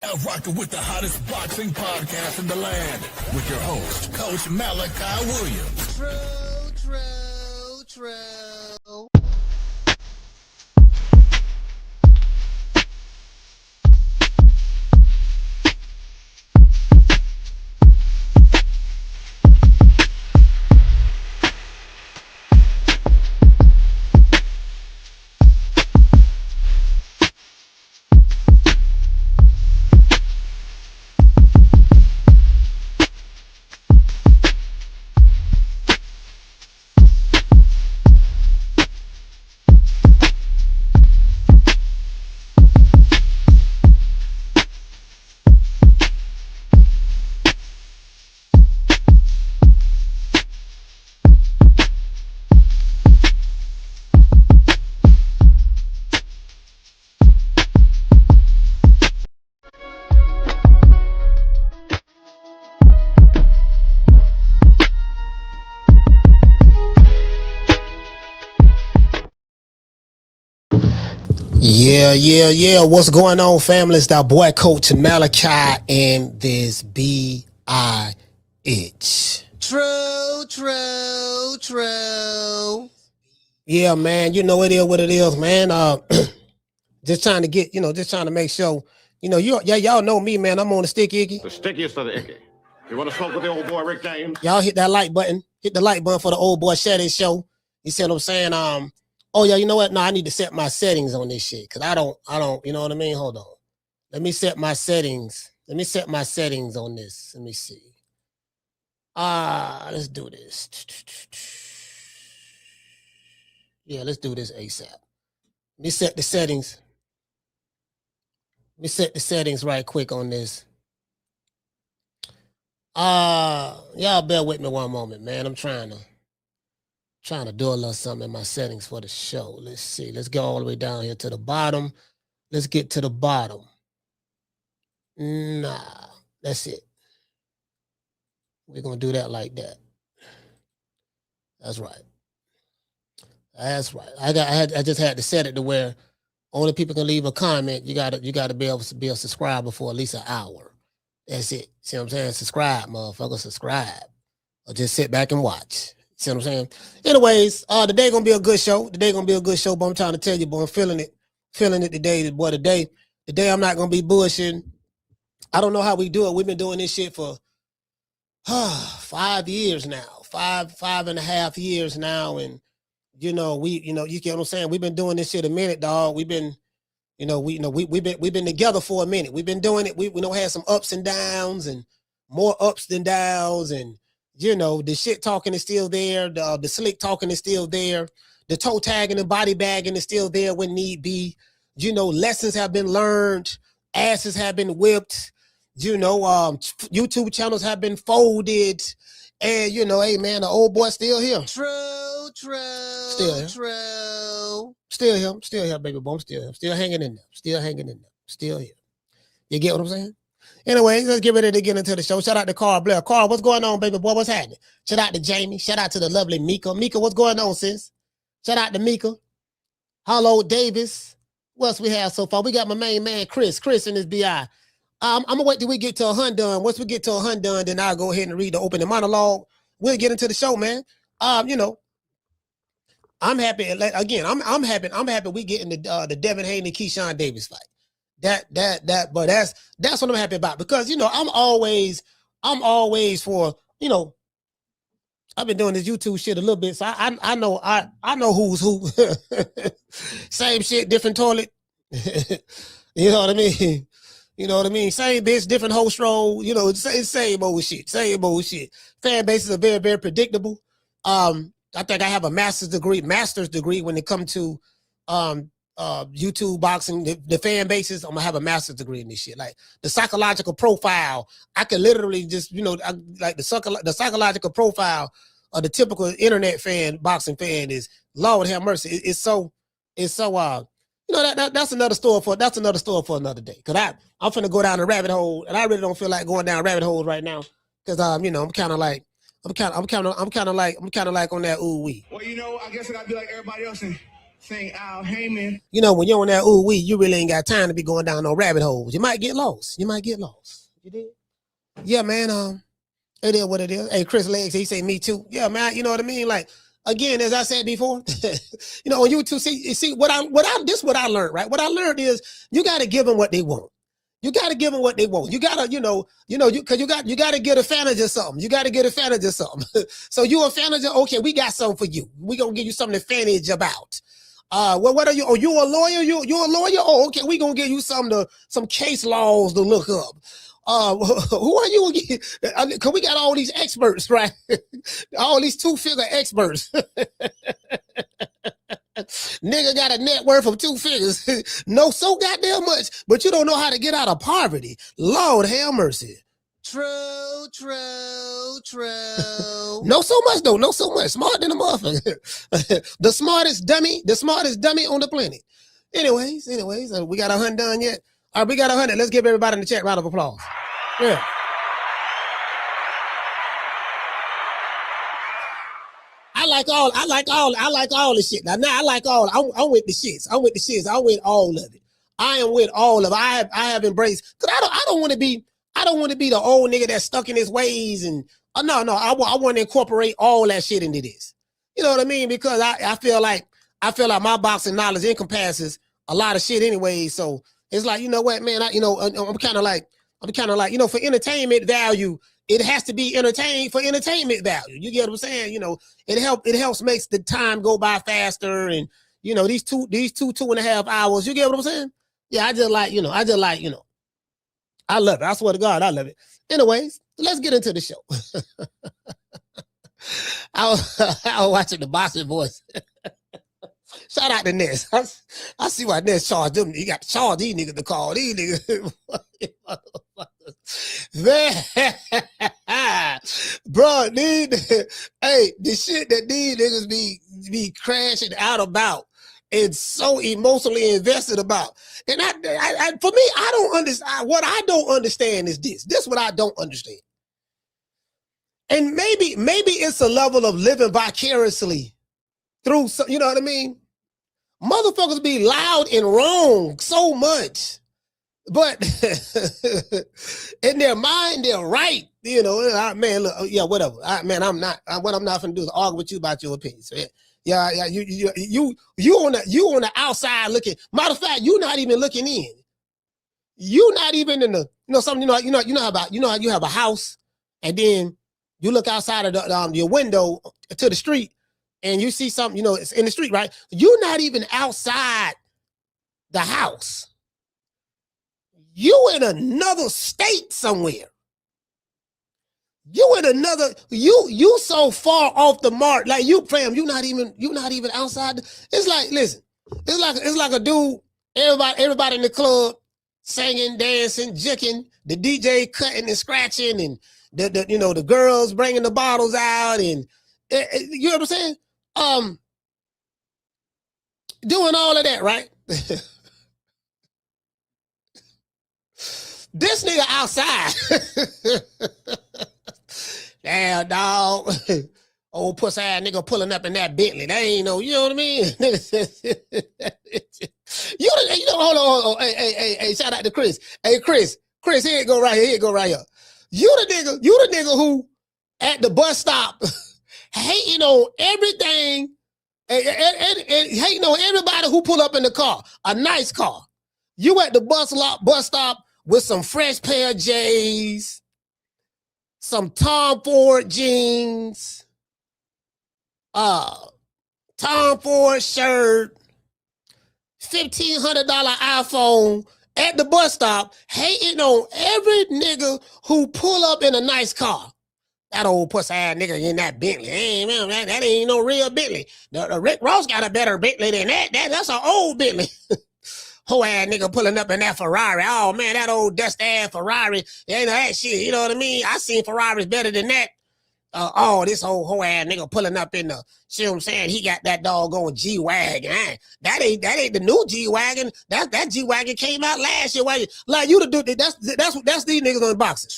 Now rocking with the hottest boxing podcast in the land with your host, Coach Malachi Williams. True. Yeah. What's going on, family? It's that boy, Coach Malachi, and this B.I. Itch. True. Yeah, man. You know it is what it is, man. Just trying to get, just trying to make sure, y'all know me, man. I'm on the stick icky. The stickiest of the icky. You want to smoke with the old boy Rick James? Y'all hit that like button. Hit the like button for the old boy Shetty show. You see what I'm saying? Oh yeah, you know what? No, I need to set my settings on this shit because I don't, you know what I mean? Hold on. Let me set my settings. Let me set my settings on this. Let me see. Let's do this. Yeah, let's do this ASAP. Let me set the settings. Let me set the settings right quick on this. Y'all bear with me one moment, man. I'm trying to do a little something in my settings for the show. Let's see. Let's go all the way down here to the bottom. Let's get to the bottom. Nah, that's it. We're going to do that like that. That's right. I just had to set it to where only people can leave a comment. You got to be able to subscribe for at least an hour. That's it. See what I'm saying? Subscribe, motherfucker. Subscribe. Or just sit back and watch. See what I'm saying? Anyways, today gonna be a good show. Today gonna be a good show, but I'm trying to tell you, boy, I'm feeling it today. Boy, today I'm not gonna be bullshitting. I don't know how we do it. We've been doing this shit for 5 years now, five and a half years now, and you get what I'm saying. We've been doing this shit a minute, dog. We've been together for a minute. We've been doing it. We had some ups and downs, and more ups than downs, and the shit talking is still there. The slick talking is still there. The toe tagging and body bagging is still there when need be. Lessons have been learned. Asses have been whipped. YouTube channels have been folded. And, hey, man, the old boy still here. True. Still here, baby boy. I'm still here. Still hanging in there. Still here. You get what I'm saying? Anyway, let's get ready to get into the show. Shout out to Carl Blair. Carl, what's going on, baby boy? What's happening? Shout out to Jamie. Shout out to the lovely Mika. Mika, what's going on, sis? Shout out to Mika. Hello, Davis. What else we have so far? We got my main man, Chris in his BI. I'm going to wait till we get to a hunt done. Once we get to a hunt done, then I'll go ahead and read the opening monologue. We'll get into the show, man. I'm happy. Again, I'm happy we getting the Devin Haney, Keyshawn Davis fight. But that's what I'm happy about because I'm always for I've been doing this YouTube shit a little bit, so I know who's who. Same shit, different toilet. You know what I mean? Same bitch, different host role. It's same old shit. Fan bases are very, very predictable. I think I have a master's degree when it comes to YouTube boxing, the fan bases. I'm gonna have a master's degree in this shit. Like the psychological profile, I can literally just like the psychological profile of the typical internet boxing fan is, Lord have mercy. It's so that's another story for another day. Cause I'm finna go down a rabbit hole, and I really don't feel like going down rabbit holes right now. Cause I'm kind of like on that ooh wee. Well, I guess I'd be like everybody else and Say Al Heyman. You know, when you're on that ooh wee, you really ain't got time to be going down no rabbit holes. You might get lost. You did? Yeah, man. It is what it is. Hey, Chris Legs, he say me too. Yeah, man. You know what I mean? Like, again, as I said before, you know, on YouTube, see what I learned, right? What I learned is you got to give them what they want. You got to give them what they want. You got to, you got to get a advantage of something. You got to get a advantage of something. So you a advantage of, okay, we got something for you. We going to give you something to advantage about. Well, what are you? Oh, you a lawyer? You a lawyer? Oh, okay, we going to give you some case laws to look up. Who are you again? Cause we got all these experts, right? All these 2-figure experts. Nigga got a net worth of 2 figures. No, so goddamn much, but you don't know how to get out of poverty. Lord have mercy. True. No, so much though. No, so much. Smart than a motherfucker. The smartest dummy on the planet. Anyways, we got 100 done yet? All right, we got 100. Let's give everybody in the chat a round of applause. Yeah. I like all the shit. Now I like all. I'm with the shits. I'm with all of it. I am with all of it. I have embraced, because I don't want to be the old nigga that's stuck in his ways, and no, I want to incorporate all that shit into this. You know what I mean? Because I feel like my boxing knowledge encompasses a lot of shit anyway. So it's like, you know what, man, I'm kind of like, you know, for entertainment value, it has to be entertained for entertainment value. You get what I'm saying? You know, it helps makes the time go by faster. And, you know, these 2.5 hours, you get what I'm saying? Yeah, I just like, I love it. I swear to God, I love it. Anyways, let's get into the show. I was watching the boxing voice. Shout out to Ness. I see why Ness charged them. He got to charge these niggas to call these niggas. Bro, the shit that these niggas be crashing out about and so emotionally invested about. And for me, I don't understand. What I don't understand is this. This is what I don't understand. And maybe it's a level of living vicariously through, you know what I mean? Motherfuckers be loud and wrong so much, but in their mind, they're right. You know, man, look, yeah, whatever. I'm not gonna do is argue with you about your opinion. So yeah, you on the outside looking. Matter of fact, you're not even looking in. You're not even in the, something, you have a house, and then you look outside of your window to the street, and you see something, it's in the street, right? You're not even outside the house. You in another state somewhere. You in another, you so far off the mark. Like you're not even outside. It's like, listen, it's like a dude, everybody in the club singing, dancing, jicking, the DJ cutting and scratching, and the girls bringing the bottles out, and you know what I'm saying? Doing all of that, right? This nigga outside. Damn, dog. Old pussy ass nigga pulling up in that Bentley. They ain't no, you know what I mean? Hold on. Hey, shout out to Chris. Hey, Chris, here it go right here. You the nigga who at the bus stop hating on everything and hating on everybody who pull up in the car, a nice car. You at the bus stop with some fresh pair of J's, some Tom Ford jeans, Tom Ford shirt, $1,500 iPhone at the bus stop, hating on every nigga who pull up in a nice car. That old pussy ass nigga in that Bentley. That ain't no real Bentley. Rick Ross got a better Bentley than that. That's an old Bentley. Whole ass nigga pulling up in that Ferrari. Oh man, that old dust ass Ferrari. Ain't that shit. You know what I mean? I seen Ferraris better than that. This whole ass nigga pulling up in the, see what I'm saying? He got that doggone G-Wagon. That ain't the new G-Wagon. That G-Wagon came out last year. Like you to do that's these niggas on boxing.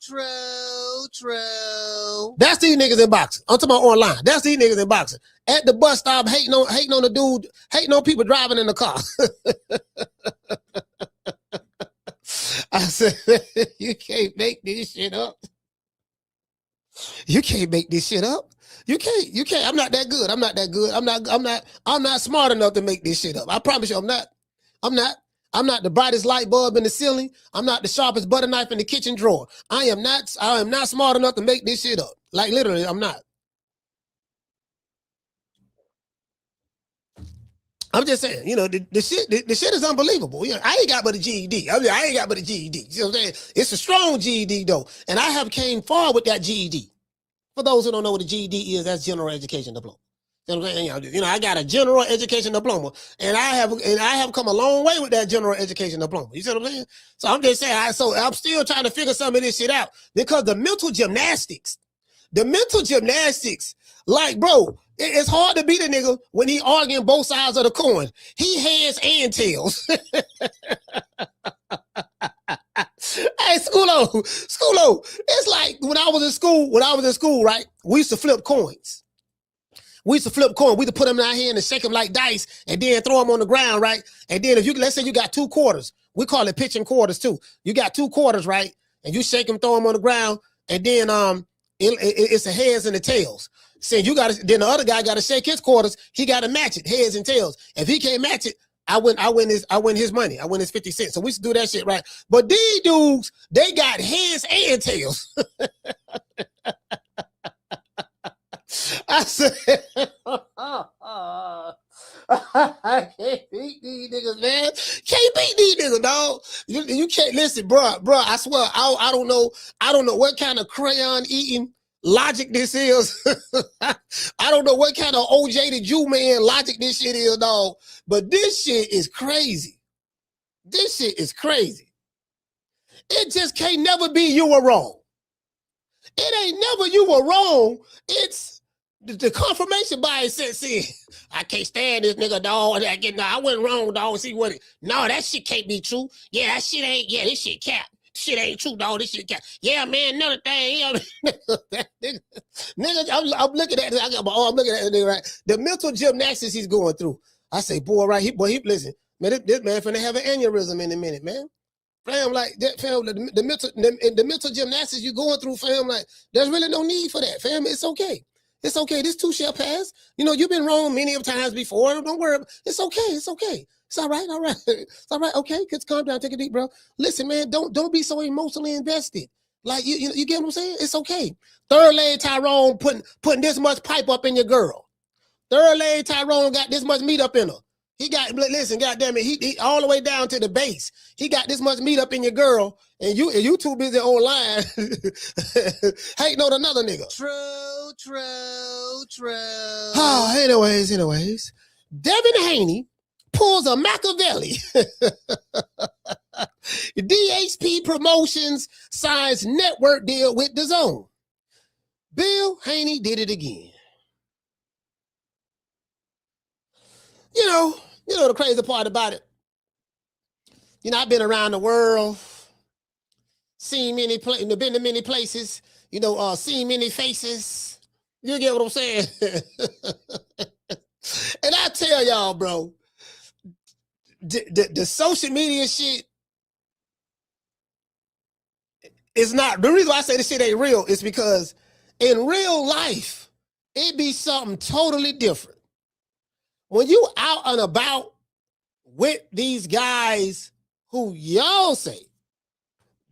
True. True. That's these niggas in boxing. I'm talking about online. That's these niggas in boxing. At the bus stop, hating on the dude, hating on people driving in the car. I said, you can't make this shit up. You can't make this shit up. You can't. I'm not that good. I'm not that good. I'm not smart enough to make this shit up. I promise you, I'm not. I'm not the brightest light bulb in the ceiling. I'm not the sharpest butter knife in the kitchen drawer. I am not smart enough to make this shit up. Like literally, I'm not. I'm just saying, you know, the shit is unbelievable. You know, I ain't got but a GED. I mean, I ain't got but a GED. You know what I'm saying? It's a strong GED though, and I have came far with that GED. For those who don't know what a GED is, that's general education diploma. You know what I'm saying? You know, I got a general education diploma, and I have come a long way with that general education diploma. You see what I'm saying? So I'm just saying, I'm still trying to figure some of this shit out because the mental gymnastics, like, bro, it's hard to beat a nigga when he arguing both sides of the coin. He heads and tails. Hey, Schoolo, it's like when I was in school, right? We used to flip coins. We used to put them out here and shake them like dice and then throw them on the ground, right? And then let's say you got 2 quarters. We call it pitching quarters too. You got 2 quarters, right? And you shake them, throw them on the ground, and then it's the heads and the tails. Then the other guy got to shake his quarters. He got to match it, heads and tails. If he can't match it, I win his money. I win his 50 cents. So we used to do that shit, right? But these dudes, they got heads and tails. I said, I can't beat these niggas, man. Can't beat these niggas, dog. You can't listen, bro. I swear, I don't know what kind of crayon eating logic this is. I don't know what kind of OJ the Jew man logic this shit is, dog. But this shit is crazy. This shit is crazy. It just can't never be you were wrong. It ain't never you were wrong. It's the confirmation bias sets in. I can't stand this nigga, dog. I went wrong, dog. See what? No, that shit can't be true. Yeah, that shit ain't. Yeah, this shit cap. Shit ain't true, dog. This shit cap. Yeah, man. Another thing. Yeah, nigga, I'm looking at this. I'm looking at this nigga, right? The mental gymnastics he's going through. I say, boy, right? He listen, man. This man finna have an aneurysm in a minute, man. Fam, like that, fam. The mental gymnastics you going through, fam. Like, there's really no need for that, fam. It's okay. It's okay. This too shall pass. You know, you've been wrong many of times before. Don't worry. It's okay. It's okay. It's all right. All right. It's all right. Okay. Just calm down. Take a deep breath. Listen, man. Don't be so emotionally invested. Like you get what I'm saying? It's okay. Third leg Tyrone putting this much pipe up in your girl. Third leg Tyrone got this much meat up in her. He got, listen, goddamn it, he all the way down to the base. He got this much meat up in your girl, and you too busy online hating on another nigga. True. Oh, anyways. Devin Haney pulls a Machiavelli. DHP Promotions signs network deal with DAZN. Bill Haney did it again. You know the crazy part about it. You know, I've been around the world, seen been to many places, seen many faces. You get what I'm saying? And I tell y'all, bro, the social media shit is not, the reason why I say this shit ain't real is because in real life, it be something totally different. When you out and about with these guys who y'all say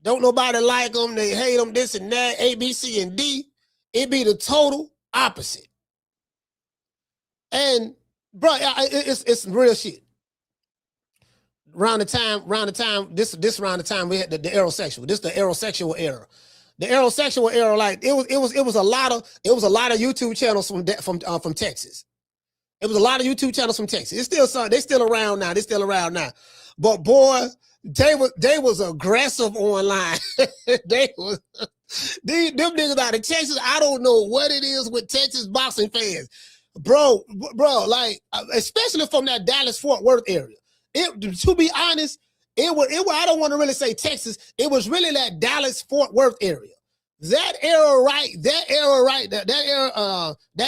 don't nobody like them, they hate them, this and that, A, B, C, and D, it be the total opposite. And bro, it's real shit. Around the time, this around the time we had the aerosexual. This the aerosexual era. The aerosexual era, like it was a lot of YouTube channels from Texas. It was a lot of YouTube channels from Texas. It's still some. They still around now. But boy, they was aggressive online. Them niggas out of Texas. I don't know what it is with Texas boxing fans, bro. Like especially from that Dallas-Fort Worth area. To be honest, it was. I don't want to really say Texas. It was really that Dallas-Fort Worth area. That era right, that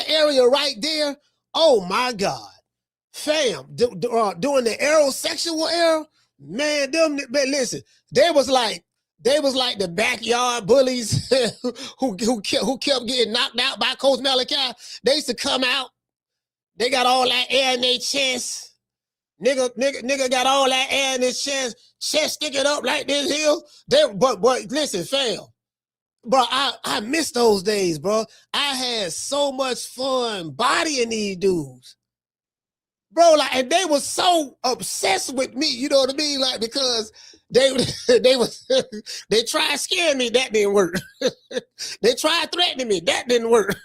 area right there. Oh my God, fam, during the aerosexual era, man, listen, they was like the backyard bullies who kept getting knocked out by Coach Malachi. They used to come out, they got all that air in their chest. Nigga got all that air in his chest sticking up like this here. But listen, fam. Bro, I miss those days, bro. I had so much fun bodying these dudes. Bro, like, and they were so obsessed with me, you know what I mean? Like, because they tried scaring me, that didn't work. They tried threatening me, that didn't work.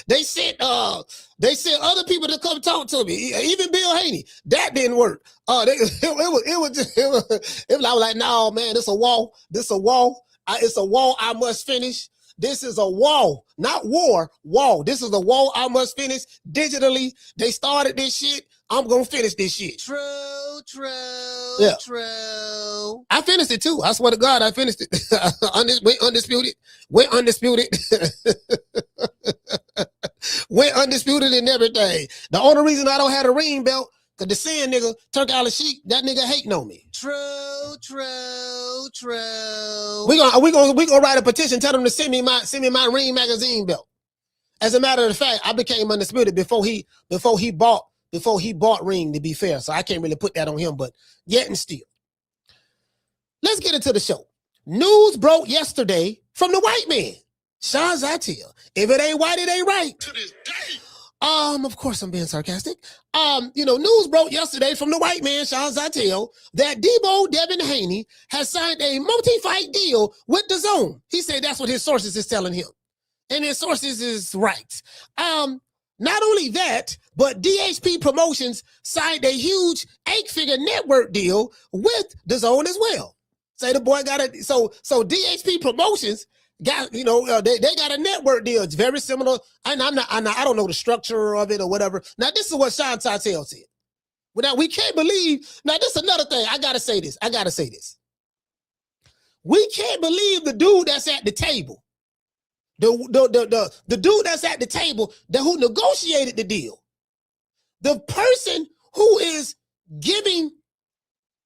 They sent other people to come talk to me, even Bill Haney. That didn't work. It was like, no, man, it's a wall. It's a wall I must finish. This is a wall, not war, wall. This is a wall I must finish digitally. They started this shit. I'm going to finish this shit. True. I finished it too. I swear to God, I finished it. Went undisputed. Went undisputed and everything. The only reason I don't have a ring belt, because the saying nigga, Turk Island Sheik, that nigga hating on me. True. We gonna write a petition, tell them to send me my ring magazine belt. As a matter of fact, I became undisputed before he bought ring, to be fair. So I can't really put that on him, but yet and still. Let's get into the show. News broke yesterday from the white man, Sean Zittel. If it ain't white, it ain't right. To this day. Of course I'm being sarcastic. News broke yesterday from the white man, Sean Zittel, that Deebo Devin Haney has signed a multi-fight deal with DAZN. He said that's what his sources is telling him. And his sources is right. Not only that, but DHP Promotions signed a huge 8-figure network deal with DAZN as well. Say the boy got it. So DHP Promotions got, they got a network deal. It's very similar. And I don't know the structure of it or whatever. Now, this is what Sean Zittel said. Now, we can't believe. Now, this is another thing. I got to say this. We can't believe the dude that's at the table. The dude that's at the table who negotiated the deal. The person who is giving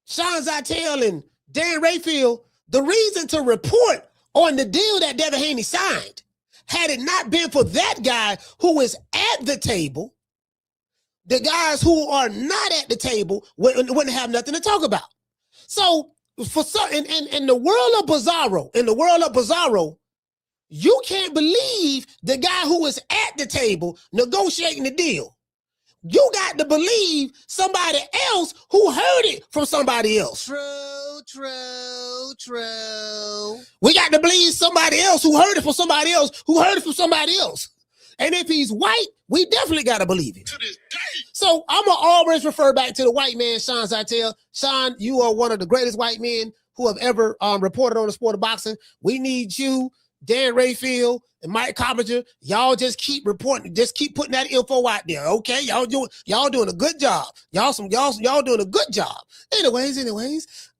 Sean Zittel and Dan Rayfield the reason to report on the deal that Devin Haney signed, had it not been for that guy who is at the table, the guys who are not at the table wouldn't have nothing to talk about. So for some, in the world of Bizarro, you can't believe the guy who was at the table negotiating the deal. You got to believe somebody else who heard it from somebody else. True. We got to believe somebody else who heard it from somebody else who heard it from somebody else. And if he's white, we definitely got to believe him. To this day. So I'm going to always refer back to the white man, Sean Zittel. Sean, you are one of the greatest white men who have ever reported on the sport of boxing. We need you, Dan Rayfield, and Mike Coppinger. Y'all just keep reporting, just keep putting that info out there, okay? Y'all doing a good job. Y'all doing a good job. Anyways,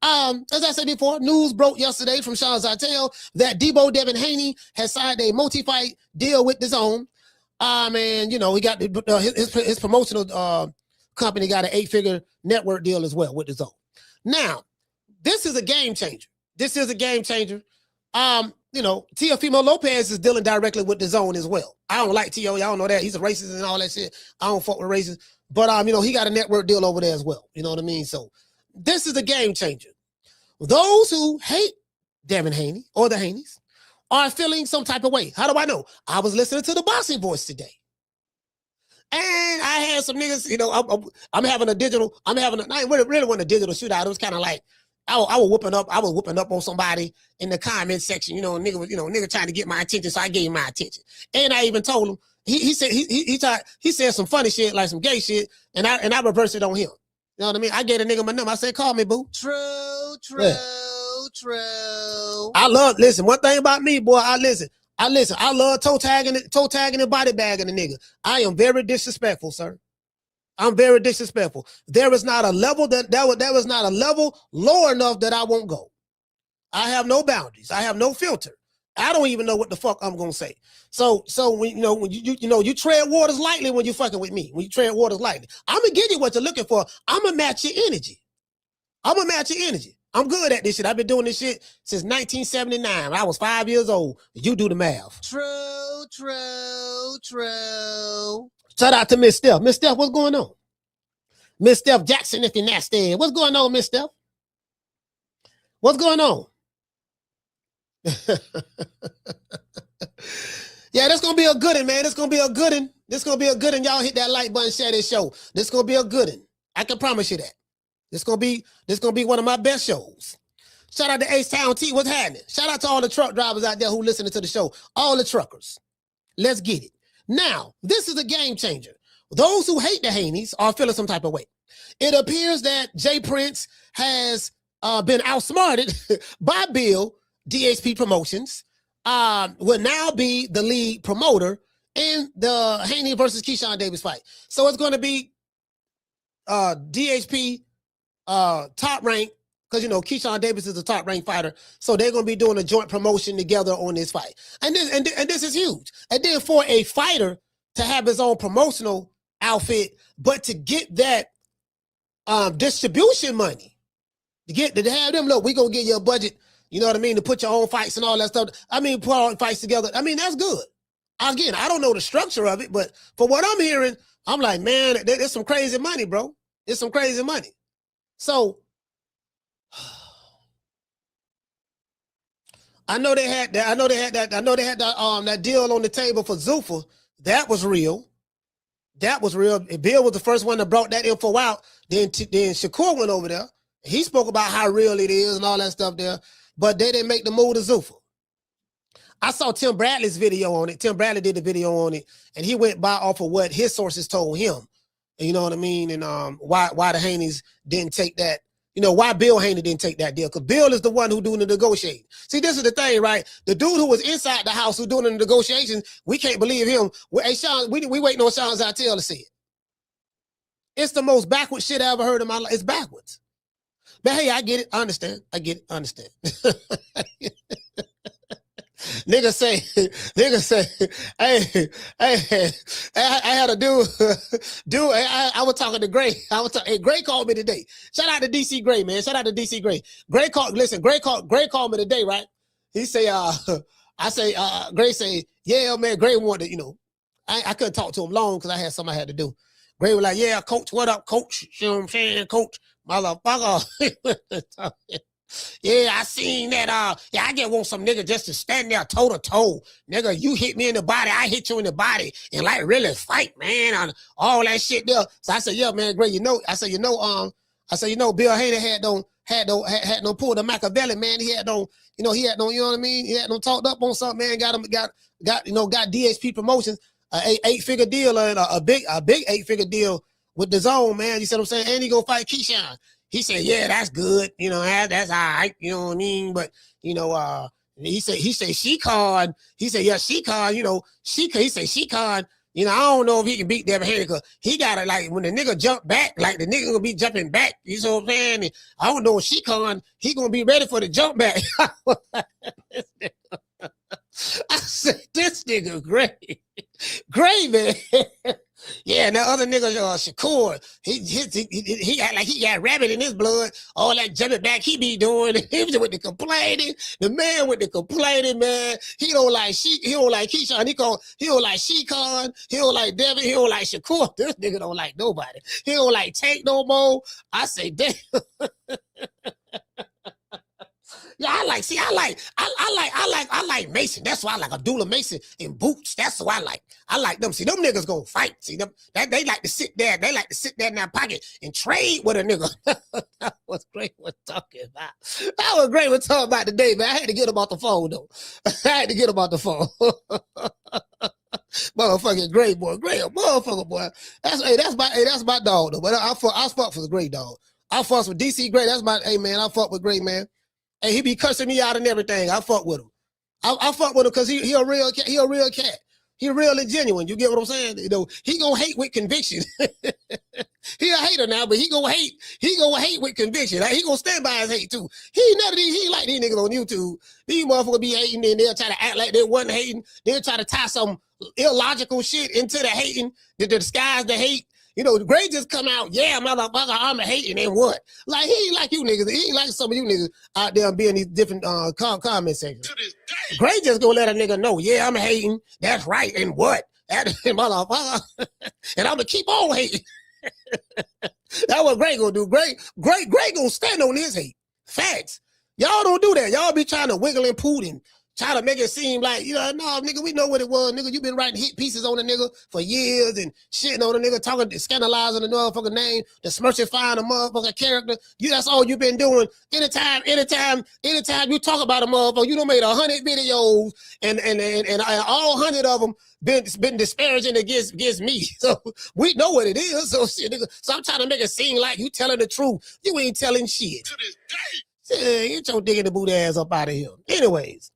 as I said before, news broke yesterday from Sean Zittel that Deebo Devin Haney has signed a multi-fight deal with DAZN. And he got his promotional company got an 8-figure network deal as well with DAZN. Now, this is a game changer. Teofimo Lopez is dealing directly with DAZN as well. I don't like Tio. Y'all know that. He's a racist and all that shit. I don't fuck with racists. But, he got a network deal over there as well. You know what I mean? So this is a game changer. Those who hate Devin Haney or the Haneys are feeling some type of way. How do I know? I was listening to the Boxing Voice today. And I had some niggas, I really wasn't a digital shootout. It was kind of like, I was whooping up on somebody in the comment section. Nigga trying to get my attention, so I gave him my attention. And I even told him, he said some funny shit, like some gay shit, and I reversed it on him. You know what I mean? I gave a nigga my number. I said, call me, boo. True. Listen, one thing about me, boy, I love toe tagging and body bagging a nigga. I am very disrespectful, sir. I'm very disrespectful. There is not a level that was not a level low enough that I won't go. I have no boundaries. I have no filter. I don't even know what the fuck I'm gonna say. So when you tread waters lightly when you're fucking with me. When you tread waters lightly, I'm gonna give you what you're looking for. I'm gonna match your energy. I'm good at this shit. I've been doing this shit since 1979. I was 5 years old. You do the math. True. Shout out to Miss Steph. Miss Steph, what's going on? Miss Steph Jackson, if you're nasty. What's going on, Miss Steph? What's going on? Yeah, that's gonna be a good one, man. This gonna be a good one. Y'all hit that like button, share this show. This gonna be a good one. I can promise you that. This gonna be one of my best shows. Shout out to Ace Town T. What's happening? Shout out to all the truck drivers out there who listening to the show. All the truckers. Let's get it. Now, this is a game changer. Those who hate the Haneys are feeling some type of way. It appears that J Prince has been outsmarted by Bill, DHP Promotions, will now be the lead promoter in the Haney versus Keyshawn Davis fight. So it's going to be DHP top rank, because Keyshawn Davis is a top ranked fighter, so they're going to be doing a joint promotion together on this fight. And this is huge. And then for a fighter to have his own promotional outfit, but to get that distribution money, to have them, look, we're going to give you a budget, you know what I mean, to put your own fights and all that stuff. I mean, put all the fights together. I mean, that's good. Again, I don't know the structure of it, but for what I'm hearing, I'm like, man, there's some crazy money, bro. There's some crazy money. So I know they had that deal on the table for Zuffa. That was real. Bill was the first one that brought that info out. Then Shakur went over there. He spoke about how real it is and all that stuff there, but they didn't make the move to Zuffa. I saw Tim Bradley's video on it. Tim Bradley did the video on it, and he went by off of what his sources told him. You know what I mean? And why the Haneys didn't take that. Why Bill Haney didn't take that deal? Because Bill is the one who doing the negotiating. See, this is the thing, right? The dude who was inside the house who doing the negotiations, we can't believe him. Hey, Sean, we waiting on Sean Zittel to see it. It's the most backwards shit I ever heard in my life. It's backwards. But hey, I get it. I understand. Nigga say, hey, I had a dude, I was talking to Gray. Gray called me today. Shout out to DC Gray, man. Shout out to DC Gray. Gray called me today, right? He say, Gray say, yeah, man, Gray wanted, I couldn't talk to him long because I had something I had to do. Gray was like, yeah, coach, what up, coach? You know what I'm saying, coach? Motherfucker. Yeah, I seen that. I just want some nigga just to stand there toe to toe. Nigga, you hit me in the body, I hit you in the body, and like really fight, man, on all that shit there. So I said, yeah, man, great. Bill Haney had no pull the Machiavelli, man. He had no, you know what I mean? He had no talked up on something, man. Got DHP Promotions, a 8-figure deal and a big 8-figure deal with DAZN, man. You see what I'm saying? And he gonna fight Keyshawn. He said, yeah, that's good. That's all right. You know what I mean? But, he said, she card. He said, yeah, she card, he said, she card. I don't know if he can beat Devin Haney because he got to, like, when the nigga jump back, like, the nigga going to be jumping back. You know what I'm saying? And I don't know if she card, he going to be ready for the jump back. I said, this nigga great. Great, man. Yeah, and that other nigga, Shakur, he act like he got rabbit in his blood. All that jumping back he be doing. He was with the complaining. The man with the complaining, man. He don't like Keyshawn. He don't like Shekon. He don't like Devin. He don't like Shakur. This nigga don't like nobody. He don't like Tank no more. I say, damn. Yeah, I like Mason. That's why I like Abdullah Mason in boots. That's what I like. I like them. See, them niggas gonna fight. See them, they like to sit there. They like to sit there in their pocket and trade with a nigga. That was great. We're talking about. That was great. We're talking about today, man. I had to get him off the phone though. Motherfucking great boy, great motherfucker boy. That's my dog though. But I fuck for the great dog. I fuck with DC Great. That's my man. I fuck with great man. And he be cussing me out and everything. I fuck with him. I fuck with him because he a real cat. He real and genuine. You get what I'm saying? You know, he gonna hate with conviction. He a hater now, but he gonna hate with conviction. Like, he gonna stand by his hate too. He ain't like these niggas on YouTube. These motherfuckers be hating and they'll try to act like they wasn't hating. They'll try to tie some illogical shit into the hating to disguise the hate. You know, Gray just come out, yeah, motherfucker, I'm a hating, and what? Like, he ain't like you niggas. He ain't like some of you niggas out there being these different comment sections. Gray just gonna let a nigga know, yeah, I'm hating. That's right, and what? That motherfucker. And I'm gonna keep on hating. That's what Gray gonna do. Gray gonna stand on his hate. Facts. Y'all don't do that. Y'all be trying to wiggle and poot and try to make it seem like, no, nigga, we know what it was. Nigga, you been writing hit pieces on the nigga for years and shitting on the nigga, talking, scandalizing the motherfucker name, dismercifying the motherfucker character. That's all you been doing. Anytime you talk about a motherfucker, you done made 100 videos and all 100 of them been disparaging against me. So we know what it is. So shit, nigga. So I'm trying to make it seem like you telling the truth. You ain't telling shit. To this day. Get your digging the boot ass up out of here. Anyways.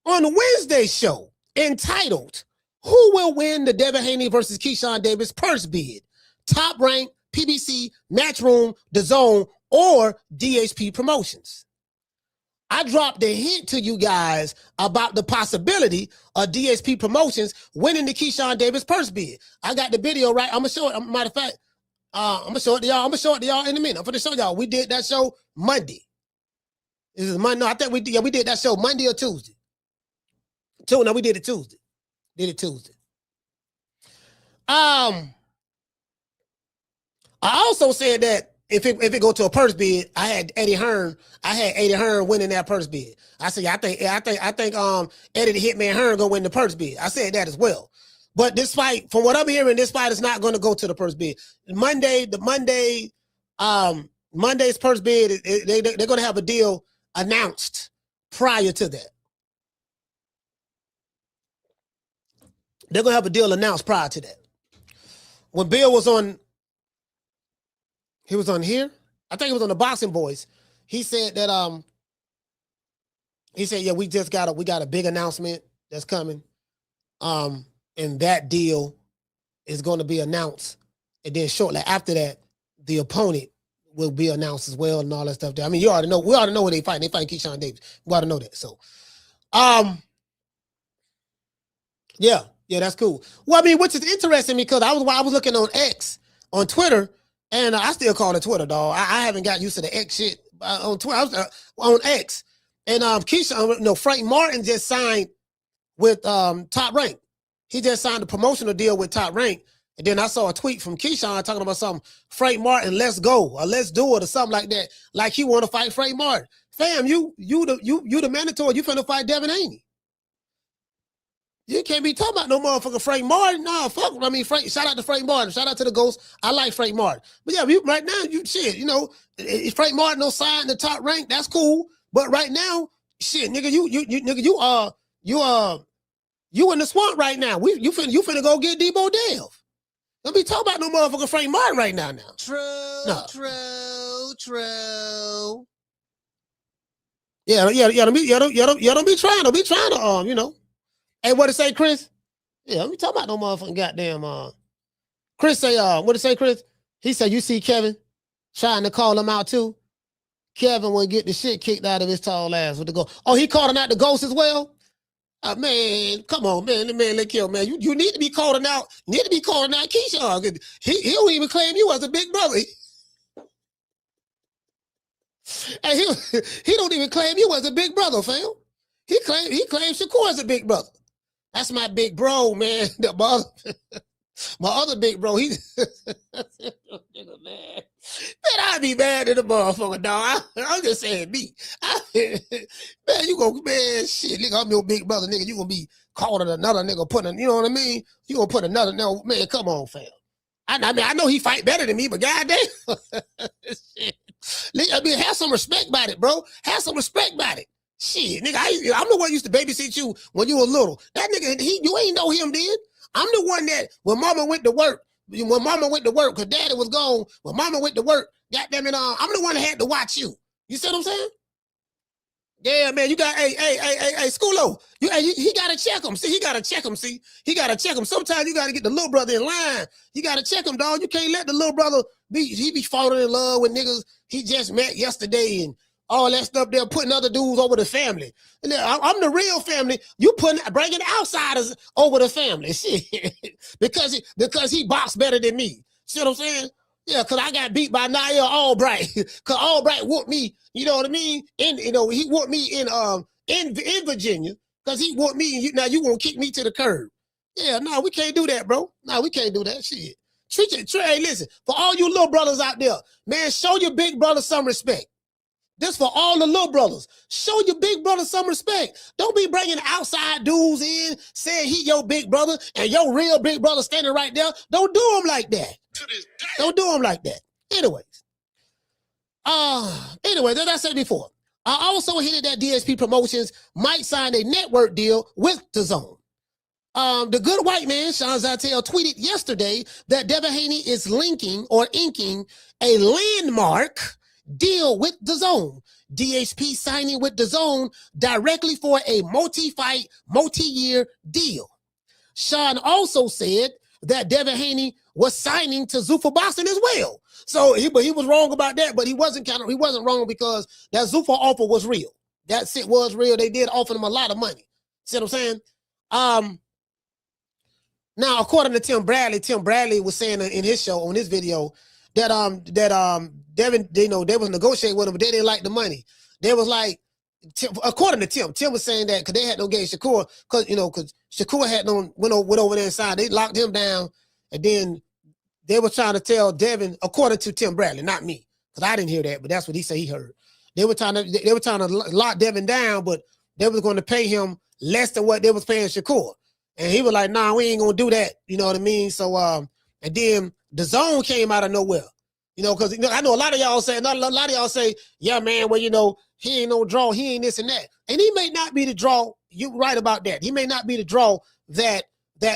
On Wednesday's show, entitled, Who Will Win the Devin Haney versus Keyshawn Davis Purse Bid? Top Rank, PBC, Matchroom, DAZN, or DHP Promotions. I dropped a hint to you guys about the possibility of DHP Promotions winning the Keyshawn Davis Purse Bid. I got the video right. I'm going to show it. Matter of fact, I'm going to show it to y'all. I'm going to show it to y'all in a minute. I'm going to show y'all. We did that show Monday. This is Monday. No, I think we did that show Monday or Tuesday. No, we did it Tuesday. I also said that if it go to a purse bid, I had Eddie Hearn winning that purse bid. I said, I think Eddie the Hitman Hearn gonna win the purse bid. I said that as well. But this fight, from what I'm hearing, this fight is not going to go to the purse bid. Monday's purse bid, they're going to have a deal announced prior to that. They're going to have a deal announced prior to that. When Bill was on, he was on here. I think he was on the Boxing Boys. He said that, yeah, we got a big announcement that's coming. And that deal is going to be announced. And then shortly after that, the opponent will be announced as well and all that stuff there. I mean, we already know where they fight. They fight Keyshawn Davis. We ought to know that. So, yeah, that's cool. Well, I mean, which is interesting because I was looking on X, on Twitter, and I still call it Twitter, dog. I haven't got used to the X shit on Twitter. I was on X, and Keyshawn, Frank Martin just signed with Top Rank. He just signed a promotional deal with Top Rank, and then I saw a tweet from Keyshawn talking about something. Frank Martin, let's go, or let's do it, or something like that. Like he want to fight Frank Martin. Fam, you the mandatory. You finna fight Devin Haney. You can't be talking about no motherfucker Frank Martin. No, fuck. I mean, Frank. Shout out to Frank Martin. Shout out to the Ghost. I like Frank Martin. But yeah, right now, if Frank Martin no sign the Top Rank, that's cool. But right now, shit, nigga, you in the swamp right now. You finna go get Deebo Devin. Don't be talking about no motherfucker Frank Martin right now. True. Yeah. Don't be trying to Hey, what it say, Chris? Yeah, let me talk about no motherfucking goddamn. Chris say, what it say, Chris? He said, you see Kevin trying to call him out too? Kevin will get the shit kicked out of his tall ass with the ghost. Oh, he calling out the ghost as well? Man, come on, man. Look here, man. You need to be calling out. You need to be calling out Keyshawn. He don't even claim you as a big brother. Hey, he don't even claim you as a big brother, fam. He claims Shakur as a big brother. That's my big bro, man. My other big bro, man, I be mad at the motherfucker, dog. I'm just saying me. Man, shit, nigga, I'm your big brother, nigga. You gonna be calling another nigga, you know what I mean? You gonna put another, no, man, come on, fam. I know he fight better than me, but goddamn. Shit. I mean, have some respect about it, bro. Have some respect about it. Shit, nigga, I'm the one who used to babysit you when you were little. That nigga, you ain't know him then. I'm the one that when mama went to work, because daddy was gone, when mama went to work, goddamn it, I'm the one that had to watch you. You see what I'm saying? Yeah, man, you got, hey, Schoolo, he got to check him. See, he got to check him. See, he got to check him. Sometimes you got to get the little brother in line. You got to check him, dog. You can't let the little brother he be falling in love with niggas he just met yesterday and all that stuff there, putting other dudes over the family. And I'm the real family. You bringing outsiders over the family. Shit. because he boxed better than me. See what I'm saying? Yeah, because I got beat by Nair Albright. Because Albright whooped me, you know what I mean? And he whooped me in Virginia. Because he whooped me, and now you won't kick me to the curb. Yeah, no, we can't do that, bro. No, we can't do that shit. Hey, listen, for all you little brothers out there, man, show your big brother some respect. This for all the little brothers. Show your big brother some respect. Don't be bringing outside dudes in, saying he your big brother, and your real big brother standing right there. Don't do him like that. Don't do him like that. Anyways, as I said before, I also hinted that DHP Promotions might sign a network deal with DAZN. The good white man, Sean Zittel, tweeted yesterday that Devin Haney is inking a landmark deal with DAZN. DHP signing with DAZN directly for a multi-fight, multi-year deal. Sean also said that Devin Haney was signing to Zuffa Boxing as well. So he was wrong about that, but he wasn't wrong because that Zuffa offer was real. That shit was real. They did offer him a lot of money. See what I'm saying? Now, according to Tim Bradley was saying in his show, on his video, that Devin, they was negotiating with him, but they didn't like the money. They was like, according to Tim was saying that because they had no game Shakur, because Shakur had went over there inside. They locked him down, and then they were trying to tell Devin, according to Tim Bradley, not me, because I didn't hear that, but that's what he said he heard. They were trying to lock Devin down, but they was going to pay him less than what they was paying Shakur. And he was like, nah, we ain't gonna do that. You know what I mean? So and then DAZN came out of nowhere. Because I know a lot of y'all say, yeah, man, well, he ain't no draw, he ain't this and that. And he may not be the draw. You're right about that. He may not be the draw that for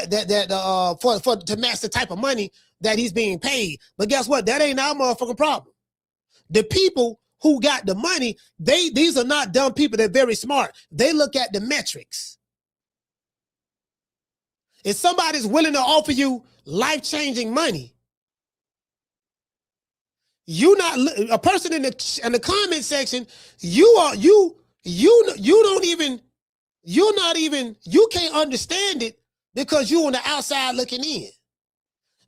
to match the type of money that he's being paid. But guess what? That ain't our motherfucking problem. The people who got the money, these are not dumb people. They're very smart. They look at the metrics. If somebody's willing to offer you life-changing money, you not a person in the comment section. You can't understand it because you on the outside looking in.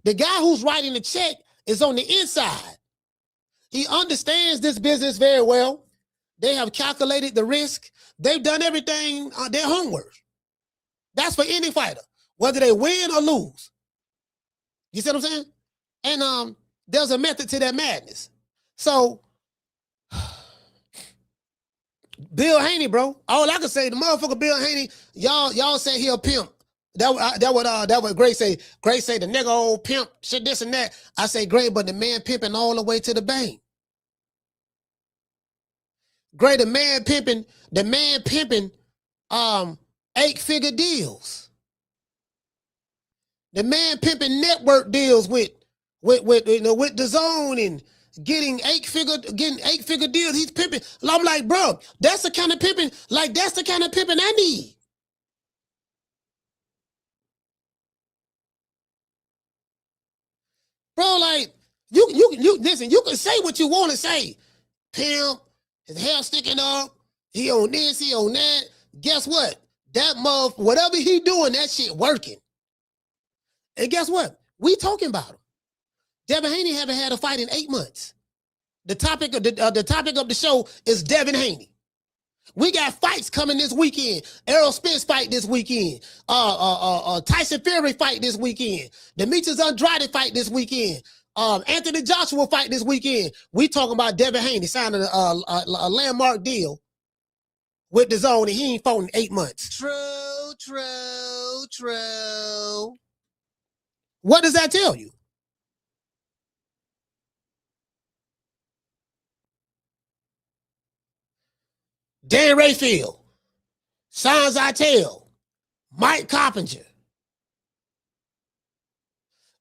The guy who's writing the check is on the inside. He understands this business very well. They have calculated the risk. They've done everything their homework. That's for any fighter, whether they win or lose. You see what I'm saying? And there's a method to that madness. So, Bill Haney, bro. All I can say, the motherfucker Bill Haney, y'all say he a pimp. That what Grace say. Grace say the nigga old pimp, shit, this and that. I say great, but the man pimping all the way to the bank. Great, the man pimping 8-figure deals. The man pimping network deals with DAZN and getting 8-figure deals. He's pimping. I'm like, bro, that's the kind of pimping. Like, that's the kind of pimping I need. Bro, like, you listen, you can say what you want to say. Pimp, his hair sticking up, he on this, he on that. Guess what? That whatever he doing, that shit working. And guess what? We talking about him. Devin Haney haven't had a fight in 8 months. The topic of the show is Devin Haney. We got fights coming this weekend. Errol Spence fight this weekend. Tyson Fury fight this weekend. Demetrius Andrade fight this weekend. Anthony Joshua fight this weekend. We talking about Devin Haney signing a landmark deal with DAZN, and he ain't fought in 8 months. True. What does that tell you? Dan Rayfield, Sean Zittel, Mike Coppinger.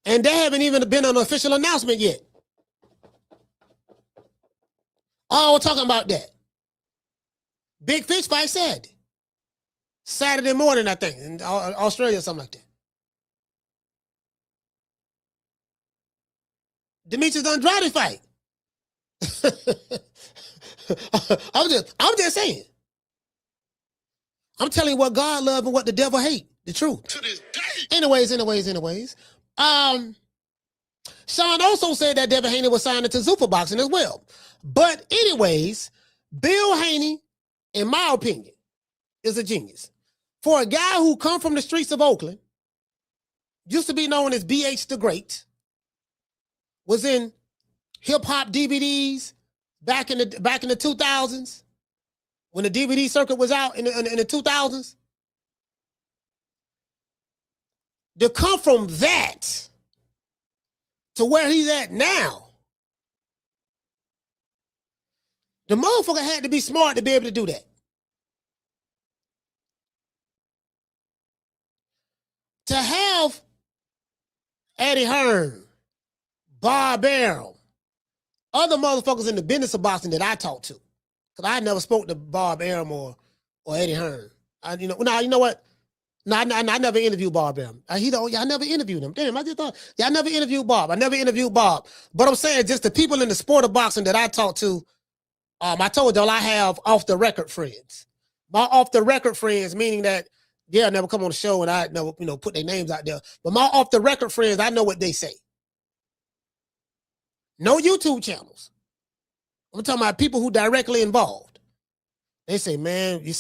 And they haven't even been an official announcement yet. Oh, we're talking about that. Big fish fight Saturday morning, I think, in Australia or something like that. Demetrius Andrade fight. I'm just saying. I'm telling you what God loves and what the devil hate. The truth. To this day. Anyways. Sean also said that Devin Haney was signed to Zuffa Boxing as well. But anyways, Bill Haney, in my opinion, is a genius. For a guy who come from the streets of Oakland, used to be known as BH the Great, was in hip-hop DVDs back in the 2000s, when the DVD circuit was out in the 2000s. To come from that to where he's at now, the motherfucker had to be smart to be able to do that. To have Eddie Hearn, Bob Arum, other motherfuckers in the business of boxing that I talked to, because I never spoke to Bob Arum or Eddie Hearn. You know what? No, I never interviewed Bob Arum. I never interviewed him. Damn, I just thought, I never interviewed Bob. But I'm saying just the people in the sport of boxing that I talked to, I told y'all I have off-the-record friends. My off-the-record friends, meaning that, yeah, I never come on the show and I never, put their names out there. But my off-the-record friends, I know what they say. No YouTube channels. I'm talking about people who directly involved. They say, man, you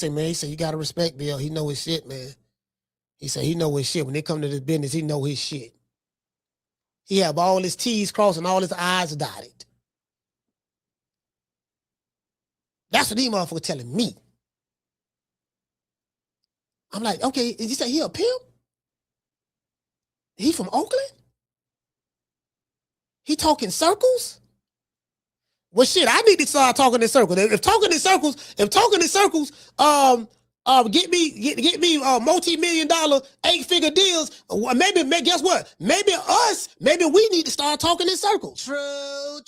got to respect Bill. He know his shit, man. He said he know his shit. When they come to this business, he know his shit. He have all his T's crossed and all his I's dotted. That's what these motherfuckers telling me. I'm like, okay, you say he a pimp? He from Oakland? He talking circles? Well, shit, I need to start talking in circles. If talking in circles, get me multi-million-dollar 8-figure deals. Maybe guess what? Maybe we need to start talking in circles. True.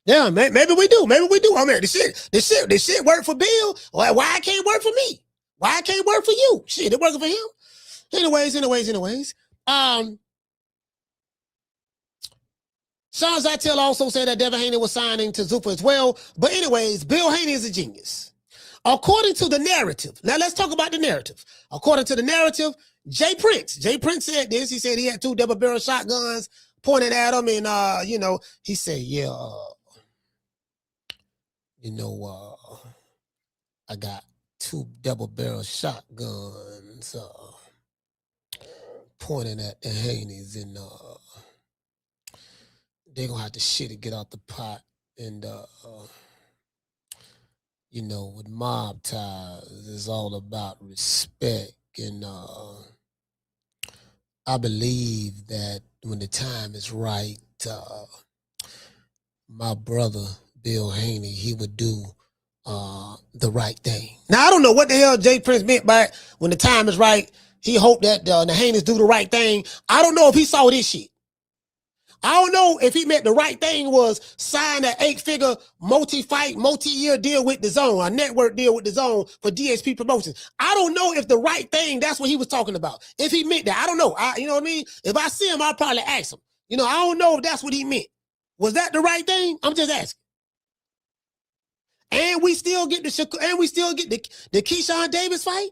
Yeah, maybe we do. I mean, the shit worked for Bill. Why it can't work for me? Why it can't work for you? Shit, it working for him. Anyways. Sean Zittel also said that Devin Haney was signing to Zuffa as well. But anyways, Bill Haney is a genius. According to the narrative, now let's talk about the narrative. According to the narrative, Jay Prince said this. He said he had 2 double-barrel shotguns pointed at him, and he said, yeah, I got 2 double-barrel shotguns pointing at the Haneys, and they're gonna have to shit to get out the pot. And with mob ties, it's all about respect. And I believe that when the time is right, my brother Bill Haney, he would do the right thing. Now, I don't know what the hell Jay Prince meant by when the time is right. He hoped that the Haneys do the right thing. I don't know if he saw this shit. I don't know if he meant the right thing was sign an 8-figure multi-year deal with DAZN, a network deal with DAZN for DHP Promotions. I don't know if the right thing, that's what he was talking about. If he meant that, I don't know. You know what I mean? If I see him, I'll probably ask him. I don't know if that's what he meant. Was that the right thing? I'm just asking. And we still get the Keyshawn Davis fight?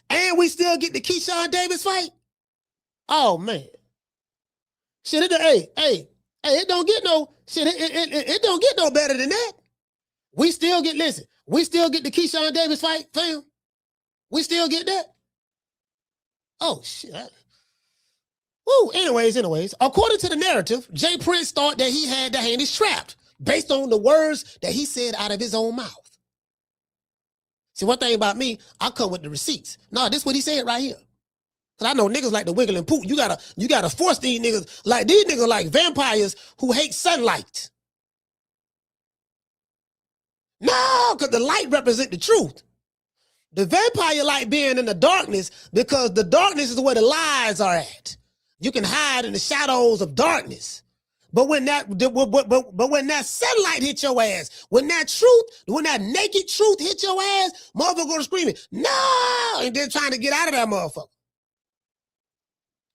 And we still get the Keyshawn Davis fight? Oh, man. Shit, it don't get no shit. It don't get no better than that. We still get the Keyshawn Davis fight, fam. We still get that. Oh shit. Woo. Anyways. According to the narrative, Jay Prince thought that he had the Haneys trapped based on the words that he said out of his own mouth. See, one thing about me, I come with the receipts. No, this is what he said right here. Cause I know niggas like to wiggle and poop. You gotta force these niggas, like these niggas like vampires who hate sunlight. No, cause the light represents the truth. The vampire like being in the darkness because the darkness is where the lies are at. You can hide in the shadows of darkness. But when that satellite hit your ass, when that naked truth hit your ass, motherfucker gonna screaming, no, and then trying to get out of that motherfucker.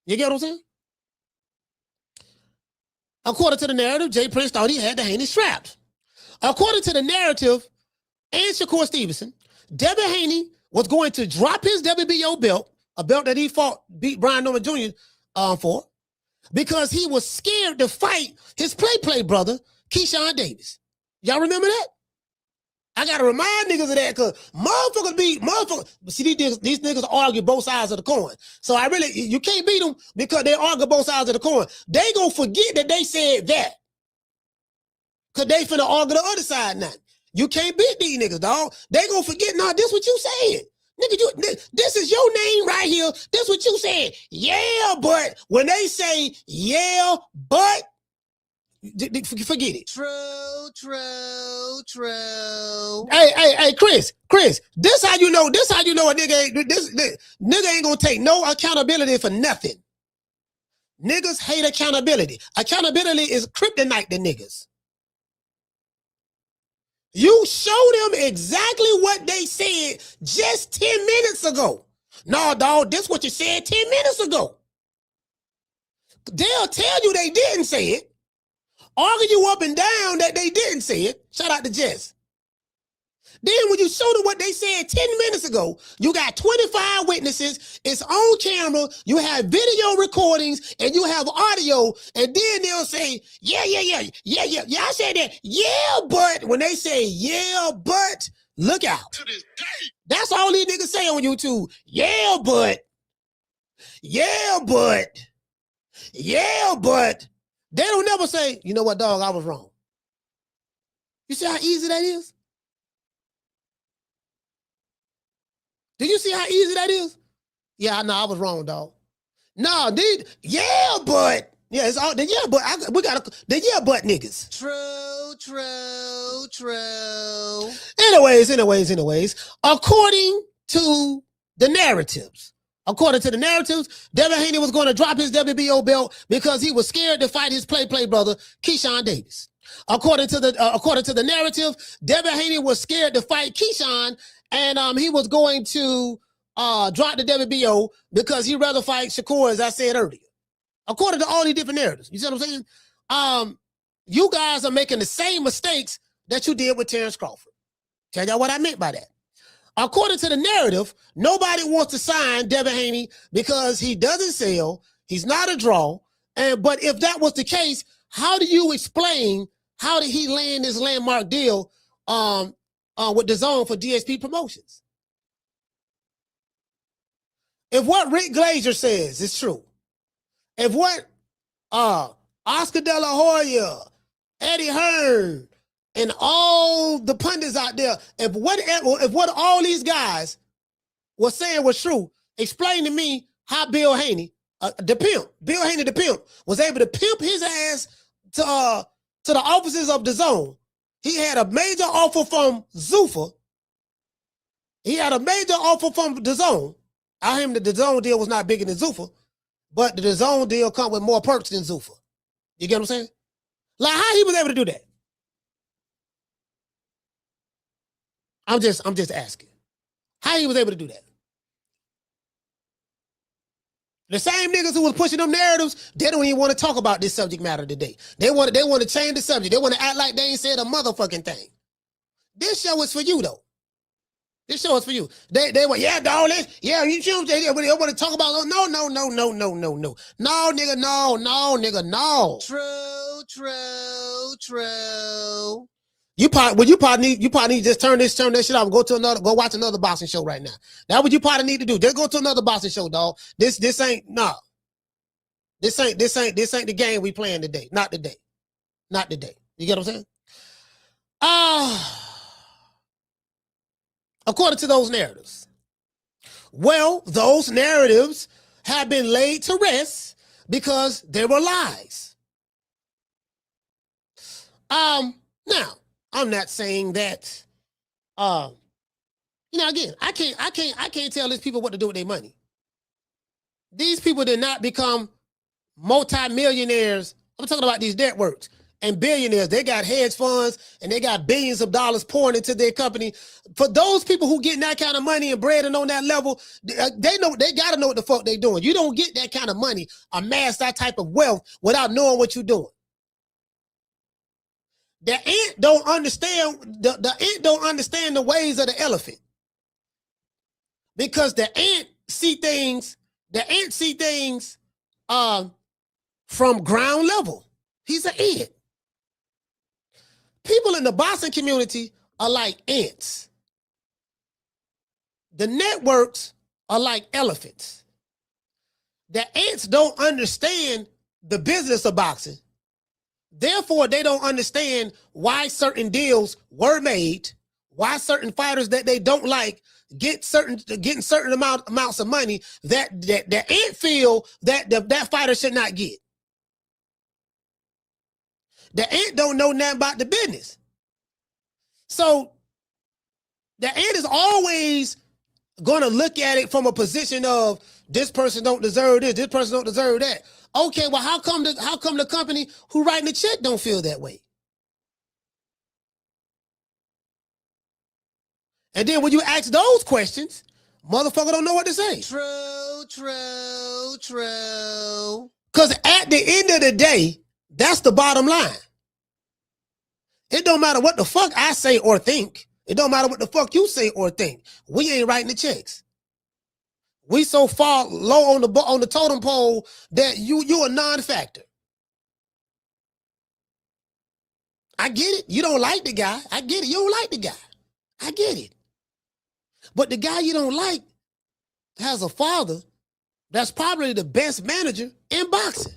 You get what I'm saying? According to the narrative, Jay Prince thought he had the Haney strapped. According to the narrative and Shakur Stevenson, Devin Haney was going to drop his WBO belt, a belt that he beat Brian Norman Jr. For, because he was scared to fight his play brother, Keyshawn Davis. Y'all remember that? I gotta remind niggas of that because motherfuckers. See, these niggas argue both sides of the coin. So you can't beat them because they argue both sides of the coin. They gonna forget that they said that. Cause they finna argue the other side now. You can't beat these niggas, dog. They gonna forget, nah, this what you said. Nigga, this is your name right here. This what you said. Yeah, but when they say, yeah, but, forget it. True. Hey, Chris, this how you know a nigga ain't gonna take no accountability for nothing. Niggas hate accountability. Accountability is kryptonite to niggas. You show them exactly what they said just 10 minutes ago. No, dog, this what you said 10 minutes ago. They'll tell you they didn't say it. Argue you up and down that they didn't say it. Shout out to Jess. Then when you show them what they said 10 minutes ago, you got 25 witnesses, it's on camera, you have video recordings, and you have audio, and then they'll say, yeah, I said that, yeah, but, when they say, yeah, but, look out. To this day. That's all these niggas say on YouTube. Yeah, but. They don't never say, you know what, dog, I was wrong. You see how easy that is? Did you see how easy that is? Yeah, I know I was wrong, dog. No, yeah, but. Yeah, it's all the yeah, but we got the yeah, but niggas. True. Anyways, according to the narratives, Devin Haney was going to drop his WBO belt because he was scared to fight his play brother, Keyshawn Davis. According to the narrative, Devin Haney was scared to fight Keyshawn, and he was going to drop the WBO because he'd rather fight Shakur, as I said earlier. According to all these different narratives, you see what I'm saying? You guys are making the same mistakes that you did with Terrence Crawford. Tell y'all what I meant by that. According to the narrative, nobody wants to sign Devin Haney because he doesn't sell. He's not a draw. But if that was the case, how do you explain how did he land this landmark deal with DAZN for DHP Promotions? If what Rick Glazier says is true, if what Oscar De La Hoya, Eddie Hearn, and all the pundits out there, if what all these guys were saying was true, explain to me how Bill Haney, Bill Haney the pimp, was able to pimp his ass to the offices of DAZN. He had a major offer from Zuffa. He had a major offer from DAZN. I hear the DAZN deal was not bigger than Zuffa, but the DAZN deal come with more perks than Zuffa. You get what I'm saying? Like how he was able to do that? I'm just asking. How he was able to do that? The same niggas who was pushing them narratives, they don't even want to talk about this subject matter today. They want to change the subject. They want to act like they ain't said a motherfucking thing. This show is for you though. This show is for you. They want, yeah, dog, you choose. They want to talk about, no, nigga, no. True. You probably need to just turn this shit off and go watch another boxing show right now. That's what you probably need to do. Just go to another boxing show, dog. This ain't the game we playing today. Not today. You get what I'm saying? According to those narratives. Well, those narratives have been laid to rest because they were lies. Now, I'm not saying that, again, I can't tell these people what to do with their money. These people did not become multimillionaires I'm talking about these networks and billionaires. They got hedge funds and they got billions of dollars pouring into their company. For those people who getting that kind of money and bread and on that level, they know they got to know what the fuck they doing. You don't get that kind of money, amass that type of wealth without knowing what you're doing. The ant don't understand the ant don't understand the ways of the elephant, because the ant see things from ground level. He's an ant. People in the boxing community are like ants. The networks are like elephants. The ants don't understand the business of boxing. Therefore, they don't understand why certain deals were made, why certain fighters that they don't like getting certain amounts of money that the ant feel that that fighter should not get. The ant don't know nothing about the business. So the ant is always going to look at it from a position of this person don't deserve this person don't deserve that. Okay, well, how come the company who writing the check don't feel that way? And then when you ask those questions, motherfucker don't know what to say. True. Because at the end of the day, that's the bottom line. It don't matter what the fuck I say or think. It don't matter what the fuck you say or think. We ain't writing the checks. We so far low on the totem pole that you're a non-factor. I get it. You don't like the guy. I get it. You don't like the guy. I get it. But the guy you don't like has a father that's probably the best manager in boxing.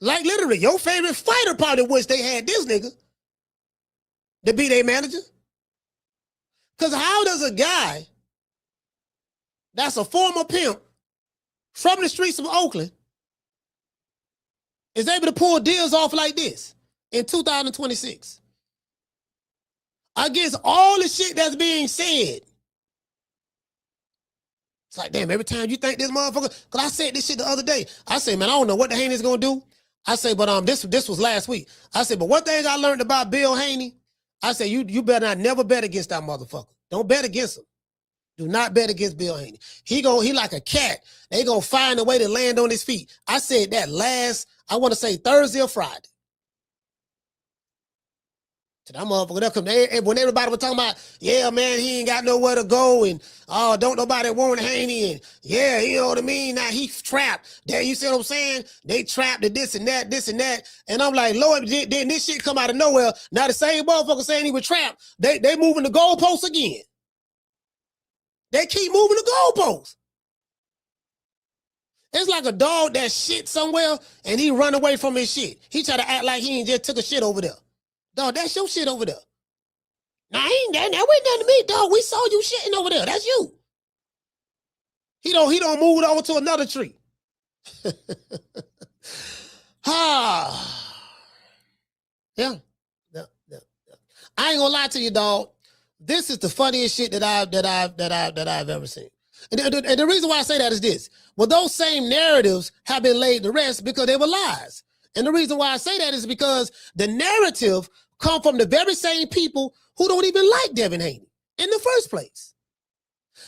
Like literally, your favorite fighter probably wish they had this nigga to be their manager. Because how does a guy that's a former pimp from the streets of Oakland is able to pull deals off like this in 2026? Against all the shit that's being said. It's like, damn, every time you think this motherfucker, because I said this shit the other day. I said, man, I don't know what the Haney's gonna do. I say, but this was last week. I said, but one thing I learned about Bill Haney, I said, you better not never bet against that motherfucker. Don't bet against him. Do not bet against Bill Haney. He like a cat. They gonna find a way to land on his feet. I said that I want to say Thursday or Friday. To that motherfucker, when everybody was talking about, yeah, man, he ain't got nowhere to go, and oh, don't nobody want Haney, and yeah, you know what I mean? Now he's trapped. There, you see what I'm saying? They trapped to this and that. And I'm like, Lord, then this shit come out of nowhere. Now the same motherfucker saying he was trapped, they moving the goalposts again. They keep moving the goalposts. It's like a dog that shit somewhere and he run away from his shit. He try to act like he ain't just took a shit over there. Dog, that's your shit over there. Nah, ain't that wasn't nothing to me, dog. We saw you shitting over there. That's you. He don't move it over to another tree. Yeah. I ain't gonna lie to you, dog. This is the funniest shit that I've ever seen. And the reason why I say that is this. Well, those same narratives have been laid to rest because they were lies. And the reason why I say that is because the narrative come from the very same people who don't even like Devin Haney in the first place.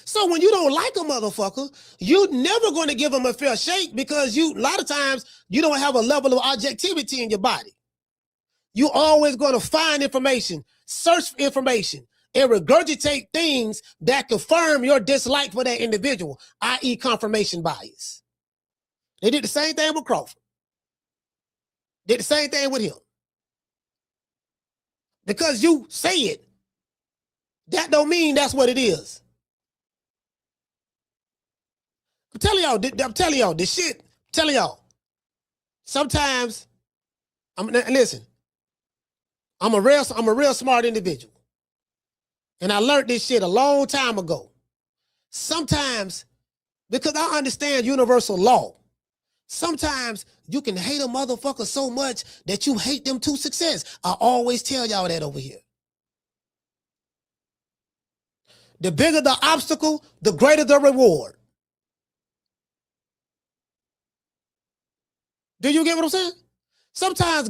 So when you don't like a motherfucker, you're never going to give him a fair shake because a lot of times you don't have a level of objectivity in your body. You always going to find information, search for information, and regurgitate things that confirm your dislike for that individual, i.e. confirmation bias. They did the same thing with Crawford. Did the same thing with him. Because you say it, that don't mean that's what it is. I'm telling y'all this shit. Sometimes, listen, I'm a real smart individual. And I learned this shit a long time ago. Sometimes, because I understand universal law, sometimes you can hate a motherfucker so much that you hate them to success. I always tell y'all that over here. The bigger the obstacle, the greater the reward. Do you get what I'm saying? Sometimes,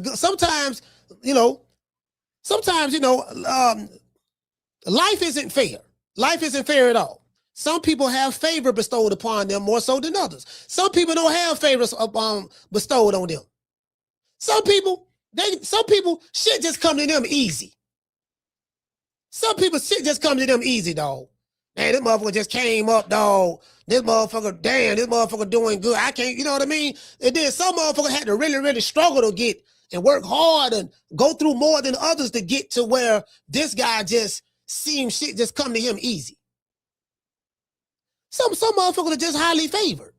life isn't fair. Life isn't fair at all. Some people have favor bestowed upon them more so than others. Some people don't have favors bestowed on them. Some people, shit just come to them easy. Some people, shit just come to them easy, dog. Man, this motherfucker just came up, dog. This motherfucker doing good. I can't, you know what I mean? And then some motherfucker had to really, really struggle to get and work hard and go through more than others to get to where this guy just seems shit just come to him easy. Some motherfuckers are just highly favored.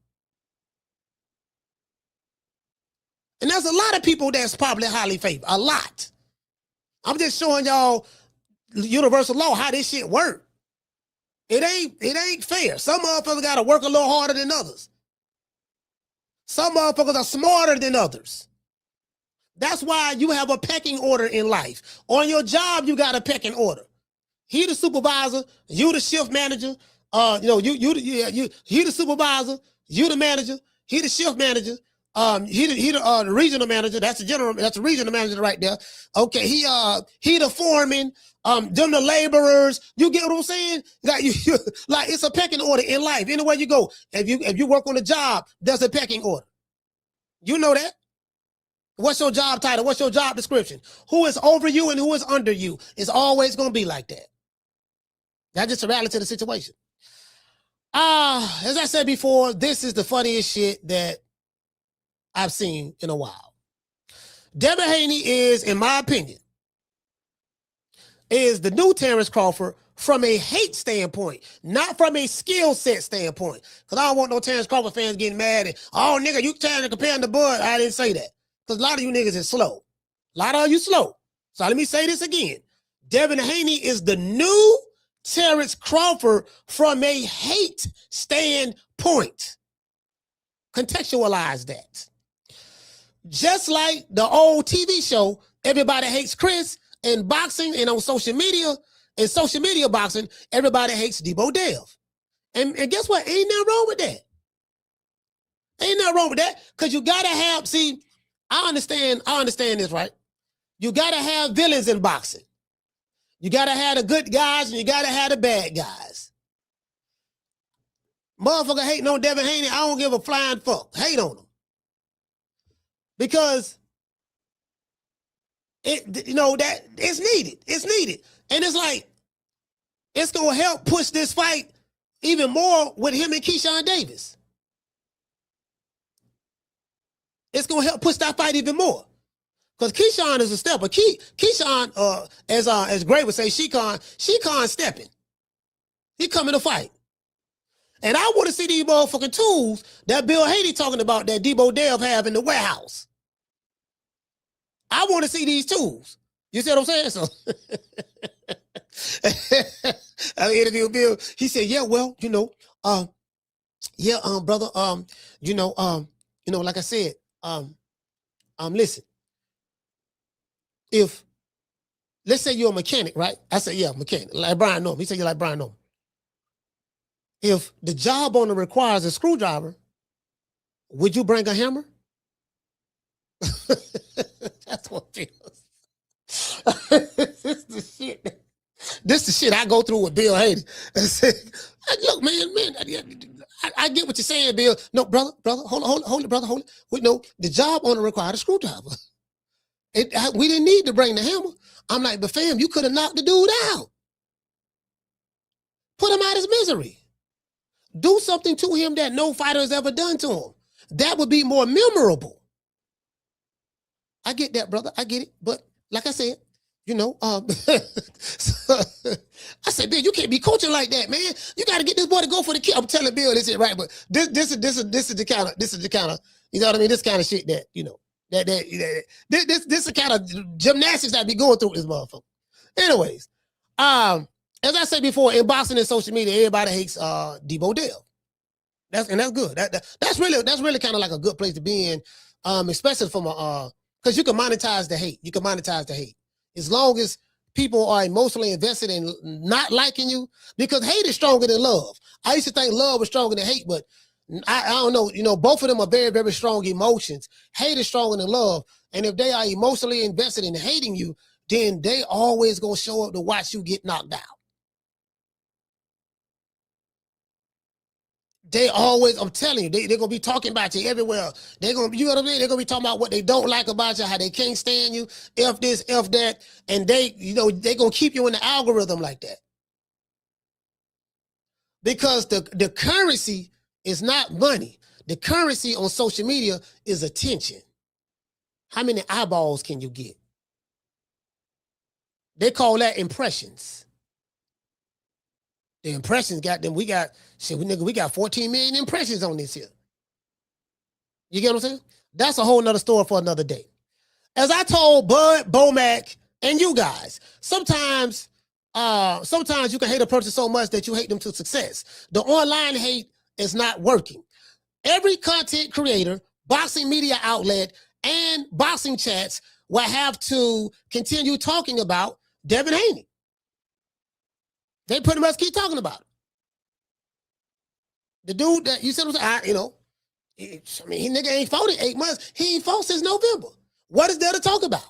And there's a lot of people that's probably highly favored. A lot. I'm just showing y'all universal law, how this shit work. It ain't fair. Some motherfuckers got to work a little harder than others. Some motherfuckers are smarter than others. That's why you have a pecking order in life. On your job, you got a pecking order. He the supervisor, you the shift manager. He the supervisor, you the manager, he the shift manager. He the regional manager. That's the regional manager right there. Okay, he the foreman. Them the laborers. You get what I'm saying? Like like it's a pecking order in life. Anywhere you go, if you work on a job, there's a pecking order. You know that. What's your job title? What's your job description? Who is over you and who is under you? It's always gonna be like that. That's just a reality of the situation. As I said before, this is the funniest shit that I've seen in a while. Devin Haney is, in my opinion, is the new Terrence Crawford from a hate standpoint, not from a skill set standpoint. Because I don't want no Terrence Crawford fans getting mad and, oh, nigga, you trying to compare him to Bud. I didn't say that. Because a lot of you niggas is slow. A lot of you slow. So let me say this again. Devin Haney is the new Terrence Crawford from a hate standpoint. Contextualize that. Just like the old TV show, Everybody Hates Chris, in boxing and on social media, in social media boxing, everybody hates Deebo Dev. And guess what? Ain't nothing wrong with that. Ain't nothing wrong with that. Because you gotta have, see, I understand this, right? You gotta have villains in boxing. You gotta have the good guys and you gotta have the bad guys. Motherfucker hating on Devin Haney, I don't give a flying fuck. Hate on him. Because that it's needed. It's needed. And it's like, it's gonna help push this fight even more with him and Keyshawn Davis. It's gonna help push that fight even more. Because Keyshawn is a stepper. Keyshawn, as Gray would say, Sheekan stepping. He coming to fight. And I want to see these motherfucking tools that Bill Haney talking about that Deebo Dev have in the warehouse. I want to see these tools. You see what I'm saying? So I interviewed Bill. He said, "Yeah, well, brother, like I said, listen. If let's say you're a mechanic, right? I said, yeah, mechanic, like Brian Norman. He said, you're like Brian Norman. If the job owner requires a screwdriver, would you bring a hammer?" That's what feels. This the shit I go through with Bill Haney. Look, man, I get what you're saying, Bill. No, brother, hold it, brother, hold it. No, the job owner required a screwdriver. We didn't need to bring the hammer. I'm like, but fam, you could have knocked the dude out. Put him out of his misery. Do something to him that no fighter has ever done to him. That would be more memorable. I get that, brother. I get it. But like I said, I said, Bill, you can't be coaching like that, man. You got to get this boy to go for the kill. I'm telling Bill this is right, but this is the kind of, you know what I mean? This kind of shit that, this is the kind of gymnastics that be going through with this motherfucker. Anyways, as I said before, in boxing and social media, everybody hates Deebo Dev. That's good. That's really kind of like a good place to be in, especially from because you can monetize the hate. You can monetize the hate as long as people are emotionally invested in not liking you. Because hate is stronger than love. I used to think love was stronger than hate, but I don't know. You know, both of them are very, very strong emotions. Hate is stronger than love. And if they are emotionally invested in hating you, then they always going to show up to watch you get knocked out. They always, I'm telling you, they're going to be talking about you everywhere. They're going to, you know what I mean? They're going to be talking about what they don't like about you, how they can't stand you, F this, F that. And they, you know, they're going to keep you in the algorithm like that. Because the currency is not money. The currency on social media is attention. How many eyeballs can you get? They call that impressions. The impressions got them. We got, shit, we got 14 million impressions on this here. You get what I'm saying? That's a whole nother story for another day. As I told Bud, Bomac, and you guys, sometimes you can hate a person so much that you hate them to success. The online hate is not working. Every content creator, boxing media outlet, and boxing chats will have to continue talking about Devin Haney. They pretty much keep talking about it. The dude that you said was, you know, I mean, he nigga ain't fought in 8 months. He ain't fought since November. What is there to talk about?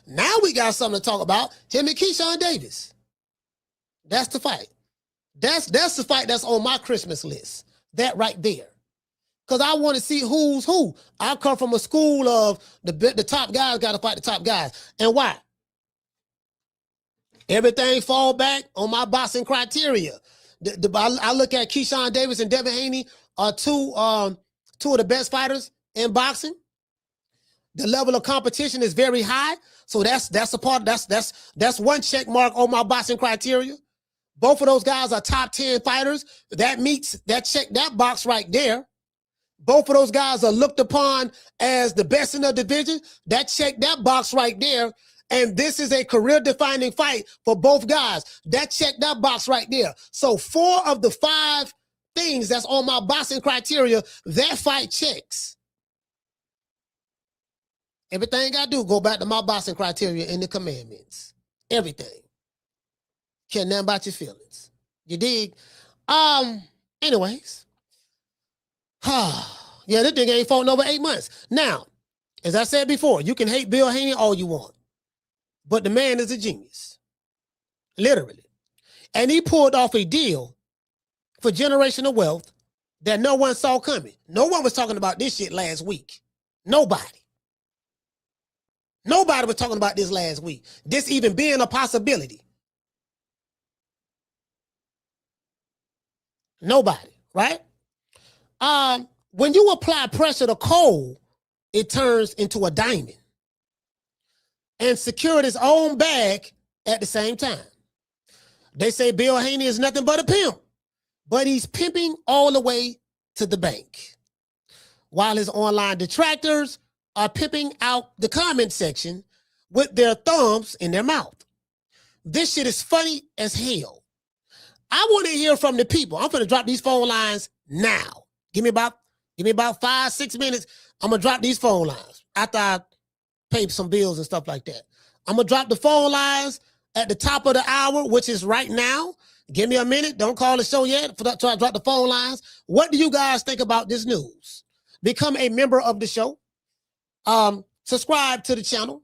Now we got something to talk about. Him and Keyshawn Davis. That's the fight. That's the fight that's on my Christmas list. That right there. Because I want to see who's who. I come from a school of the top guys got to fight the top guys. And why? Everything fall back on my boxing criteria. I look at Keyshawn Davis and Devin Haney are two of the best fighters in boxing. The level of competition is very high. So that's a part, that's one check mark on my boxing criteria. Both of those guys are top 10 fighters. That check that box right there. Both of those guys are looked upon as the best in the division. That check that box right there. And this is a career-defining fight for both guys. That check that box right there. So 4 of the 5 things that's on my boxing criteria, that fight checks. Everything I do go back to my boxing criteria in the commandments. Everything. Care nothing about your feelings. You dig? Anyways. Yeah, this thing ain't fought in over 8 months. Now, as I said before, you can hate Bill Haney all you want. But the man is a genius. Literally. And he pulled off a deal for generational wealth that no one saw coming. No one was talking about this shit last week. Nobody. Nobody was talking about this last week. This even being a possibility. Nobody, right? When you apply pressure to coal, it turns into a diamond. And secured his own bag at the same time. They say Bill Haney is nothing but a pimp, but he's pimping all the way to the bank. While his online detractors are pimping out the comment section with their thumbs in their mouth. This shit is funny as hell. I want to hear from the people. I'm going to drop these phone lines now. Give me about 5-6 minutes. I'm going to drop these phone lines after I pay some bills and stuff like that. I'm going to drop the phone lines at the top of the hour, which is right now. Give me a minute. Don't call the show yet. So I drop the phone lines. What do you guys think about this news? Become a member of the show. Subscribe to the channel.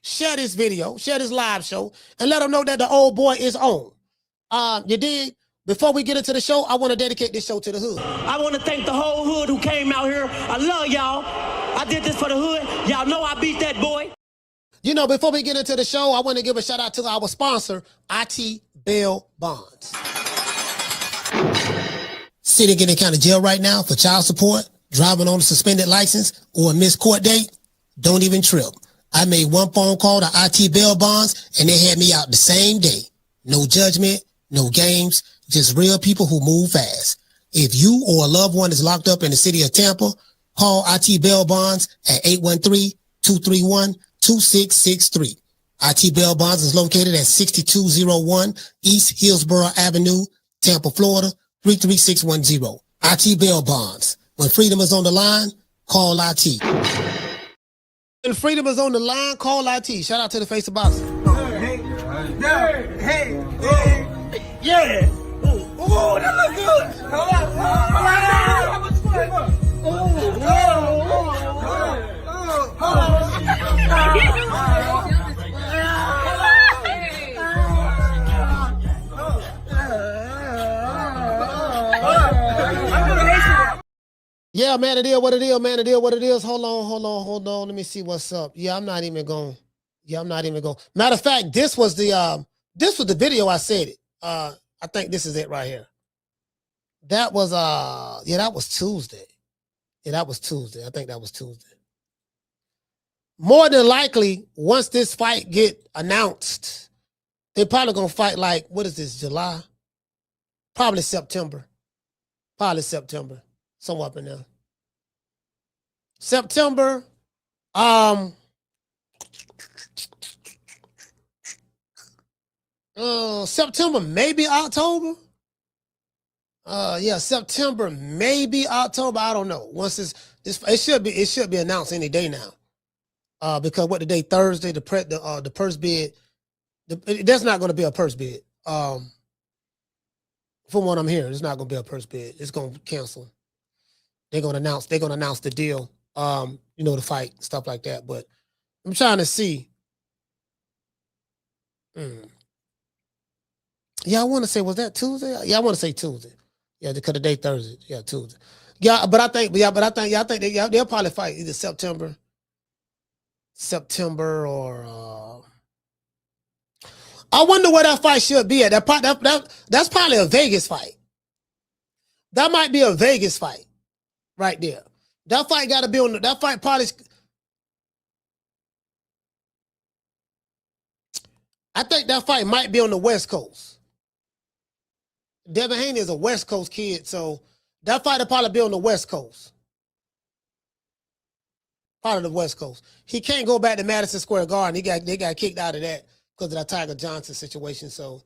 Share this video. Share this live show. And let them know that the old boy is on. You dig? Before we get into the show, I want to dedicate this show to the hood. I want to thank the whole hood who came out here. I love y'all. I did this for the hood. Y'all know I beat that boy. You know, before we get into the show, I want to give a shout out to our sponsor, IT Bail Bonds. Sitting in the county jail right now for child support, driving on a suspended license, or a missed court date? Don't even trip. I made one phone call to IT Bail Bonds, and they had me out the same day. No judgment, no games, just real people who move fast. If you or a loved one is locked up in the city of Tampa, call IT Bail Bonds at 813-231-2663. IT Bail Bonds is located at 6201 East Hillsborough Avenue, Tampa, Florida, 33610. IT Bail Bonds. When freedom is on the line, call IT. When freedom is on the line, call IT. Shout out to the face of boxing. Yeah. Whoa, that look good. Yeah, man, it is what it is, man. It is what it is. Hold on. Let me see what's up. Yeah, I'm not even going. Matter of fact, this was the video I said it. I think this is it right here. That was that was Tuesday. I think that was Tuesday. More than likely, once this fight get announced, they probably gonna fight like, what is this, July? Probably September. Somewhere up in there. September. September, maybe October. September, maybe October. I don't know. Once it should be announced any day now. Because what the day Thursday, the purse bid, there's not going to be a purse bid. From what I'm hearing, it's not going to be a purse bid. It's going to cancel. They're going to announce the deal. The fight, stuff like that. But I'm trying to see. Yeah, I want to say, was that Tuesday? Yeah, I want to say Tuesday. Yeah, because the day Thursday. Yeah, Tuesday. Yeah, but I think they'll probably fight either September or I wonder where that fight should be at. That's probably a Vegas fight. That might be a Vegas fight right there. That fight got to be on that fight probably. I think that fight might be on the West Coast. Devin Haney is a West Coast kid, so that fight will probably be on the West Coast. Part of the West Coast. He can't go back to Madison Square Garden. They got kicked out of that because of that Tiger Johnson situation. So,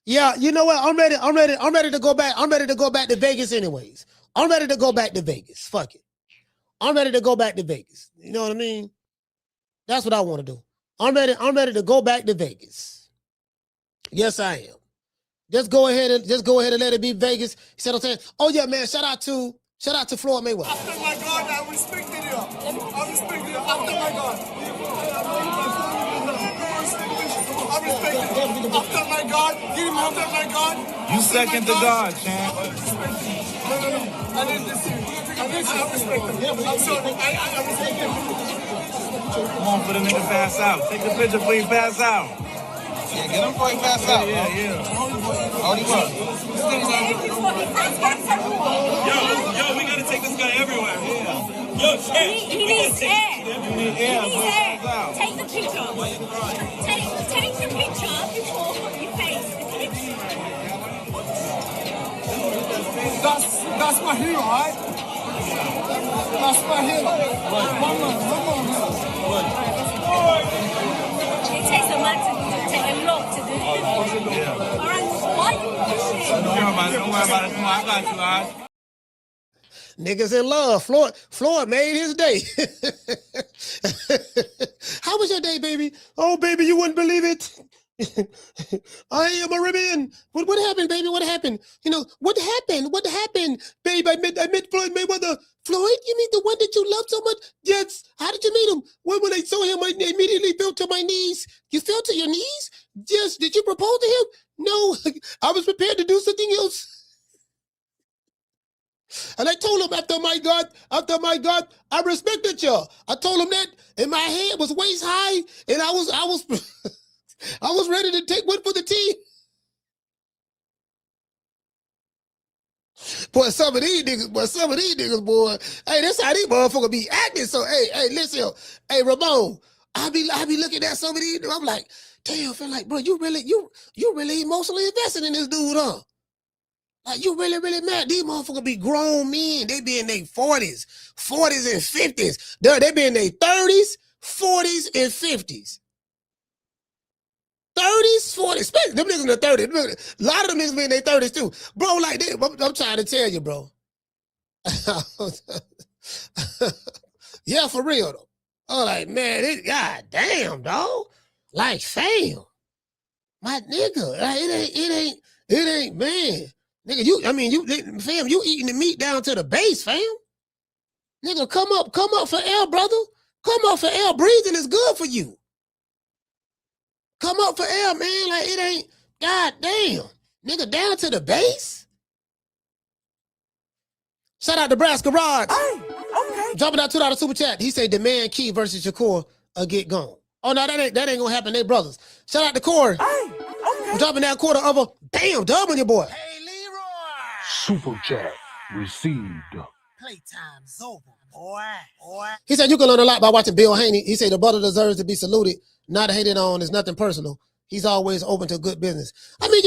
yeah, you know what? I'm ready to go back. I'm ready to go back to Vegas anyways. I'm ready to go back to Vegas. Fuck it. I'm ready to go back to Vegas. You know what I mean? That's what I want to do. I'm ready to go back to Vegas. Yes, I am. Just go ahead and let it be Vegas. You see what I'm saying? Oh yeah, man. Shout out to Floyd Mayweather. After my God, I respect it. After my God. After my God, give him after my God. You second to God, champ. No. I didn't listen. I respect him. I'm sorry. I respect him. Come on for the nigga pass out. Take the picture before you pass out. Yeah, get him before he pass out. Yeah. Hold him up. Yo, we gotta take this guy everywhere. Yeah. Yo, shit. He needs air. He needs air. Take the picture. Take the picture before you face the picture. That's my hero, right? That's my hero. One more. It takes a lot to take a lot to do. All right, why you pushing? Don't worry about it. I got you, all right? Niggas in love. Floyd made his day. How was your day, baby? Oh, baby, you wouldn't believe it. I am a Caribbean. What happened, baby? What happened? You know, what happened? Babe, I met Floyd Mayweather. Floyd, you mean the one that you love so much? Yes. How did you meet him? When I saw him, I immediately fell to my knees. You fell to your knees? Yes. Did you propose to him? No. I was prepared to do something else. And I told him, after my God, I respected you. I told him that, and my head was waist high, and I was I was ready to take one for the team. Boy, some of these niggas, boy. Hey, that's how these motherfuckers be acting. So, hey, listen, hey, Ramon, I be looking at some of these. I'm like, damn, feel like, bro, you really emotionally invested in this dude, huh? Like, you really mad. These motherfuckers be grown men. They be in their 40s and 50s. They be in their 30s, 40s, and 50s. 30s, 40s, especially them niggas in their 30s. A lot of them niggas be in their 30s too. Bro, like, I'm trying to tell you, bro. Yeah, for real, though. Oh, like, man, god damn, dog. Like, fam. My nigga, it ain't, man. Nigga, you eating the meat down to the base, fam. Nigga, come up for air, brother. Come up for air. Breathing is good for you. Come up for air, man. Like, it ain't, god damn. Nigga, down to the base? Shout out to Brass Garage. Hey, okay. Dropping out $2 super chat. He said, demand Key versus Shakur get gone. Oh, no, that ain't gonna happen. They brothers. Shout out to Corey. Hey, okay. Dropping that quarter of a damn dub on your boy. Hey, Leroy. Super chat received. Playtime's over, boy. He said, you can learn a lot by watching Bill Haney. He said, the brother deserves to be saluted, not hated on. It's nothing personal. He's always open to good business. I mean,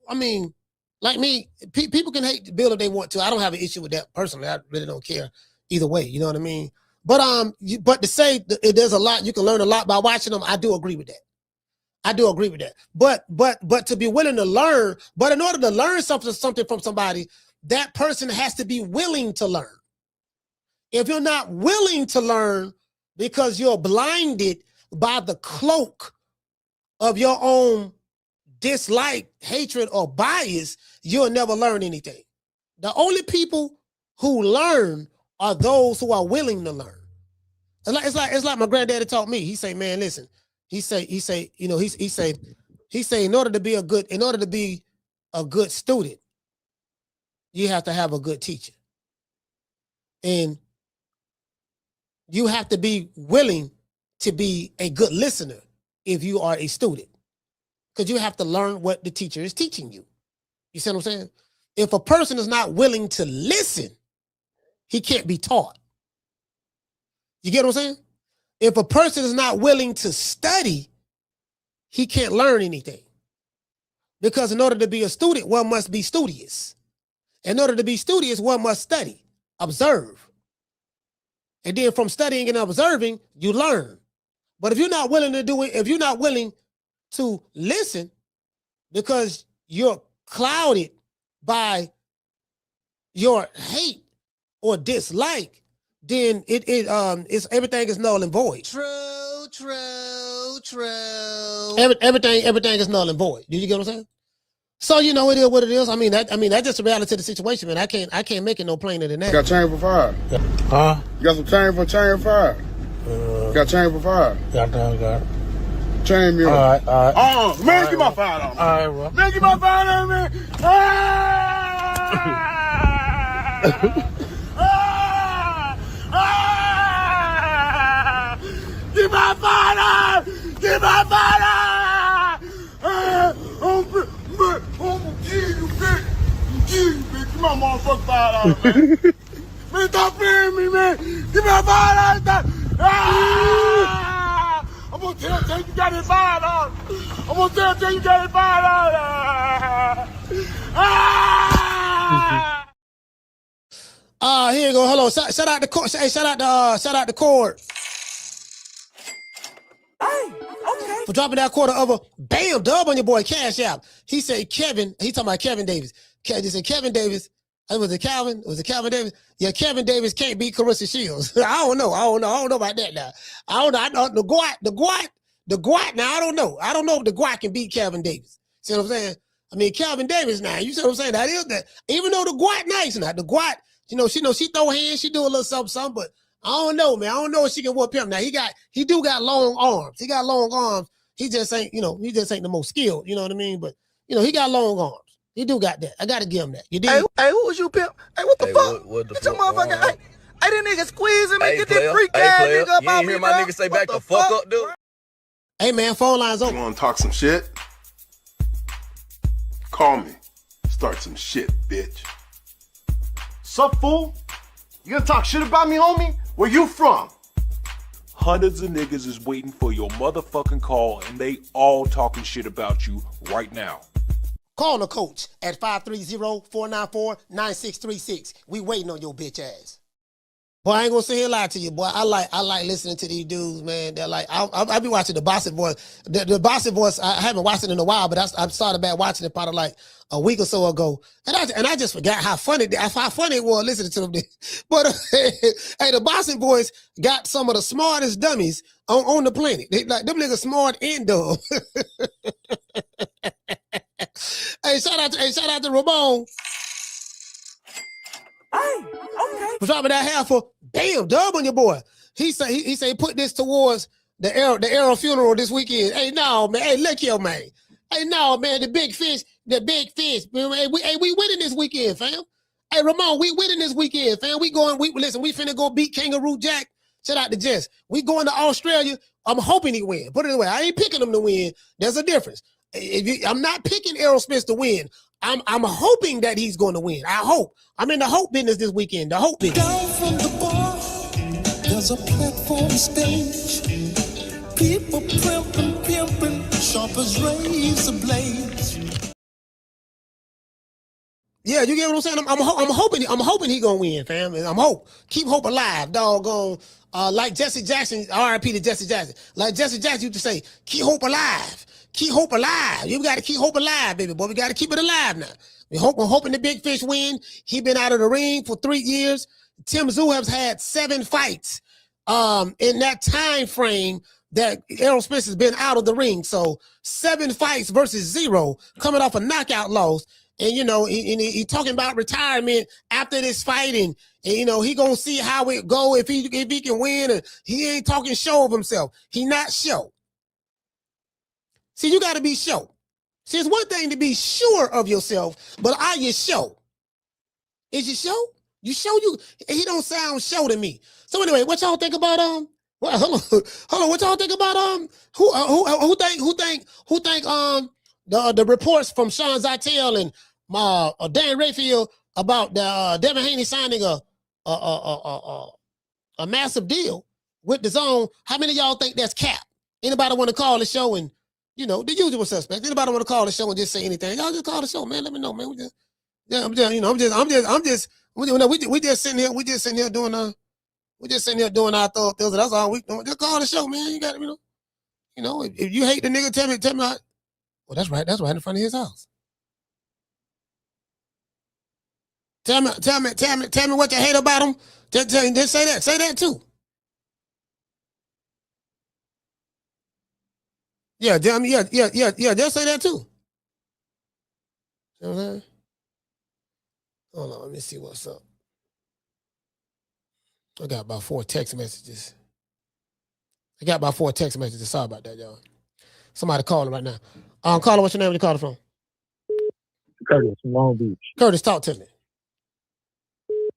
I mean, like me, people can hate Bill if they want to. I don't have an issue with that personally. I really don't care either way. You know what I mean? But to say there's a lot, you can learn a lot by watching them, I do agree with that. But to be willing to learn, but in order to learn something from somebody, that person has to be willing to learn. If you're not willing to learn because you're blinded by the cloak of your own dislike, hatred, or bias, you'll never learn anything. The only people who learn are those who are willing to learn. It's like my granddaddy taught me. He say, man, listen. He say, in order to be a good student, you have to have a good teacher. And you have to be willing to be a good listener if you are a student. Because you have to learn what the teacher is teaching you. You see what I'm saying? If a person is not willing to listen, he can't be taught. You get what I'm saying? If a person is not willing to study, he can't learn anything. Because in order to be a student, one must be studious. In order to be studious, one must study, observe. And then from studying and observing, you learn. But if you're not willing to do it, if you're not willing to listen because you're clouded by your hate or dislike, then it's everything is null and void. True. Everything is null and void. Do you get what I'm saying? So it is what it is. I mean that's just the reality of the situation, man. I can't make it no plainer than that. You got chain for fire? Huh? You got some chain for fire? Got chain for fire? Got it. Chain me. All right. Man, get my fire on me. All right, bro. Man, get my fire on me. Get my fire! Get my fire! I'm gonna kill you, bitch. Get my motherfucking fire out, man. Man, stop playing me, man. Get my fire out. I'm gonna tell you got it fired on. I'm gonna tell you got it fired on. Here you go. Hello. Shout out to Cord. Hey, shout out to Cord. Hey, okay. For dropping that quarter of a bam dub on your boy Cash App. He said Kevin. He talking about Kevin Davis. He said Kevin Davis. Was it Calvin? Was it Calvin Davis? Yeah, Kevin Davis can't beat Carissa Shields. I don't know about that now. I don't know. The Gwat. Now I don't know. I don't know if the Gwat can beat Calvin Davis. See what I'm saying? I mean, Calvin Davis now. You see what I'm saying? That is that. Even though the Gwat nice now, the Gwat, she throw hands, she do a little something, but I don't know, man. I don't know if she can whoop him. Now he do got long arms. He got long arms. He just ain't the most skilled. You know what I mean? But he got long arms. He do got that. I gotta give him that. You did. Hey, who was you, pimp? Hey, what the fuck? What the fuck? Motherfucker. Hey, that nigga squeezing me. Get that freak ass nigga up you out ain't me, hear my nigga say back the fuck up, dude? Hey, man, phone lines open. You wanna talk some shit? Call me. Start some shit, bitch. Sup, fool? You gonna talk shit about me, homie? Where you from? Hundreds of niggas is waiting for your motherfucking call, and they all talking shit about you right now. Call the coach at 530-494-9636. We waiting on your bitch ass. Boy, I ain't gonna sit here and lie to you, boy. I like listening to these dudes, man. They're like, I be watching the Bossy Voice. The Bossy Voice, I haven't watched it in a while, but I started back watching it probably like a week or so ago, and I just forgot how funny it was listening to them. But hey, the Bossy Voice got some of the smartest dummies on the planet. They, like, them niggas smart and dumb. Hey, shout out to Ramon. Hey, okay. For dropping that half for damn dub on your boy. He say put this towards the Arrow funeral this weekend. Hey, no, man. Hey, look here, man. Hey, no, man. The big fish. Man, we winning this weekend, fam. Hey, Ramon, we winning this weekend, fam. We finna go beat Kangaroo Jack. Shout out to Jess. We going to Australia. I'm hoping he win. Put it away. I ain't picking him to win. There's a difference. I'm not picking Errol Spence to win. I'm hoping that he's going to win. I hope. I'm in the hope business this weekend. The hope business. Down from the bar, there's a platform stage. People pimping, sharp as razor blades. Yeah, you get what I'm saying? I'm hoping he gonna win, fam. Keep hope alive, doggone. Like Jesse Jackson, R.I.P. to Jesse Jackson. Like Jesse Jackson used to say, keep hope alive. Keep hope alive. You got to keep hope alive, baby boy. We got to keep it alive now. We're hoping the big fish win. He been out of the ring for 3 years. Tim Tszyu has had 7 fights in that time frame that Errol Spence has been out of the ring. So 7 fights versus 0, coming off a knockout loss. And, you know, he talking about retirement after this fight. And you know, he going to see how it go if he can win. And he ain't talking show of himself. He not show. See, you got to be sure. See, it's one thing to be sure of yourself, but are you sure? Is you sure? You sure you? He don't sound sure to me. So anyway, what y'all think about well, hold on. What y'all think about who think the reports from Sean Zittel and Dan Rayfield about the Devin Haney signing a massive deal with DAZN? How many of y'all think that's cap? Anybody want to call the show and, you know, the usual suspects? Anybody want to call the show and just say anything? Y'all just call the show, man. Let me know, man. We just sitting here doing our thoughts. That's all we do. Just call the show, man. You got to, you know, if you hate the nigga, tell me how. Well, that's right in front of his house. Tell me what you hate about him. Just say that too. Yeah, just say that too. You know what I'm saying? Hold on, let me see what's up. I got about 4 text messages. Sorry about that, y'all. Somebody calling right now. Caller, what's your name? Where you calling from? Curtis from Long Beach. Curtis, talk to me.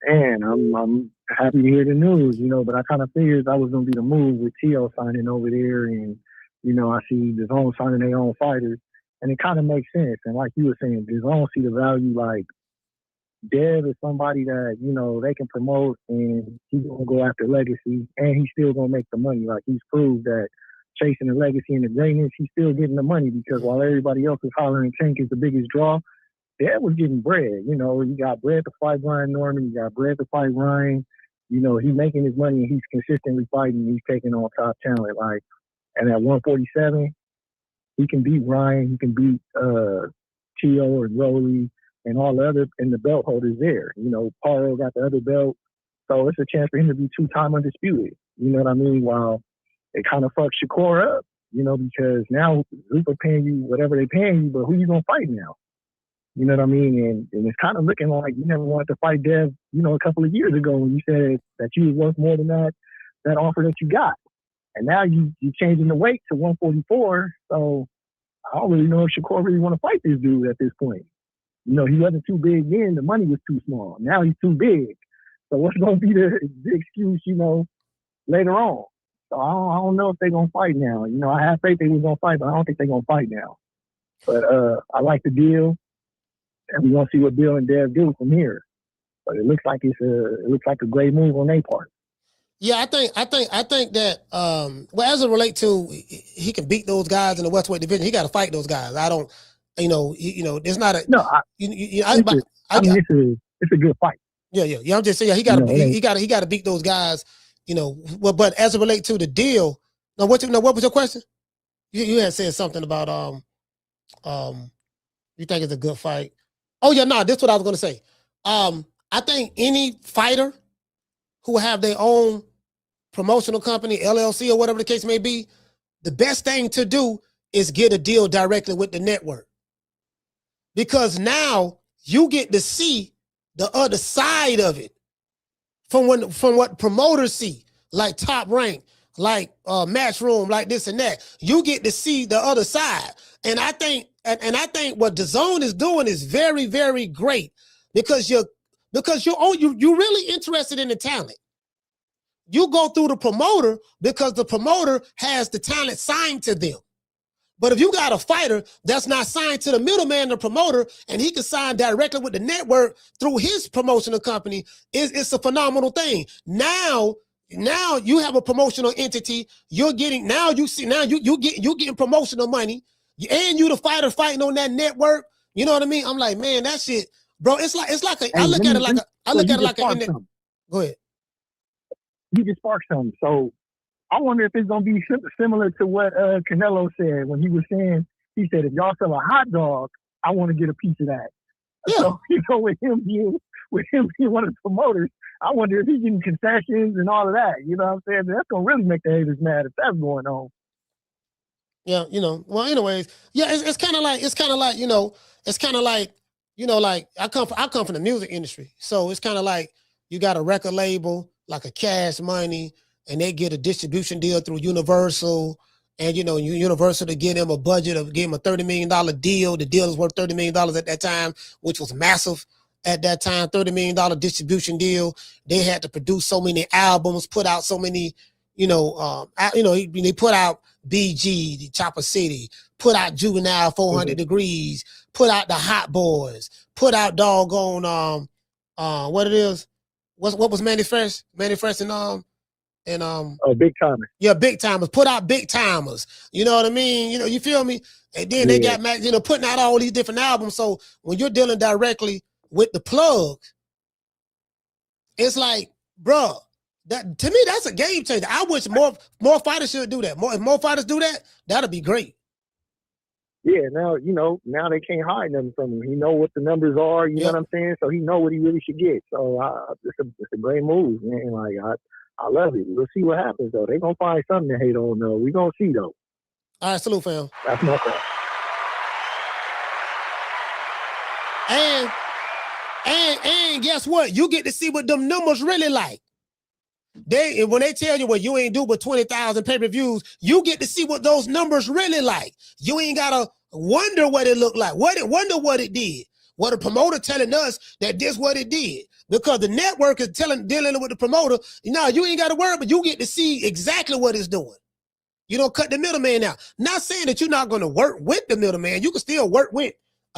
And I'm happy to hear the news, you know, but I kind of figured that was going to be the move with T.O. signing over there. And, you know, I see DAZN signing their own fighters. And it kind of makes sense. And like you were saying, DAZN see the value, like, Dev is somebody that, you know, they can promote and he's going to go after legacy and he's still going to make the money. Like, he's proved that chasing the legacy and the greatness, he's still getting the money because while everybody else is hollering Tank is the biggest draw, Dev was getting bread. You know, you got bread to fight Brian Norman, you got bread to fight Ryan. You know, he's making his money and he's consistently fighting. He's taking on top talent. Like, and at 147, he can beat Ryan, he can beat T.O. and Rolly and all the other, and the belt holders there. You know, Paro got the other belt. So it's a chance for him to be 2-time undisputed. You know what I mean? While it kind of fucks Shakur up, you know, because now Zupa paying you whatever they paying you, but who you going to fight now? You know what I mean? And it's kind of looking like you never wanted to fight Dev, you know, a couple of years ago when you said that you was worth more than that offer that you got. And now you changing the weight to 144. So I don't really know if Shakur really want to fight this dude at this point. You know, he wasn't too big then, the money was too small. Now he's too big. So what's going to be the excuse, you know, later on? So I don't know if they're going to fight now. You know, I have faith they was going to fight, but I don't think they're going to fight now. But I like the deal, and we're going to see what Bill and Dev do from here. But it looks like a great move on their part. Yeah, I think that well, as it relates to he can beat those guys in the welterweight division, he got to fight those guys. I don't. You know, it's not a. No, it's a good fight. Yeah. I'm just saying, he got to beat those guys, Well, but as it relates to the deal, what was your question? You had said something about you think it's a good fight. Oh yeah, no, this is what I was gonna say. I think any fighter who have their own promotional company, LLC, or whatever the case may be, the best thing to do is get a deal directly with the network. Because now you get to see the other side of it from what promoters see, like Top Rank, like Matchroom, like this and that. You get to see the other side. And I think what DAZN is doing is very, very great because you're really interested in the talent. You go through the promoter because the promoter has the talent signed to them. But if you got a fighter that's not signed to the middleman, the promoter, and he can sign directly with the network through his promotional company, it's a phenomenal thing. Now you have a promotional entity. You're getting you're getting promotional money, and you the fighter fighting on that network. You know what I mean? I'm like, man, that shit, bro. I look at it like a. Go ahead. You just sparked something. So I wonder if it's going to be similar to what Canelo said when he was saying, he said, if y'all sell a hot dog, I want to get a piece of that. Yeah. So, with him being one of the promoters, I wonder if he's getting concessions and all of that. You know what I'm saying? That's going to really make the haters mad if that's going on. Yeah, well, anyways, yeah, it's kind of like, I come from the music industry. So it's kind of like you got a record label, like a Cash Money, and they get a distribution deal through Universal, and Universal to give them a budget of give them a $30 million deal. The deal is worth $30 million at that time, which was massive at that time. $30 million distribution deal. They had to produce so many albums, put out so many, they put out BG, the Chopper City, put out Juvenile 400 Degrees, put out the Hot Boys, put out doggone what it is. What was manifesting Big Timers. Yeah, Big Timers. Put out Big Timers. You know what I mean? You feel me? And then they got putting out all these different albums. So when you're dealing directly with the plugs, it's like, bro, that to me that's a game changer. I wish more fighters should do that. If more fighters do that, that'd be great. Yeah, now they can't hide nothing from him. He know what the numbers are. You know what I'm saying? So he know what he really should get. So it's a great move, man. Like I love it. We'll see what happens though. They gonna find something to hate on though. We gonna see though. All right, salute, fam. That's my fault. And guess what? You get to see what them numbers really like. When they tell you what you ain't do but 20,000 pay-per-views, you get to see what those numbers really like. You ain't gotta wonder what it looked like. Wonder what it did. What the promoter telling us that this what it did. Because the network is dealing with the promoter. You ain't gotta worry, but you get to see exactly what it's doing. You don't cut the middleman out. Not saying that you're not gonna work with the middleman. You can still work with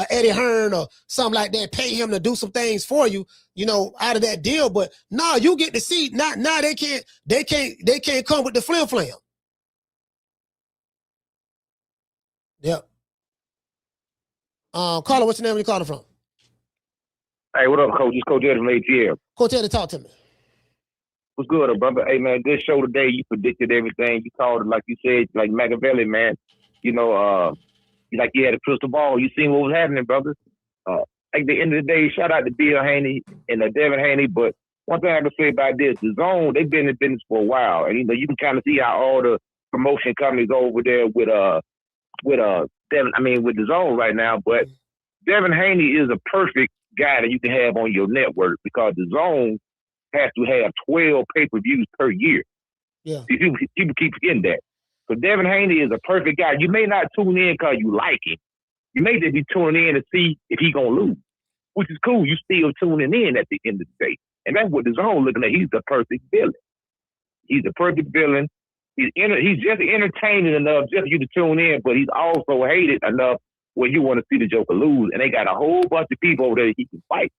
Eddie Hearn or something like that, pay him to do some things for you, out of that deal. But no, you get to see. Now they can't come with the flim flam. Yep. Caller, what's your name? Where you calling from? Hey, what up, Coach? It's Coach Eddie from ATL. Coach Eddie, talk to me. What's good, brother? Hey, man, good show today. You predicted everything. You called it like you said, like Machiavelli, man. Like you had a crystal ball. You seen what was happening, brother. At the end of the day, shout out to Deebo Haney and Devin Haney. But one thing I can say about this, DAZN, they've been in business for a while. And, you can kind of see how all the promotion companies over there with DAZN right now. But Devin Haney is a perfect guy that you can have on your network because DAZN has to have 12 pay-per-views per year. Yeah. People keep forgetting that. So Devin Haney is a perfect guy. You may not tune in because you like him. You may just be tuning in to see if he's going to lose, which is cool. You still tuning in at the end of the day. And that's what DAZN looking at. He's the perfect villain. He's the perfect villain. He's just entertaining enough just for you to tune in, but he's also hated enough where you want to see the Joker lose. And they got a whole bunch of people over there that he can fight.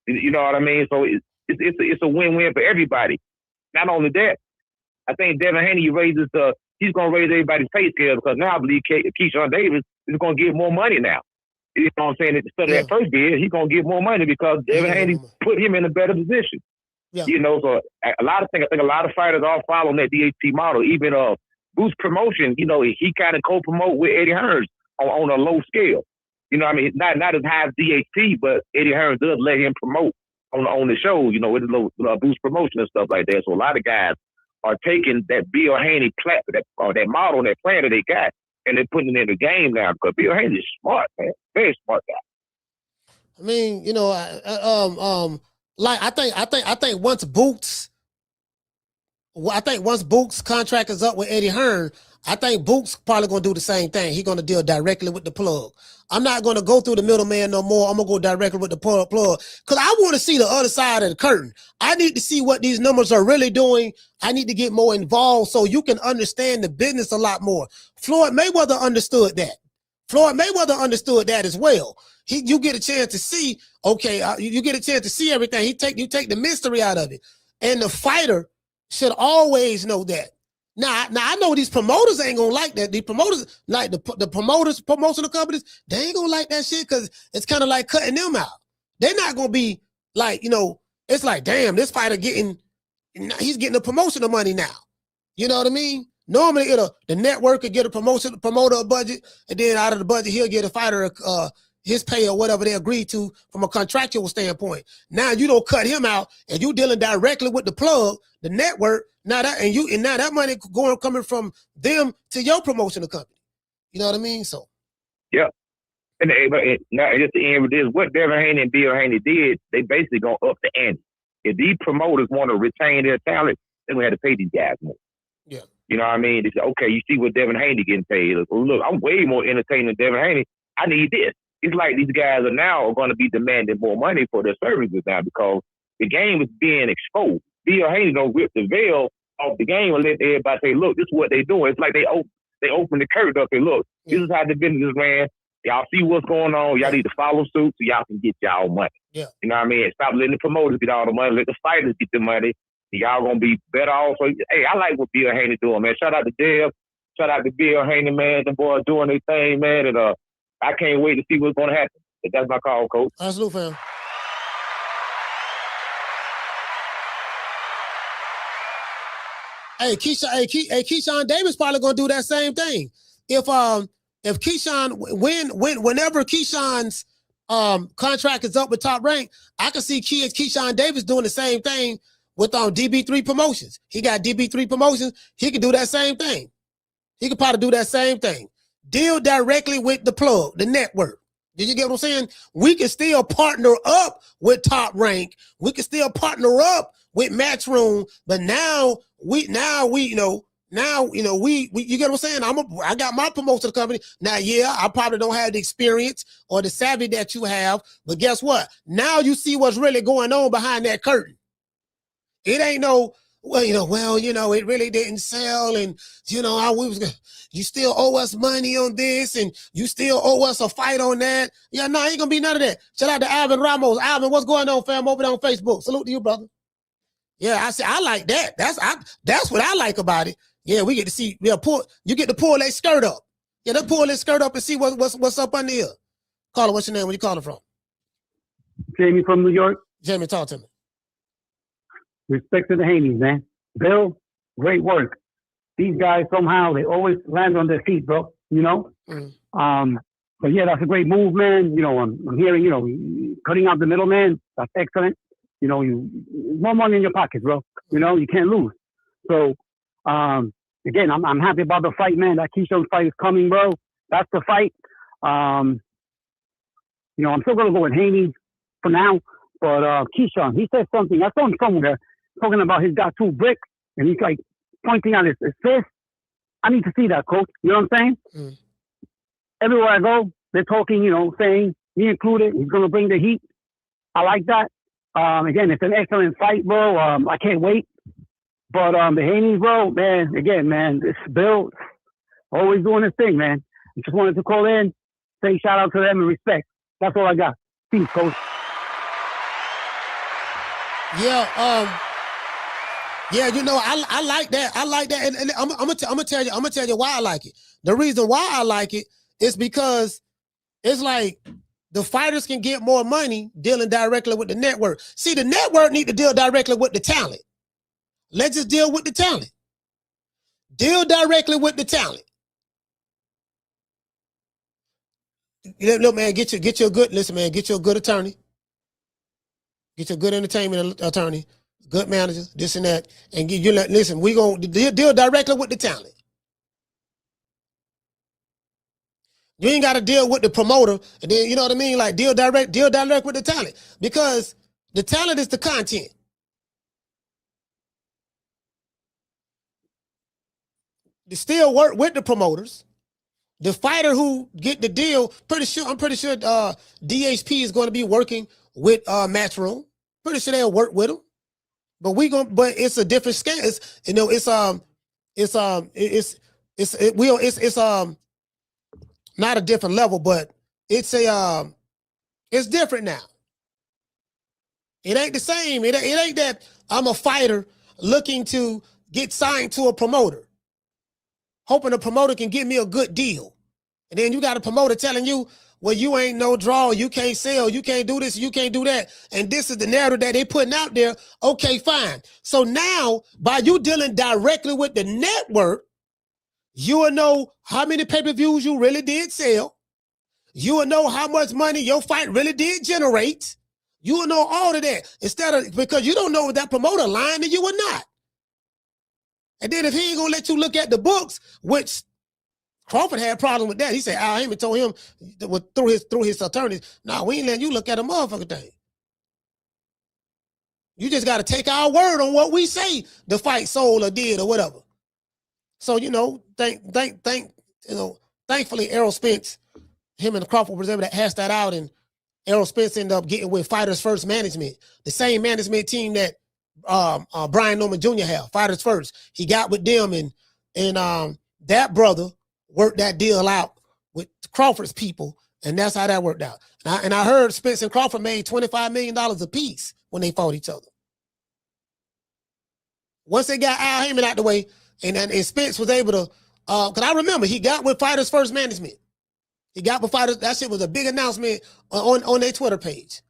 You know what I mean? So it's a win-win for everybody. Not only that, I think Devin Haney he's going to raise everybody's pay scale because now I believe Keyshawn Davis is going to get more money now. You know what I'm saying? Instead of that first bid, he's gonna get more money because Devin Haney put him in a better position. Yeah. You know, so a lot of things. I think a lot of fighters are following that DHP model. Even Boost Promotion, you know, he kind of co-promote with Eddie Hearns on a low scale. You know what I mean? Not as high as DHP, but Eddie Hearns does let him promote on the show, you know, with the little Boost Promotion and stuff like that. So a lot of guys are taking that Bill Haney that model, that plan that they got, and they're putting it in the game now because Bill Haney is smart, man. Very smart guy. I mean, you know, like I think once Boots contract is up with Eddie Hearn, I think Boots probably gonna do the same thing. He's gonna deal directly with the plug. I'm not gonna go through the middleman no more. I'm gonna go directly with the plug because I want to see the other side of the curtain. I need to see what these numbers are really doing. I need to get more involved so you can understand the business a lot more. Floyd Mayweather understood that. Floyd Mayweather understood that as well. You get a chance to see, okay, you get a chance to see everything. You take the mystery out of it. And the fighter should always know that. Now I know these promoters ain't gonna like that. The promoters, like the promoters, promotional companies, they ain't gonna like that shit because it's kind of like cutting them out. They're not gonna be like, you know, it's like, damn, this fighter he's getting the promotional money now. You know what I mean? Normally the network could get a promoter a budget, and then out of the budget he'll get a fighter his pay or whatever they agreed to from a contractual standpoint. Now you don't cut him out, and you dealing directly with the plug, the network. Now that money coming from them to your promotional company. You know what I mean? So yeah. And now just the end with this, what Devin Haney and Bill Haney did, they basically gonna up the ante. If these promoters want to retain their talent, then we have to pay these guys more. Yeah. You know what I mean? They say, okay, you see what Devin Haney getting paid. Look, I'm way more entertaining than Devin Haney. I need this. It's like these guys are now going to be demanding more money for their services now because the game is being exposed. Bill Haney don't rip the veil off the game and let everybody say, look, this is what they're doing. It's like they open the curtain up and look, this is how the business ran. Y'all see what's going on. Y'all need to follow suit so y'all can get y'all money. Yeah. You know what I mean? Stop letting the promoters get all the money. Let the fighters get the money. Y'all going to be better off. So, hey, I like what Bill Haney doing, man. Shout out to Dev. Shout out to Bill Haney, man. The boys doing their thing, man. And I can't wait to see what's going to happen. But that's my call, Coach. Absolutely, fam. Hey, Keyshawn Davis probably gonna do that same thing. If Keyshawn whenever Keyshawn's contract is up with Top Rank, I can see Keyshawn Davis doing the same thing with DB3 Promotions. He got DB3 Promotions. He can do that same thing. He could probably do that same thing. Deal directly with the plug, the network. Did you get what I'm saying? We can still partner up with Top Rank. We can still partner up with Matchroom, but now we you get what I'm saying? I got my promotional company. Now, yeah, I probably don't have the experience or the savvy that you have, but guess what? Now you see what's really going on behind that curtain. It ain't no, it really didn't sell, and you still owe us money on this, and you still owe us a fight on that. Yeah, no, ain't gonna be none of that. Shout out to Alvin Ramos. Alvin, what's going on, fam? Over there on Facebook. Salute to you, brother. Yeah, I like that. That's what I like about it. Yeah, we get to see. Yeah, you get to pull that skirt up. Yeah, they pull that skirt up and see what's up under here. Caller, what's your name? Where you calling from? Jamie from New York. Jamie, talk to me. Respect to the Haneys, man. Bill, great work. These guys somehow they always land on their feet, bro. You know. Mm. But yeah, that's a great move, man. You know, I'm hearing, cutting out the middleman. That's excellent. You know, more money in your pocket, bro. You know, you can't lose. So, again, I'm happy about the fight, man. That Keyshawn fight is coming, bro. That's the fight. I'm still gonna go with Haney for now. But Keyshawn, he said something. I saw him somewhere talking about he's got 2 bricks, and he's like pointing at his fist. I need to see that, coach. You know what I'm saying? Mm. Everywhere I go, they're talking, saying, me included, he's going to bring the heat. I like that. Again, it's an excellent fight, bro. I can't wait. But the Haney, bro, man, again, man, this Bill always doing his thing, man. I just wanted to call in, say shout out to them and respect. That's all I got. Peace, coach. Yeah, I like that. I like that, and I'm gonna tell you why I like it. The reason why I like it is because It's like the fighters can get more money dealing directly with the network. See, the network need to deal directly with the talent. Let's just deal with the talent. Deal directly with the talent. Look, man, get you a good, listen, man, get you a good attorney. Get you a good entertainment attorney, good managers, this and that, and listen, we gonna deal directly with the talent. You ain't got to deal with the promoter, and then you know what I mean, like deal direct with the talent, because the talent is the content. They still work with the promoters. The fighter who get the deal, I'm pretty sure DHP is going to be working with Matchroom. Pretty sure they'll work with them. But it's a different scale. It's not a different level, but it's different now. It ain't the same. It ain't that I'm a fighter looking to get signed to a promoter, hoping a promoter can give me a good deal. And then you got a promoter telling you, well, you ain't no draw, you can't sell, you can't do this, you can't do that. And this is the narrative that they putting out there. Okay, fine. So now, by you dealing directly with the network, you will know how many pay-per-views you really did sell. You will know how much money your fight really did generate. You will know all of that, because you don't know if that promoter lying to you or not. And then if he ain't gonna let you look at the books, which Crawford had a problem with that. He said Al Heyman told him through his attorneys, nah, we ain't letting you look at a motherfucking thing. You just got to take our word on what we say the fight sold or did or whatever. So, thankfully Errol Spence, him and Crawford was able to hash that out, and Errol Spence ended up getting with Fighters First Management, the same management team that Brian Norman Jr. had, Fighters First. He got with them, and that brother worked that deal out with Crawford's people, and that's how that worked out. And I heard Spence and Crawford made $25 million a piece when they fought each other. Once they got Al Heyman out the way, and Spence was able to, because I remember he got with Fighters First Management. He got with Fighters, that shit was a big announcement on their Twitter page.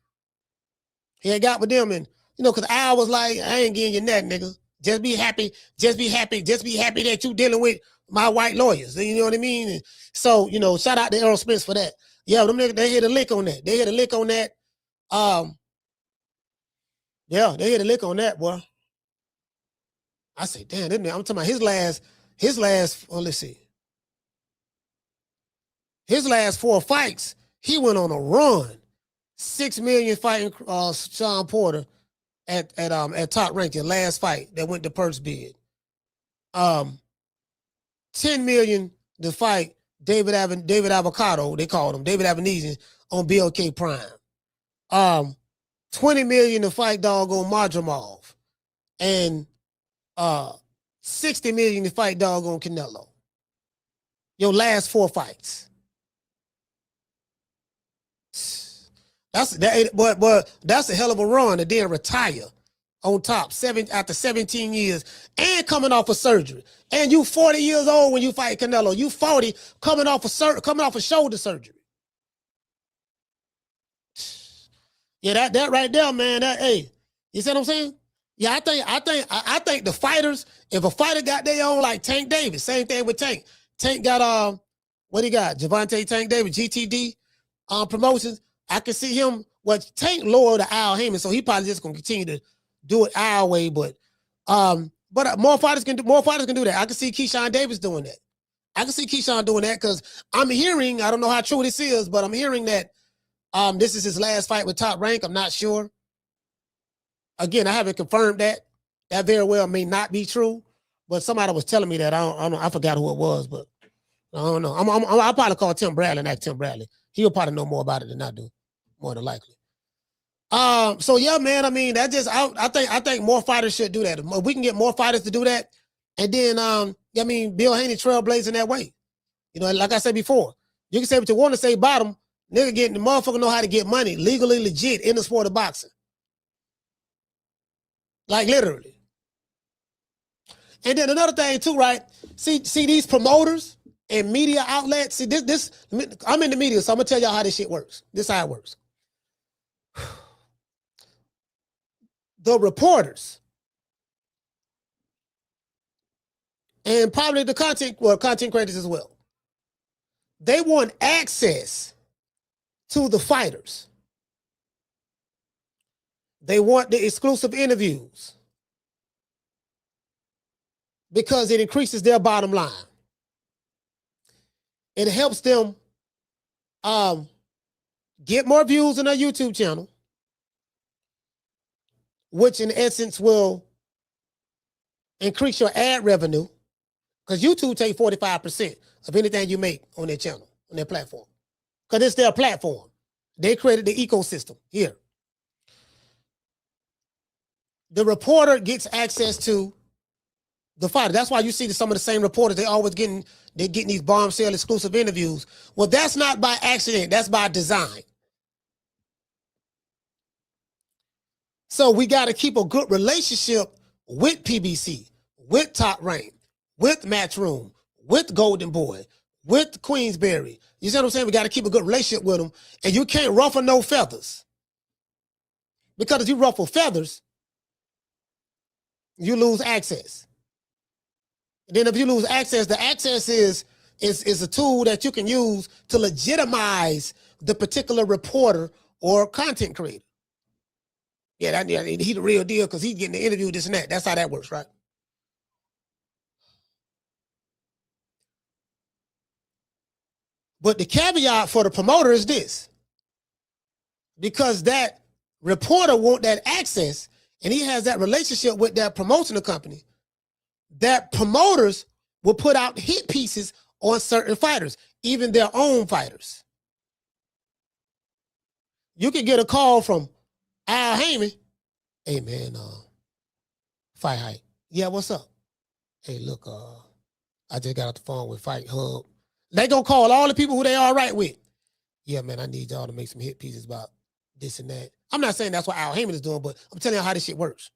He had got with them, and because Al was like, I ain't getting you nothing, nigga. Just be happy that you dealing with my white lawyers. You know what I mean? And so, shout out to Errol Spence for that. Yeah, them niggas, they hit a lick on that. They hit a lick on that. Yeah, they hit a lick on that, boy. I say, damn, I'm talking about his last, well, let's see. His last 4 fights, he went on a run. 6 million fighting Sean Porter at top ranking, last fight that went to Purse Bid. 10 million to fight David Avocado, they called him, David Avenesian on BLK Prime. 20 million to fight doggone Madrimov. And 60 million to fight doggone Canelo. Your last 4 fights. That's a hell of a run to then retire on top after 17 years and coming off of surgery. And you 40 years old when you fight Canelo. You 40 coming off of shoulder surgery. Yeah, that right there, man. Hey, you see what I'm saying? Yeah, I think the fighters, if a fighter got their own, like Tank Davis, same thing with Tank. Tank got what he got? Javante Tank Davis, GTD Promotions. I can see him. Well, Tank lower to Al Heyman, so he probably just gonna continue to do it our way. But more fighters can do that. I can see Keyshawn Davis doing that. I can see Keyshawn doing that because I'm hearing, I don't know how true this is, but I'm hearing that this is his last fight with Top Rank. I'm not sure. Again, I haven't confirmed that. That very well may not be true, but somebody was telling me that. I forgot who it was, but I don't know. I'll probably call Tim Bradley and ask Tim Bradley. He'll probably know more about it than I do, more than likely. So yeah, man. I mean, I think more fighters should do that. If we can get more fighters to do that, and then Bill Haney trailblazing that way. Like I said before, you can say what you want to say about him. Nigga getting the motherfucker know how to get money legally, legit in the sport of boxing. Like literally. And then another thing too, right? See these promoters and media outlets. See, I'm in the media, so I'm gonna tell y'all how this shit works. This is how it works. The reporters and probably the content creators as well. They want access to the fighters. They want the exclusive interviews because it increases their bottom line. It helps them get more views on their YouTube channel, which in essence will increase your ad revenue because YouTube take 45% of anything you make on their channel, on their platform. Because it's their platform. They created the ecosystem here. The reporter gets access to the fighter. That's why you see some of the same reporters, they're getting these bombshell exclusive interviews. Well, that's not by accident. That's by design. So we got to keep a good relationship with PBC, with Top Rank, with Matchroom, with Golden Boy, with Queensberry. You see what I'm saying? We got to keep a good relationship with them. And you can't ruffle no feathers. Because if you ruffle feathers, you lose access. And then if you lose access, the access is a tool that you can use to legitimize the particular reporter or content creator. Yeah, he the real deal because he's getting the interview, this and that. That's how that works, right? But the caveat for the promoter is this. Because that reporter want that access and he has that relationship with that promotional company, that promoters will put out hit pieces on certain fighters, even their own fighters. You can get a call from Al Heyman. Hey man, Fight Hype. Yeah, what's up? Hey, look, I just got off the phone with Fight Hub. They gonna call all the people who they all right with. Yeah, man, I need y'all to make some hit pieces about this and that. I'm not saying that's what Al Heyman is doing, but I'm telling you how this shit works.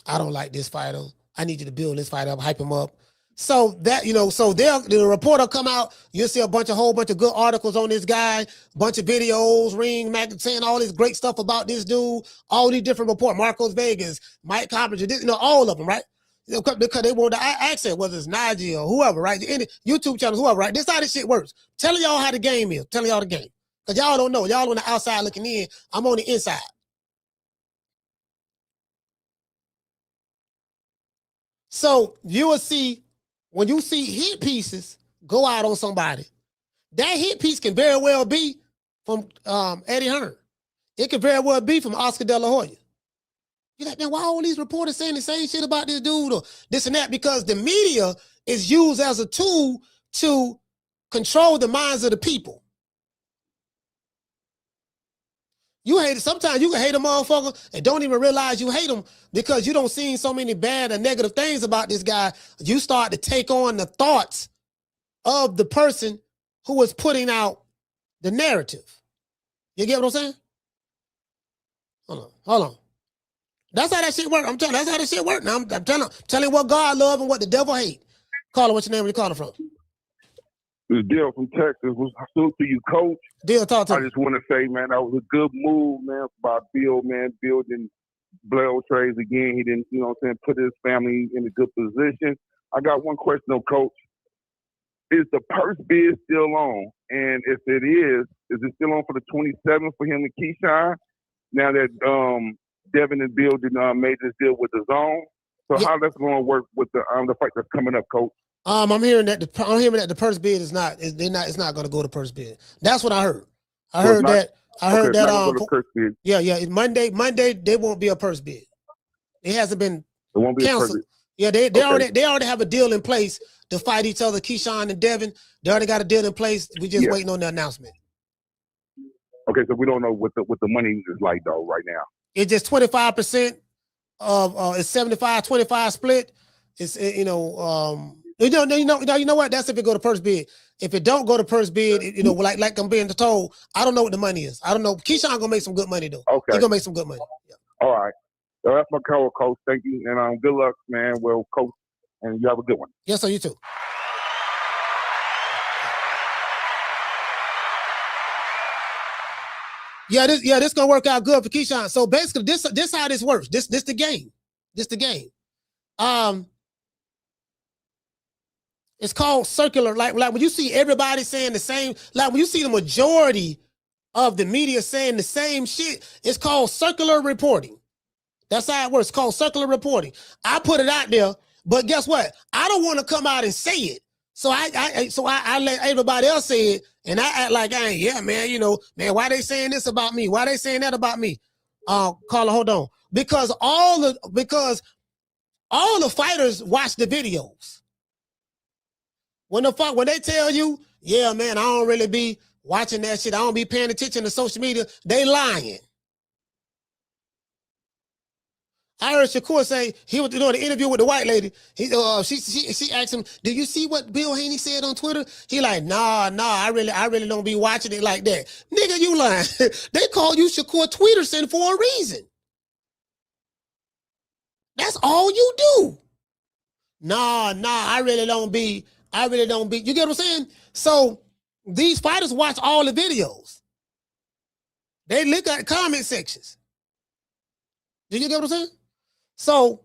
I don't like this fighter. I need you to build this fighter up, hype him up. So that, the reporter come out, you'll see a whole bunch of good articles on this guy, bunch of videos, Ring Magazine, saying all this great stuff about this dude, all these different reports, Marcos Vegas, Mike Coppinger, all of them, right? Because they want the access, whether it's Najee or whoever, right? Any YouTube channels, whoever, right? This is how this shit works. Telling y'all how the game is. Telling y'all the game. Because y'all don't know. Y'all on the outside looking in. I'm on the inside. So you will see, when you see hit pieces go out on somebody, that hit piece can very well be from Eddie Hearn. It could very well be from Oscar De La Hoya. You're like, man, why all these reporters saying the same shit about this dude or this and that? Because the media is used as a tool to control the minds of the people. Sometimes you can hate a motherfucker and don't even realize you hate him because you don't see so many bad or negative things about this guy. You start to take on the thoughts of the person who is putting out the narrative. You get what I'm saying? Hold on. That's how that shit work. I'm telling you, that's how that shit work. Now I'm telling you what God love and what the devil hate. Caller, what's your name? Where you calling from? This is Dale from Texas. Salute to you, Coach. Dale, talk to me. I just want to say, man, that was a good move, man, by Bill, man, building blow trades again. He didn't, put his family in a good position. I got one question, though, Coach. Is the purse bid still on? And if it is it still on for the 27th for him and Keyshawn? Now that Devin and Bill made this deal with DAZN. So how that's going to work with the fight that's coming up, Coach? I'm hearing that the purse bid is not. It's not going to go to purse bid. That's what I heard. I heard that. Yeah. Monday there won't be a purse bid. It hasn't been canceled. Yeah, they already have a deal in place to fight each other. Keyshawn and Devin, they already got a deal in place. We just waiting on the announcement. Okay, so we don't know what the money is like though right now. It's just 25% of it's 75-25 split. It's you know what? That's if it go to purse bid. If it don't go to purse bid, like I'm being told, I don't know what the money is. I don't know. Keyshawn gonna make some good money though. Okay, he gonna make some good money. Yeah. All right. So that's my call, Coach. Thank you, and good luck, man. Well, Coach and you have a good one. Yes, sir. You too. Yeah, this gonna work out good for Keyshawn. So basically, this how this works. This the game. This the game. It's called circular. Like when you see everybody saying the same, like when you see the majority of the media saying the same shit, it's called circular reporting. That's how it works. It's called circular reporting. I put it out there, but guess what? I don't want to come out and say it. So I let everybody else say it, and I act like I ain't. Yeah, man. You know, man. Why they saying this about me? Why they saying that about me? Carla, hold on. Because all the fighters watch the videos. When they tell you, yeah, man, I don't really be watching that shit. I don't be paying attention to social media. They lying. I heard Shakur say he was doing an interview with the white lady. She asked him, "Do you see what Bill Haney said on Twitter?" He like, nah, I really don't be watching it like that. Nigga, you lying. They call you Shakur Tweederson for a reason. That's all you do. Nah, I really don't be. You get what I'm saying? So these fighters watch all the videos. They look at comment sections. Do you get what I'm saying? So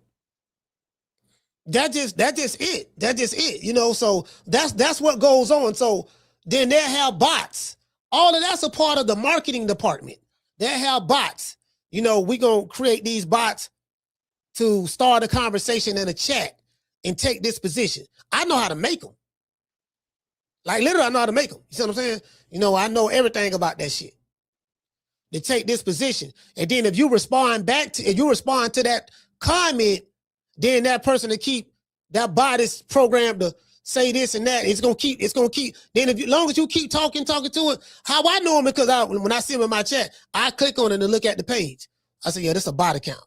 that's just it. That's just it. You know, so that's what goes on. So then they have bots. All of that's a part of the marketing department. They have bots. You know, we gonna create these bots to start a conversation in a chat and take this position. I know how to make them. Like literally, I know how to make them. You see what I'm saying? You know, I know everything about that shit. They take this position, and then if you respond to that comment, then that person to keep that bot is programmed to say this and that. It's gonna keep. Then as long as you keep talking to it, how I know them because when I see them in my chat, I click on it and look at the page. I say, yeah, this is a bot account.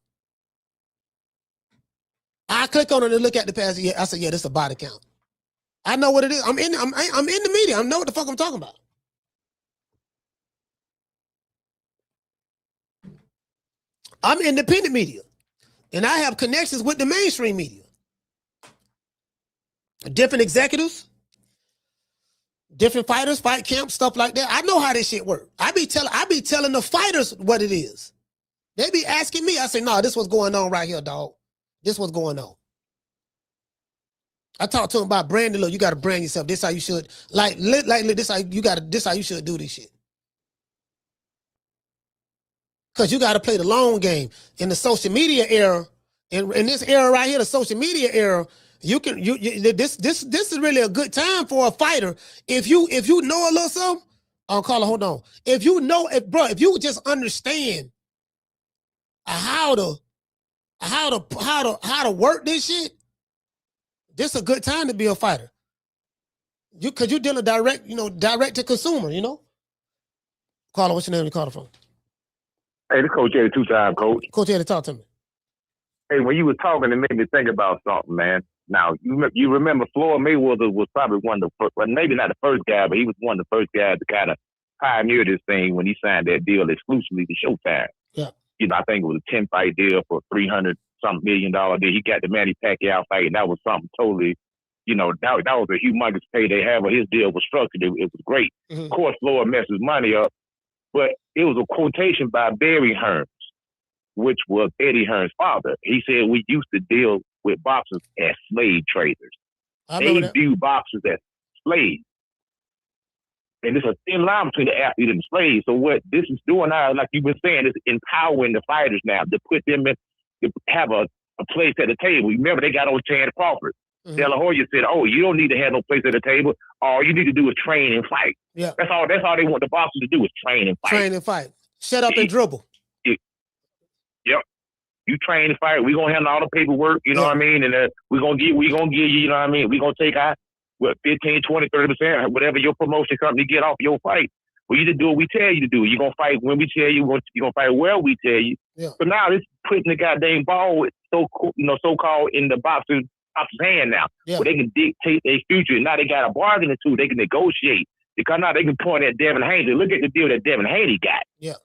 I click on it and look at the page. Yeah, I say, yeah, this is a bot account. I know what it is. I'm in the media. I know what the fuck I'm talking about. I'm independent media, and I have connections with the mainstream media. Different executives, different fighters, fight camps, stuff like that. I know how this shit works. I be telling the fighters what it is. They be asking me. I say, no, this what's going on right here, dog. This what's going on. I talk to them about branding. Look, you got to brand yourself. This how you should this how you should do this shit. Because you got to play the long game. In the social media era, in this era right here, the social media era, this is really a good time for a fighter. If you know a little something, Carla, hold on. If you just understand how to work this shit, this is a good time to be a fighter. Because you're dealing direct to consumer, you know? Carla, what's your name? You call it from? Hey, this Coach Eddie, two-time coach. Coach Eddie, talk to me. Hey, when you were talking, it made me think about something, man. Now, you remember Floyd Mayweather was probably one of the first, well, maybe not the first guy, but he was one of the first guys to kind of pioneer this thing when he signed that deal exclusively to Showtime. Yeah. You know, I think it was a 10-fight deal for $300-something million deal. He got the Manny Pacquiao fight, and that was something totally, you know, that was a humongous payday. However, his deal was structured. It was great. Mm-hmm. Of course, Floyd messed his money up, but it was a quotation by Barry Hearns, which was Eddie Hearns' father. He said, we used to deal with boxers as slave traders. They view boxers as slaves. And there's a thin line between the athlete and the slave. So what this is doing now, like you've been saying, is empowering the fighters now to put them in, to have a place at the table. Remember, they got on Chad Crawford. Mm-hmm. De La Hoya said, oh, you don't need to have no place at the table. All you need to do is train and fight. Yeah. That's all they want the boxers to do is train and fight. Train and fight. Shut up and dribble. Yep. You train and fight. We're gonna handle all the paperwork, you know what I mean? And we're gonna give you, you know what I mean? We're gonna take out 15, 20, 30%, whatever your promotion company get off your fight. Well, you just do what we tell you to do. You're gonna fight when we tell you, you're gonna fight where we tell you. Yeah. So now it's putting the goddamn ball so-called in the boxer's hand now. Yeah. Where they can dictate their future. Now they got a bargain or two. They can negotiate. Because now they can point at Devin Haney. Look at the deal that Devin Haney got. Yeah.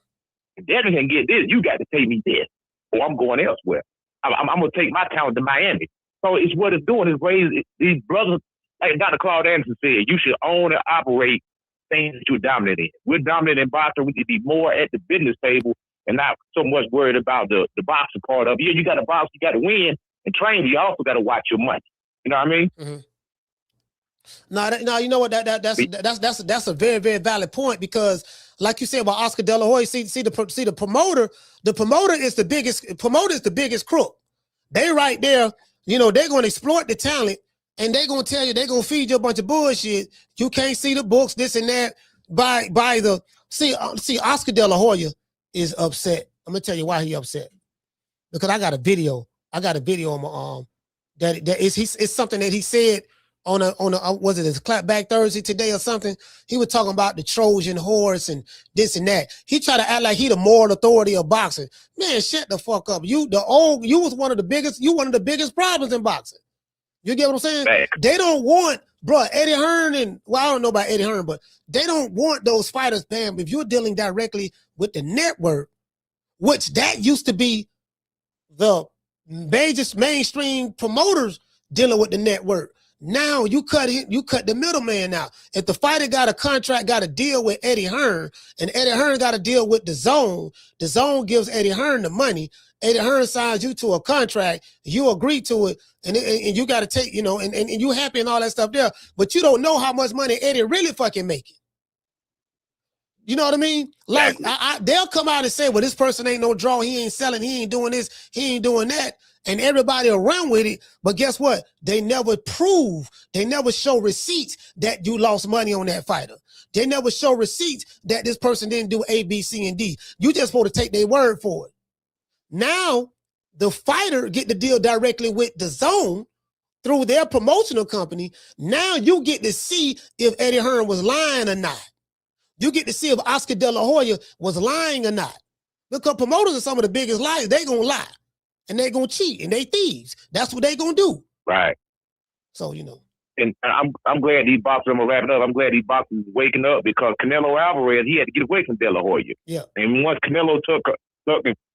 If Devin can get this, you got to pay me this. Or I'm going elsewhere. I'm going to take my talent to Miami. So it's what it's doing is raising these brothers, like Dr. Claude Anderson said, you should own and operate things that you're dominant in. We're dominant in boxing. We need to be more at the business table and not so much worried about the boxing part of it. Yeah, you got to box, you got to win and train. You also got to watch your money. You know what I mean? No, you know what? That's a very, very valid point, because, like you said about Oscar De La Hoya, see the promoter. The promoter is the biggest. Promoter is the biggest crook. They right there. You know, they're going to exploit the talent, and they're going to tell you, they're going to feed you a bunch of bullshit. You can't see the books, this and that. See, Oscar De La Hoya is upset. I'm gonna tell you why he upset. Because I got a video on my arm it's something that he said on a was it his Clapback Thursday today or something? He was talking about the Trojan horse and this and that. He tried to act like he the moral authority of boxing. Man, shut the fuck up. You was one of the biggest problems in boxing. You get what I'm saying? Back. They don't want, bro, Eddie Hearn I don't know about Eddie Hearn, but they don't want those fighters, bam. If you're dealing directly with the network, which that used to be the mainstream promoters dealing with the network. Now you cut the middleman out. If the fighter got a contract, got to deal with Eddie Hearn, and Eddie Hearn got to deal with DAZN. DAZN gives Eddie Hearn the money. Eddie Hearn signs you to a contract. You agree to it, and you got to take, you know, and you happy and all that stuff there. But you don't know how much money Eddie really fucking making. You know what I mean? Like they'll come out and say, "Well, this person ain't no draw. He ain't selling. He ain't doing this. He ain't doing that." And everybody around with it, but guess what? They never prove, they never show receipts that you lost money on that fighter. They never show receipts that this person didn't do A, B, C, and D. You just supposed to take their word for it. Now, the fighter get the deal directly with DAZN through their promotional company. Now you get to see if Eddie Hearn was lying or not. You get to see if Oscar De La Hoya was lying or not. Because promoters are some of the biggest liars. They gonna lie. And they gonna cheat, and they thieves. That's what they gonna do. Right. So, you know. And I'm glad these boxers, I'm gonna wrap it up. I'm glad these boxers is waking up, because Canelo Alvarez, he had to get away from De La Hoya. Yeah. And once Canelo took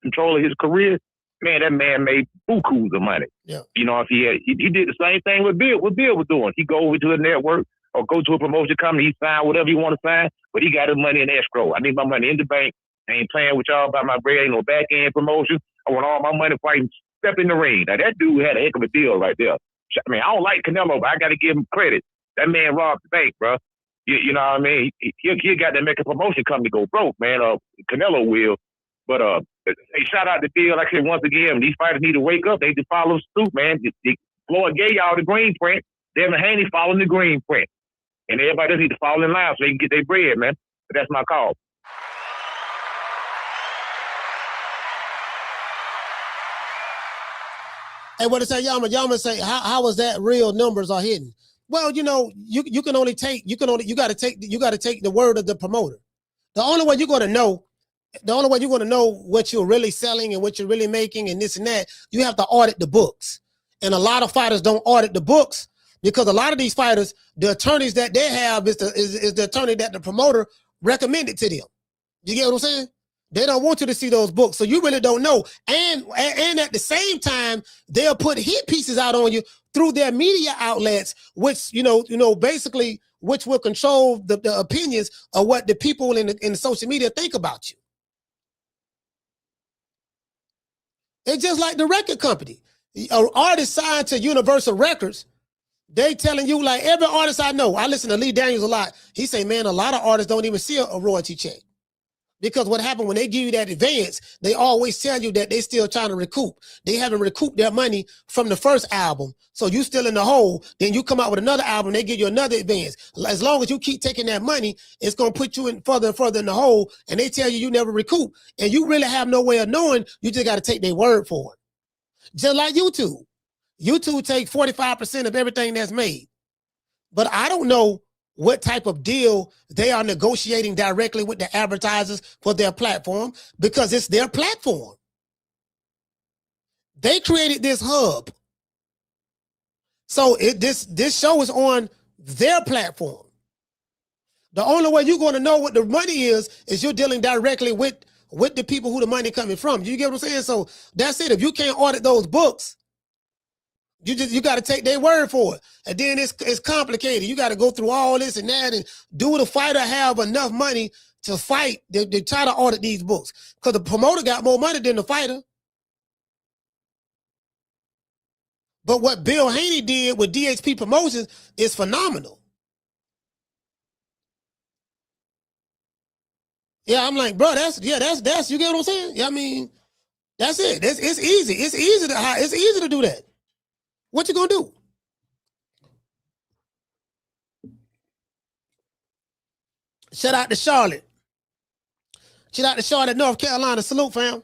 control of his career, man, that man made bukus of money. Yeah. You know, if he did the same thing with Bill. What Bill was doing, he go over to a network or go to a promotion company, he sign whatever he want to sign, but he got his money in escrow. I need my money in the bank. I ain't playing with y'all about my bread. Ain't no back end promotion. I want all my money fighting, step in the ring. Now, that dude had a heck of a deal right there. I mean, I don't like Canelo, but I got to give him credit. That man robbed the bank, bro. You know what I mean? He got to make a promotion company go broke, man. Canelo will. But hey, shout out to Bill. Like I said, once again, these fighters need to wake up. They just follow suit, man. Floyd gave y'all the green print. Devin Haney following the green print. And everybody does need to fall in line so they can get their bread, man. But that's my call. Hey, what to say, Yama say, how was that real numbers are hidden? Well, you know, you got to take the word of the promoter. The only way you're going to know what you're really selling and what you're really making and this and that, you have to audit the books. And a lot of fighters don't audit the books, because a lot of these fighters, the attorneys that they have is the attorney that the promoter recommended to them. You get what I'm saying? They don't want you to see those books, so you really don't know. And at the same time, they'll put hit pieces out on you through their media outlets, which basically which will control the opinions of what the people in the social media think about you. It's just like the record company. An artist signed to Universal Records, they telling you, like every artist I know, I listen to Lee Daniels a lot. He say, man, a lot of artists don't even see a royalty check. Because what happened when they give you that advance, they always tell you that they still trying to recoup. They haven't recouped their money from the first album. So you still in the hole. Then you come out with another album, they give you another advance. As long as you keep taking that money, it's going to put you in further and further in the hole. And they tell you never recoup. And you really have no way of knowing. You just got to take their word for it. Just like YouTube. YouTube take 45% of everything that's made. But I don't know what type of deal they are negotiating directly with the advertisers for their platform, because it's their platform. They created this hub. So this show is on their platform. The only way you're going to know what the money is you're dealing directly with the people who the money coming from. You get what I'm saying? So that's it. If you can't audit those books, You got to take their word for it. And then it's complicated. You got to go through all this and that, and do the fighter have enough money to fight? They try to audit these books because the promoter got more money than the fighter. But what Bill Haney did with DHP Promotions is phenomenal. Yeah, I'm like, bro, that's you get what I'm saying? Yeah, I mean, that's it. It's easy. It's easy to do that. What you gonna do? Shout out to Charlotte. Shout out to Charlotte, North Carolina. Salute, fam.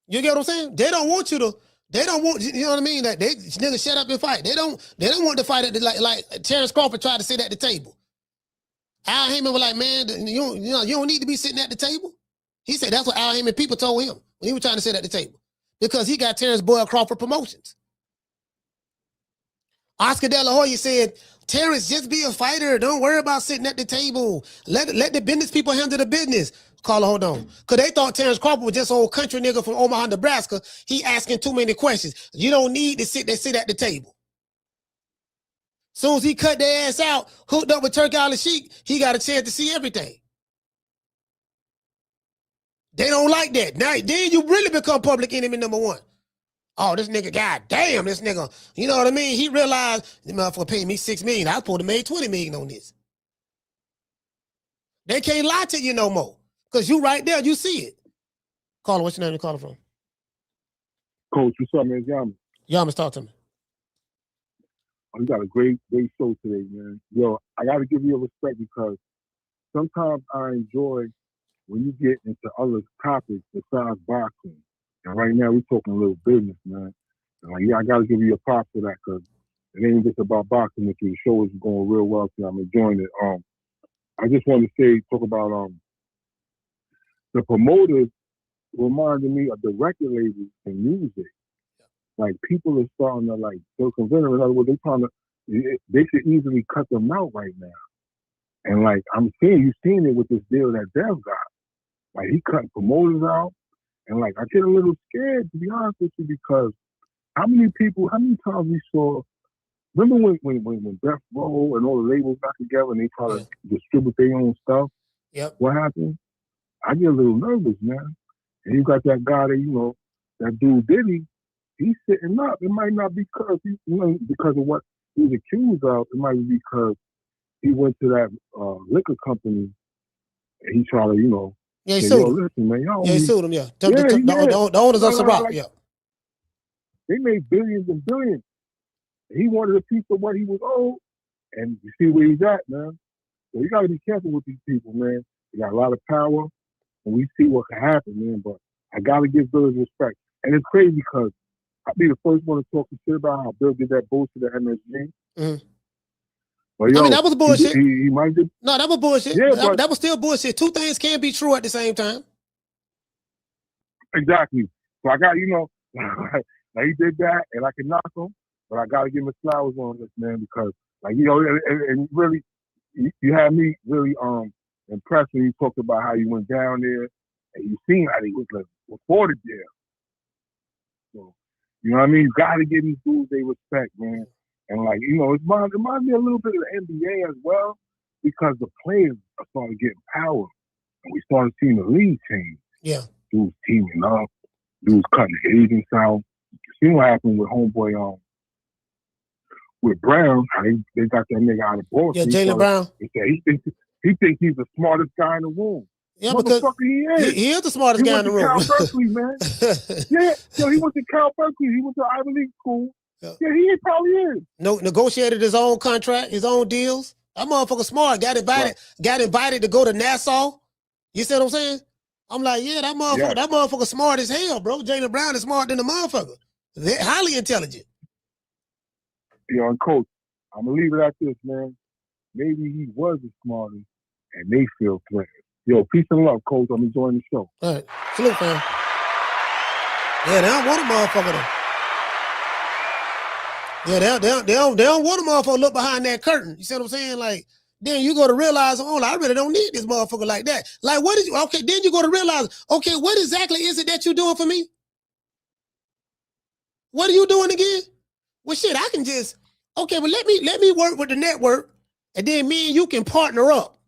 You get what I'm saying? They don't want you to. They don't want, you know what I mean? That they niggas shut up and fight. They don't want to fight at like Terrence Crawford tried to sit at the table. Al Heyman was like, man, you don't need to be sitting at the table. He said that's what Al Heyman people told him when he was trying to sit at the table. Because he got Terrence Boyd Crawford Promotions. Oscar De La Hoya said, Terrence, just be a fighter. Don't worry about sitting at the table. Let the business people handle the business. Carla, hold on. Because they thought Terrence Crawford was just an old country nigga from Omaha, Nebraska. He asking too many questions. You don't need to sit at the table. Soon as he cut their ass out, hooked up with Turk Al Sheik, he got a chance to see everything. They don't like that. Now, then you really become public enemy number one. Oh, this nigga, god damn, this nigga. You know what I mean? He realized, the motherfucker paid me $6 million. I was supposed to make $20 million on this. They can't lie to you no more. Because you right there, you see it. Caller, what's your name you calling from? Coach, what's up, man? Yamas. Yamas, talk to me. You got a great show today, man. Yo, I got to give you a respect because sometimes I enjoy when you get into other topics besides boxing. And right now we're talking a little business, man. And like, yeah, I got to give you a props for that because it ain't just about boxing with you. The show is going real well, so I'm enjoying it. I just want to talk about the promoters reminding me of the record labels and music. Like, people are starting to, like, circumvent it. In other words, they should easily cut them out right now. And, like, you've seen it with this deal that Dev got. Like, he cut promoters out. And, like, I get a little scared, to be honest with you, because how many times we saw, remember when Death Row and all the labels got together and they try to distribute their own stuff? Yep. What happened? I get a little nervous, man. And you got that guy that, that dude Diddy, he's sitting up. It might not be because because of what he's accused of. It might be because he went to that liquor company and he tried to, yeah, he sued him. Listen, man, he sued him, yeah. The owners of Ciroc, yeah. They made billions and billions. He wanted a piece of what he was owed, and you see where he's at, man. So you got to be careful with these people, man. They got a lot of power, and we see what can happen, man. But I got to give Bill his respect. And it's crazy because I'll be the first one to talk some shit about how Bill did that bullshit at MSG. Mm-hmm. But, yo, that was bullshit. He might get... No, that was bullshit. Yeah, that was still bullshit. Two things can't be true at the same time. Exactly. So I got, like he did that, and I can knock him, but I got to give him flowers on this, man, because, like, and really, you had me really impressed when you talked about how you went down there, and you seen how he was reported there. So, you know what I mean? You got to give these dudes their respect, man. And, like, it reminds me a little bit of the NBA as well, because the players are starting to get power. And we started seeing the league change. Yeah. Dudes teaming up, dudes cutting the agents out. You see what happened with homeboy with Brown, how they got that nigga out of Boston. Yeah, Jaylen Brown. He thinks he's the smartest guy in the room. Yeah, because he is the smartest guy in the room. He went to Cal Berkeley, man. Yeah, so he went to Cal Berkeley. He went to Ivy League school. Yeah, he probably is. Negotiated his own contract, his own deals. That motherfucker smart. Got invited to go to Nassau. You see what I'm saying? I'm like, yeah, that motherfucker smart as hell, bro. Jaylen Brown is smart than the motherfucker. They're highly intelligent. And Coach, I'm gonna leave it at this, man. Maybe he was the smartest, and they feel threatened. Yo, peace and love, Coach. I'm enjoying the show. All right, salute, fam. Yeah, they don't want a motherfucker though. Yeah, they don't want a motherfucker to look behind that curtain. You see what I'm saying? Like, then you go to realize, I really don't need this motherfucker like that. Like, then you go to realize, okay, what exactly is it that you're doing for me? What are you doing again? Well, shit, I can just, okay, well, let me work with the network, and then me and you can partner up.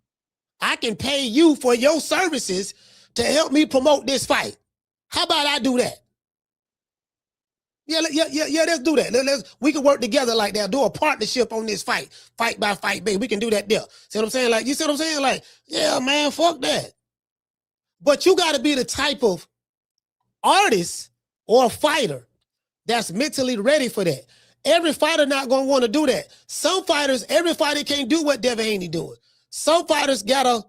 I can pay you for your services to help me promote this fight. How about I do that? Yeah, let's do that. We can work together like that, do a partnership on this fight by fight, baby. We can do that there. See what I'm saying? Like, you see what I'm saying? Like, yeah, man, fuck that. But you got to be the type of artist or fighter that's mentally ready for that. Every fighter not going to want to do that. Some fighters, every fighter can't do what Devin Haney doing. Some fighters gotta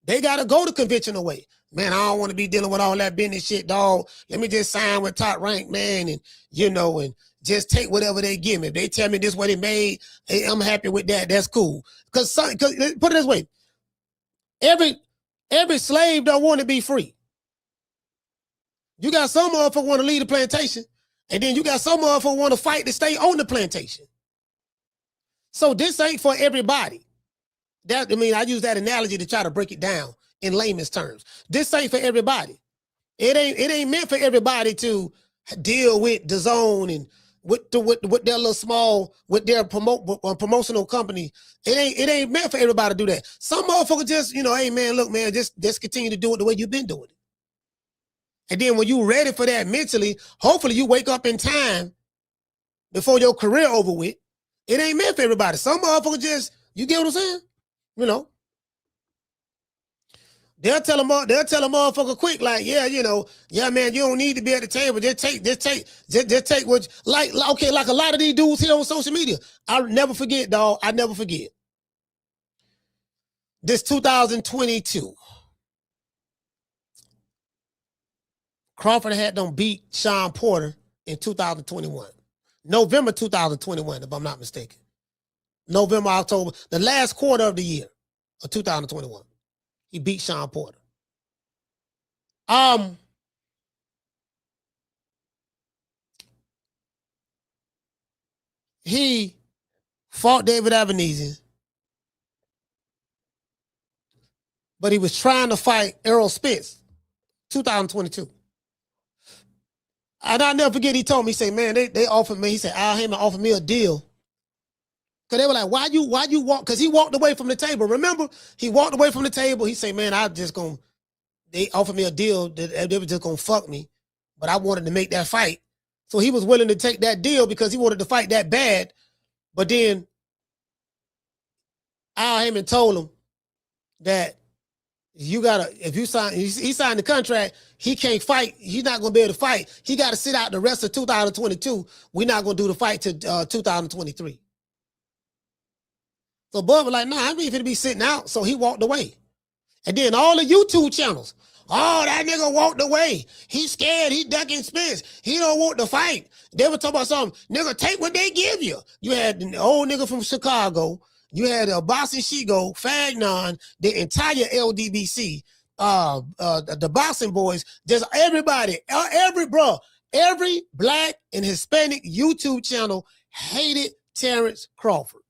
go the conventional way. Man, I don't want to be dealing with all that business shit, dog. Let me just sign with Top Rank, man, and and just take whatever they give me. If they tell me this what it made, hey, I'm happy with that. That's cool. Cause put it this way, every slave don't want to be free. You got some motherfucker want to leave the plantation, and then you got some motherfucker want to fight to stay on the plantation. So this ain't for everybody. I use that analogy to try to break it down in layman's terms. This ain't for everybody. It ain't meant for everybody to deal with DAZN and with their little small, with their promotional company. It ain't meant for everybody to do that. Some motherfuckers just, hey man, look, man, just continue to do it the way you've been doing it. And then when you ready for that mentally, hopefully you wake up in time before your career over with. It ain't meant for everybody. Some motherfuckers just, you get what I'm saying? They'll tell a motherfucker quick, like, yeah, yeah, man, you don't need to be at the table. Just take what, like a lot of these dudes here on social media. I'll never forget, dog. I never forget. This 2022. Crawford had them beat Sean Porter in 2021. November 2021, if I'm not mistaken. November, October, the last quarter of the year of 2021. He beat Sean Porter. He fought David Avenesian, but he was trying to fight Errol Spence, 2022. And I'll never forget, he told me, he said, man, they offered me, he said, Al Heyman offered me a deal. Because they were like, why you walk? Because he walked away from the table. Remember? He walked away from the table. He said, man, they offered me a deal that they were just going to fuck me. But I wanted to make that fight. So he was willing to take that deal because he wanted to fight that bad. But then Al Heyman told him that if you sign, he signed the contract, he can't fight. He's not going to be able to fight. He got to sit out the rest of 2022. We're not going to do the fight to 2023. So Bud was like, nah, I mean, if it'd be sitting out. So he walked away. And then all the YouTube channels, oh, that nigga walked away. He's scared. He ducking Spence. He don't want to fight. They were talking about something. Nigga, take what they give you. You had the old nigga from Chicago. You had Boston Shigo, Fagnon, the entire LDBC, the Boxing Boys, just everybody, every black and Hispanic YouTube channel hated Terrence Crawford.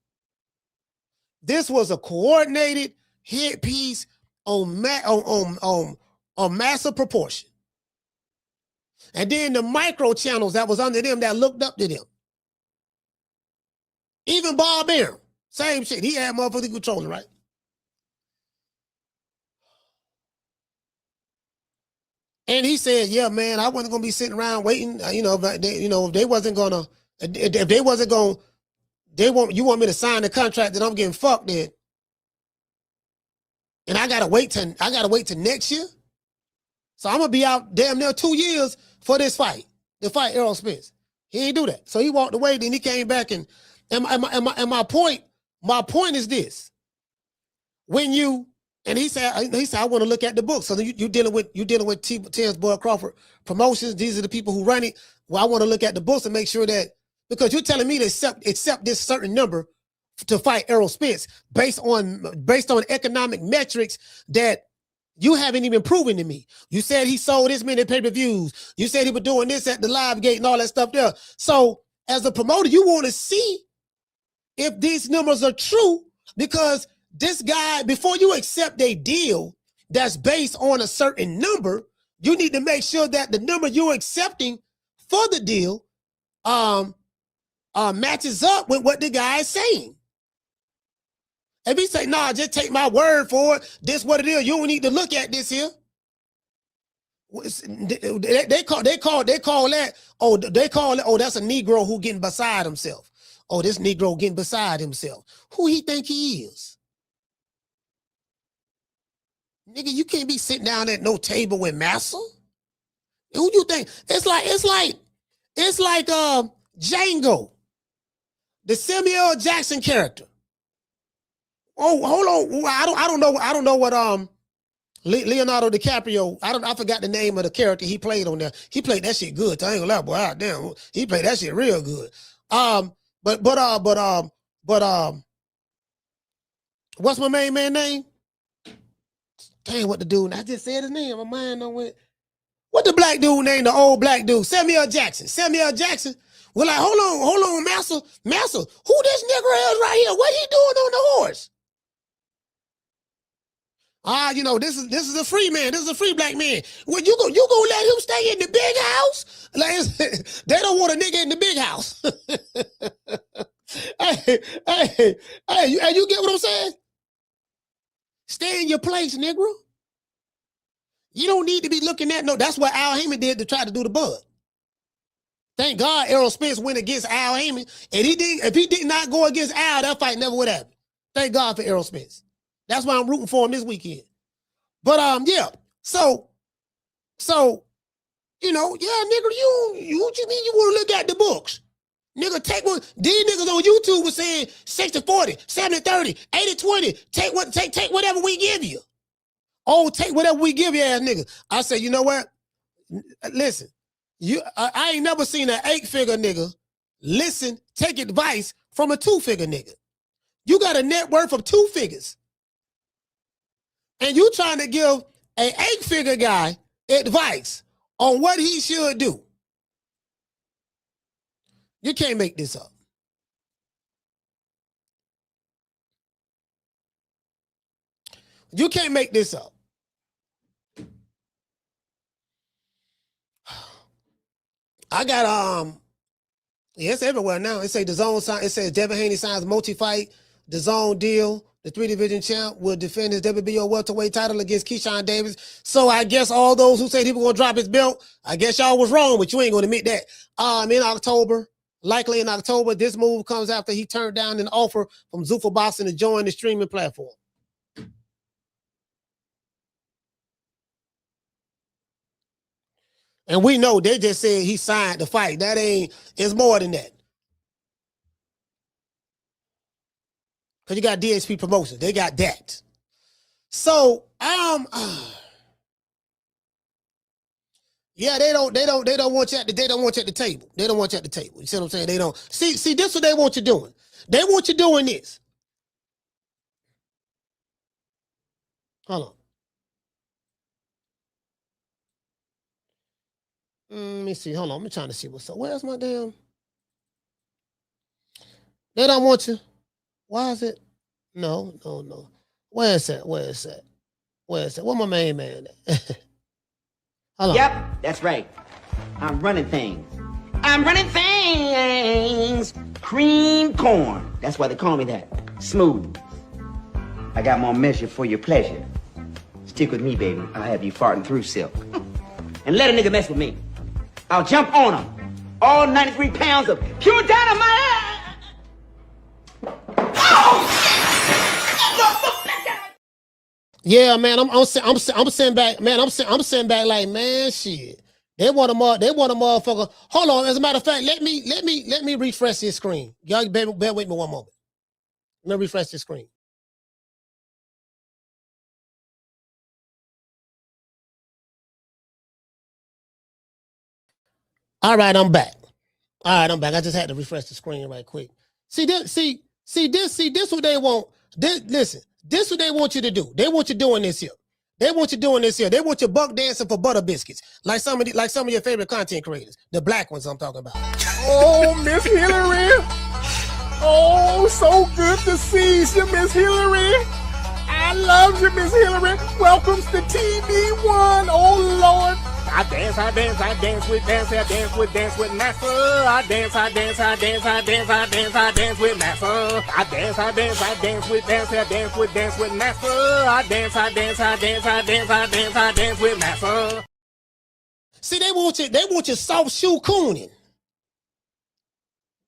This was a coordinated hit piece on massive proportion. And then the micro channels that was under them that looked up to them. Even Bob Arum, same shit. He had motherfucking controlling, right? And he said, yeah, man, I wasn't going to be sitting around waiting. If they wasn't going to, if they wasn't going to, you want me to sign the contract that I'm getting fucked in. And I gotta wait till next year. So I'm gonna be out damn near 2 years for this fight, to fight Errol Spence. He ain't do that. So he walked away, then he came back and my point is this. He said, I want to look at the book. So you dealing with Terrence Boyd Crawford Promotions. These are the people who run it. Well, I want to look at the books and make sure that, because you're telling me to accept this certain number to fight Errol Spence based on economic metrics that you haven't even proven to me. You said he sold this many pay-per-views. You said he was doing this at the live gate and all that stuff there. So as a promoter, you want to see if these numbers are true, because this guy, before you accept a deal that's based on a certain number, you need to make sure that the number you're accepting for the deal matches up with what the guy is saying. If he say, nah, just take my word for it, this what it is, you don't need to look at this here. They call that, oh, that's a Negro who getting beside himself. Oh, this Negro getting beside himself. Who he think he is? Nigga, you can't be sitting down at no table with Massa. Who you think? It's like Django, the Samuel L. Jackson character. Oh, hold on. I don't know what Leonardo DiCaprio. I forgot the name of the character he played on there. He played that shit good. I ain't gonna lie, boy. Ah, damn, he played that shit real good. But what's my main man name? Dang, what the dude? I just said his name. My mind don't went. What the black dude named? The old black dude, Samuel Jackson. Samuel Jackson. We're like, hold on, Massa, who this nigga is right here? What he doing on the horse? This is a free man. This is a free black man. Well, you gonna let him stay in the big house? Like, they don't want a nigga in the big house. hey, you get what I'm saying? Stay in your place, Negro. You don't need to be looking at no. That's what Al Heyman did to try to do the Bud. Thank God Errol Spence went against Al Heyman. And if he did not go against Al, that fight never would happen. Thank God for Errol Spence. That's why I'm rooting for him this weekend. But yeah. So yeah, nigga, you what you mean you want to look at the books? Nigga, take one. These niggas on YouTube were saying 60-40, 70-30, 80-20. Take whatever we give you. Oh, take whatever we give you, ass nigga. I said, you know what? Listen, I ain't never seen an 8-figure nigga take advice from a 2-figure nigga. You got a net worth of 2 figures. And you trying to give an 8-figure guy advice on what he should do. You can't make this up. You can't make this up. I got it's everywhere now. It say DAZN sign. It says Devin Haney signs multi-fight DAZN deal. The 3-division champ will defend his WBO welterweight title against Keyshawn Davis. So I guess all those who say he was gonna drop his belt, I guess y'all was wrong, but you ain't gonna admit that. In October, likely in October, this move comes after he turned down an offer from Zuffa Boxing to join the streaming platform. And we know they just said he signed the fight. That it's more than that. Because you got DHP Promotions. They got that. So, yeah, they don't want you at the table. They don't want you at the table. You see what I'm saying? They don't see this is what they want you doing. They want you doing this. Hold on. Let me see. Hold on. I'm trying to see what's up. Where's my damn? They don't want you. Why is it? No. Where is that? Where my main man at? Hold on. Yep, that's right. I'm running things. Cream corn. That's why they call me that. Smooth. I got more measure for your pleasure. Stick with me, baby. I'll have you farting through silk. And let a nigga mess with me. I'll jump on him. All 93 pounds of pure dynamite. Yeah, man, I'm sitting back, man. I'm sitting back like, man, shit. They want a motherfucker. Hold on. As a matter of fact, let me refresh this screen. Y'all bear with me one moment. Let me refresh this screen. All right, I'm back. I just had to refresh the screen right quick. See this what they want. Listen, this what they want you to do. They want you doing this here. They want you buck dancing for butter biscuits, like some of your favorite content creators, the black ones I'm talking about. Oh, Miss Hillary. Oh, so good to see you, Miss Hillary. I love you, Miss Hillary. Welcome to TV1. Oh, Lord. I dance with master. I dance with master. I dance with master. I dance with master. See, they want you soft shoe cooning.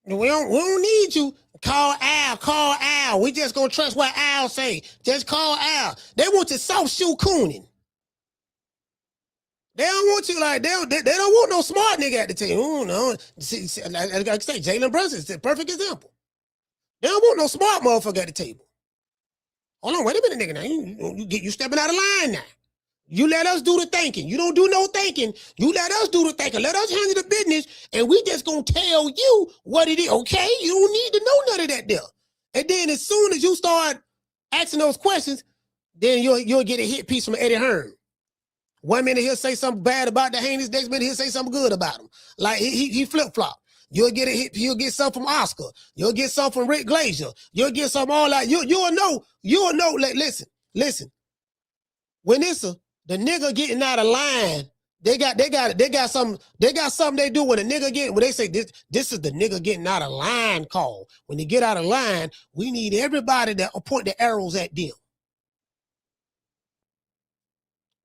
We don't need you. Call Al. We just gonna trust what Al say. Just call Al. They want you soft shoe cooning. They don't want you like they don't want no smart nigga at the table. Oh no, see, like I say, Jalen Brunson is the perfect example. They don't want no smart motherfucker at the table. Hold on, wait a minute, nigga. Now you stepping out of line now. You let us do the thinking. You don't do no thinking. You let us do the thinking. Let us handle the business, and we just gonna tell you what it is. Okay, you don't need to know none of that there. And then as soon as you start asking those questions, then you'll get a hit piece from Eddie Hearn. 1 minute he'll say something bad about the Haneys, next minute he'll say something good about him. Like he flip-flop. You'll get a hit, you'll get something from Oscar. You'll get something from Rick Glazier. You'll get something all that. You'll know. Like, listen. When the nigga getting out of line, they got something they do when a nigga when they say this is the nigga getting out of line call. When they get out of line, we need everybody to point the arrows at them.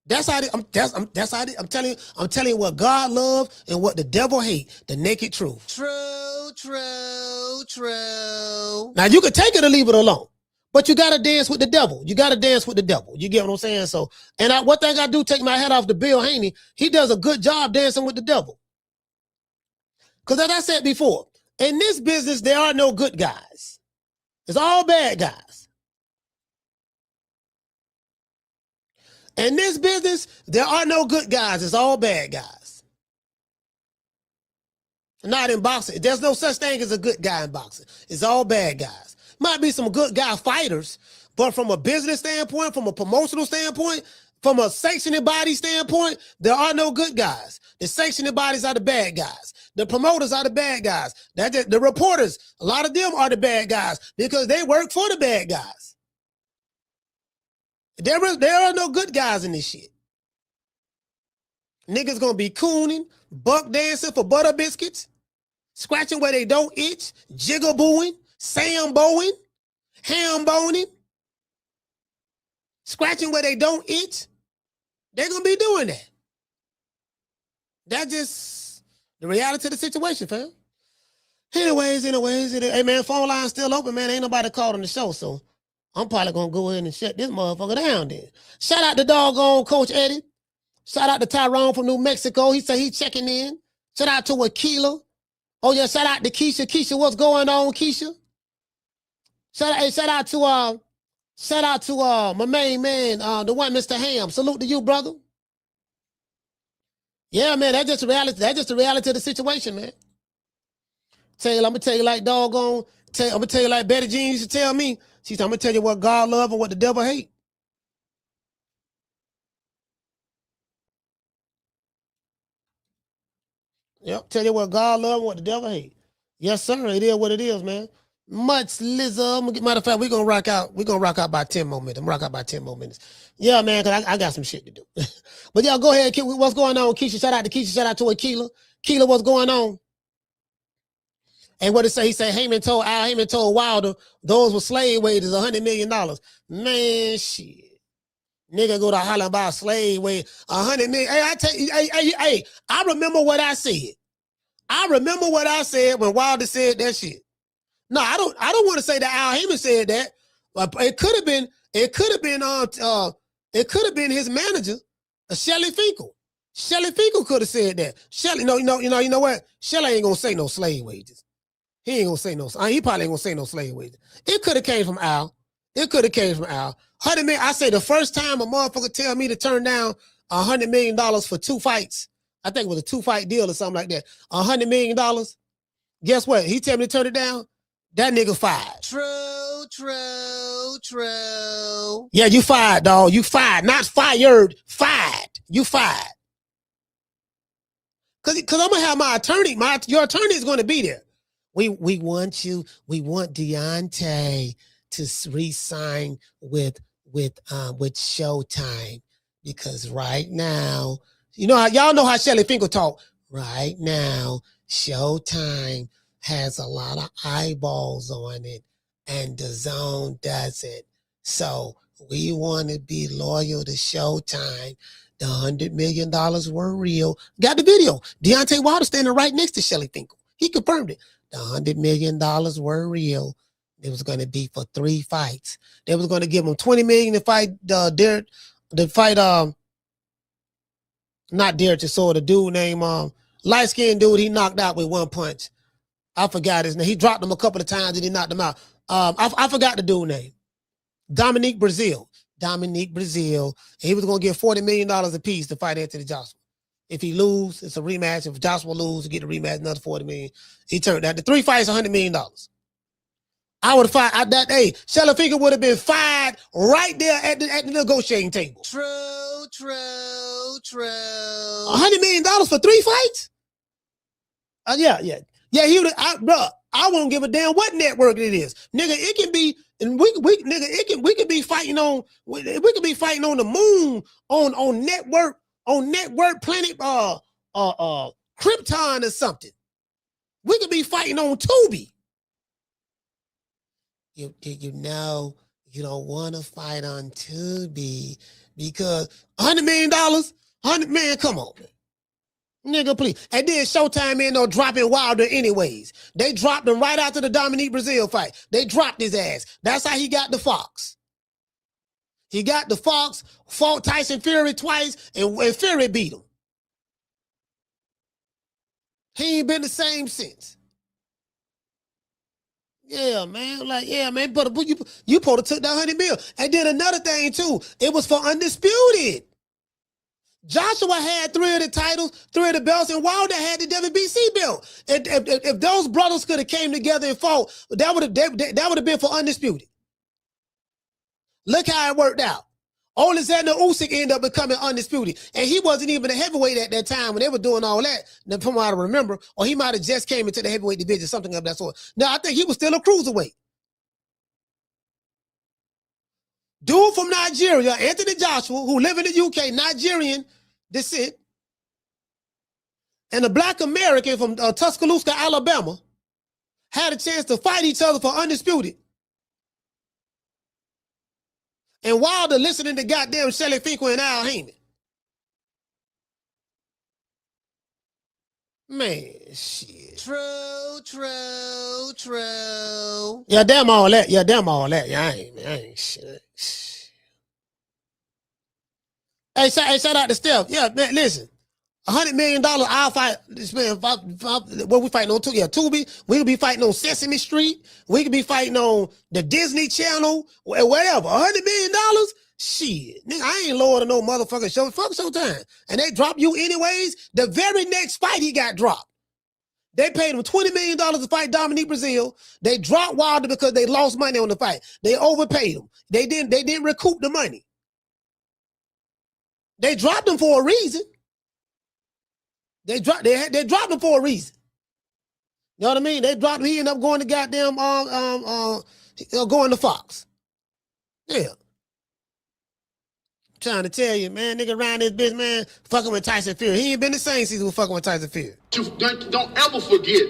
That's how I'm telling you what God loves and what the devil hates. The naked truth. True. Now you can take it or leave it alone, but you gotta dance with the devil. You get what I'm saying? So, and one thing I do, take my hat off to Bill Haney. He does a good job dancing with the devil. Because as I said before, in this business there are no good guys. It's all bad guys. In this business, there are no good guys. It's all bad guys. Not in boxing. There's no such thing as a good guy in boxing. It's all bad guys. Might be some good guy fighters, but from a business standpoint, from a promotional standpoint, from a sanctioning body standpoint, there are no good guys. The sanctioning bodies are the bad guys. The promoters are the bad guys. The reporters, a lot of them are the bad guys because they work for the bad guys. There are no good guys in this shit. Niggas gonna be cooning, buck dancing for butter biscuits, scratching where they don't itch, jiggle-booing, samboing, ham-boning, scratching where they don't itch. They're gonna be doing that. That's just the reality of the situation, fam. Anyways, hey man, phone line's still open, man. Ain't nobody called on the show, so I'm probably gonna go ahead and shut this motherfucker down then. Shout out to doggone Coach Eddie. Shout out to Tyrone from New Mexico. He said he checking in. Shout out to Aquila. Oh yeah, shout out to Keisha. Keisha, what's going on, Keisha? Shout out to my main man, the one Mr. Ham. Salute to you, brother. Yeah, man, that's just reality. That's just the reality of the situation, man. I'm gonna tell you like doggone. I'm gonna tell you like Betty Jean used to tell me. She said, I'm gonna tell you what God loves and what the devil hates. Yep, tell you what God loves and what the devil hates. Yes, sir. It is what it is, man. Much Lizzo. Matter of fact, we're gonna rock out by 10 more minutes. Yeah, man, because I got some shit to do. But yeah, go ahead, what's going on, Keisha? Shout out to Keisha, shout out to Aquila. Keila, what's going on? And what it say? He said Heyman told Wilder those were slave wages, $100 million. Man, shit. Nigga go to holler about slave wage, $100 million. Hey, I tell you, hey, I remember what I said. I remember what I said when Wilder said that shit. No, I don't want to say that Al Heyman said that. But it could have been his manager, Shelly Finkel. Shelly Finkel could have said that. Shelly, you know what? Shelly ain't gonna say no slave wages. He ain't gonna say no. He probably ain't gonna say no slave wages. It could have came from Al. $100 million. I say the first time a motherfucker tell me to turn down $100 million for 2 fights. I think it was a 2-fight deal or something like that. $100 million. Guess what? He tell me to turn it down. That nigga fired. True. Yeah, you fired, dog. You fired. Not fired. Fired. You fired. Cause I'm gonna have my attorney. Your attorney is gonna be there. We want Deontay to re-sign with Showtime because right now You know how y'all know how Shelly Finkel talk. Right now, Showtime has a lot of eyeballs on it, and DAZN doesn't. So we want to be loyal to Showtime. The $100 million were real. Got the video. Deontay Wilder standing right next to Shelly Finkel. He confirmed it. The $100 million were real. It was going to be for 3 fights. They was going to give him $20 million to fight not Derek Chisora, the dude named light-skinned dude he knocked out with 1 punch. I forgot his name. He dropped him a couple of times and he knocked him out. I forgot the dude name. Dominique Brazil. He was going to get $40 million a piece to fight Anthony Joshua. If he lose, it's a rematch. If Joshua lose, get a rematch, another $40 million. He turned that. The 3 fights, $100 million. I would have fired at that day. Shelly Finkel would have been fired right there at the negotiating table. True. $100 million for 3 fights? Yeah. He would. I won't give a damn what network it is, nigga. It can be, and we could be fighting on. We could be fighting on the moon on network planet Krypton or something. We could be fighting on Tubi. You know, you don't want to fight on Tubi because $100 million, $100 million, come on, nigga, please. And then Showtime ain't no dropping Wilder anyways. They dropped him right after the Dominique Brazil fight. They dropped his ass. That's how he got the Fox. He got the Fox, fought Tyson Fury twice, and Fury beat him. He ain't been the same since. Yeah, man. But you supposed to took that $100 million. And then another thing, too, it was for Undisputed. Joshua had 3 of the titles, 3 of the belts, and Wilder had the WBC belt. If those brothers could have came together and fought, that would have been for Undisputed. Look how it worked out. Alexander Usyk ended up becoming Undisputed, and he wasn't even a heavyweight at that time when they were doing all that. From what I remember, or he might have just came into the heavyweight division, something of that sort. Now I think he was still a cruiserweight. Dude from Nigeria, Anthony Joshua, who live in the UK, Nigerian descent, and a black American from Tuscaloosa, Alabama, had a chance to fight each other for Undisputed. And Wilder listening to goddamn Shelly Finkel and Al Heyman. Man, shit. True. Yeah, damn all that. Yeah, I ain't shit. Hey, shout out to Steph. Yeah, man, listen. $100 million, I'll fight this man. What we fighting on? Tubi. We could be fighting on Sesame Street. We could be fighting on the Disney Channel, whatever. $100 million? Shit. Nigga, I ain't lower than no motherfucking show. Fuck Showtime. And they drop you anyways. The very next fight he got dropped. They paid him $20 million to fight Dominique Brazil. They dropped Wilder because they lost money on the fight. They overpaid him. They didn't recoup the money. They dropped him for a reason. They dropped him for a reason. You know what I mean? They dropped him. He ended up going to goddamn going to Fox. Yeah. Trying to tell you, man, nigga around this bitch, man, fucking with Tyson Fury. He ain't been the same since he was fucking with Tyson Fury. Don't ever forget,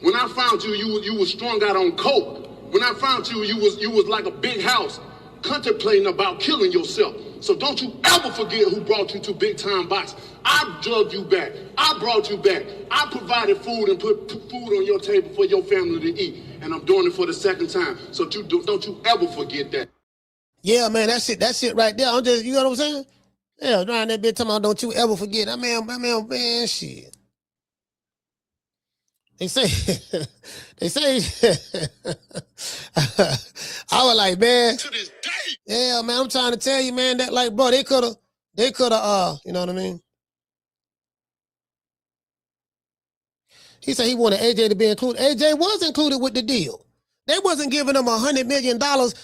when I found you, you was strung out on coke. When I found you, you was like a big house, contemplating about killing yourself. So don't you ever forget who brought you to big time box. I drugged you back. I brought you back. I provided food and put food on your table for your family to eat. And I'm doing it for the second time. So don't you ever forget that. Yeah, man, that shit right there. I'm just, you know what I'm saying? Yeah, around that bitch talking about don't you ever forget. I mean, shit. They say, I was like, man, to this day. Yeah, man, I'm trying to tell you, man, that like, bro, they could have, you know what I mean? He said he wanted AJ to be included. AJ was included with the deal. They wasn't giving him $100 million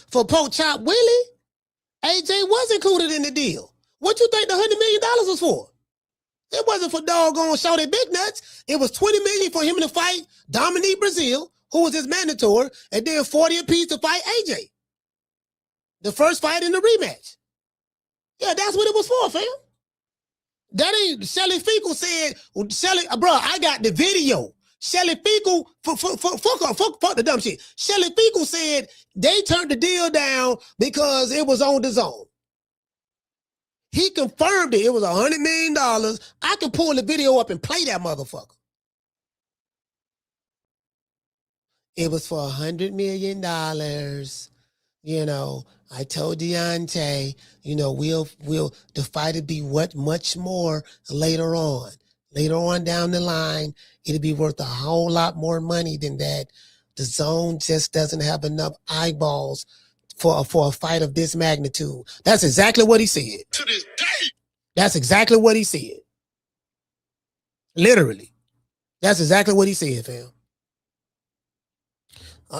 for Pork Chop Willie. AJ was included in the deal. What you think the $100 million was for? It wasn't for doggone Shorty Big Nuts. It was $20 million for him to fight Dominique Brazil, who was his mandatory, and then $40 apiece to fight AJ. The first fight in the rematch. Yeah, that's what it was for, fam. That ain't Shelly Fecal said, bro, I got the video. Shelly Fecal, fuck the dumb shit. Shelly Fecal said they turned the deal down because it was on DAZN. He confirmed it. It was $100 million. I can pull the video up and play that motherfucker. It was for $100 million. You know, I told Deontay, you know, the fight will be much more later on. Later on down the line, it'll be worth a whole lot more money than that. DAZN just doesn't have enough eyeballs for a fight of this magnitude. That's exactly what he said. To this day. That's exactly what he said. Literally. That's exactly what he said, fam.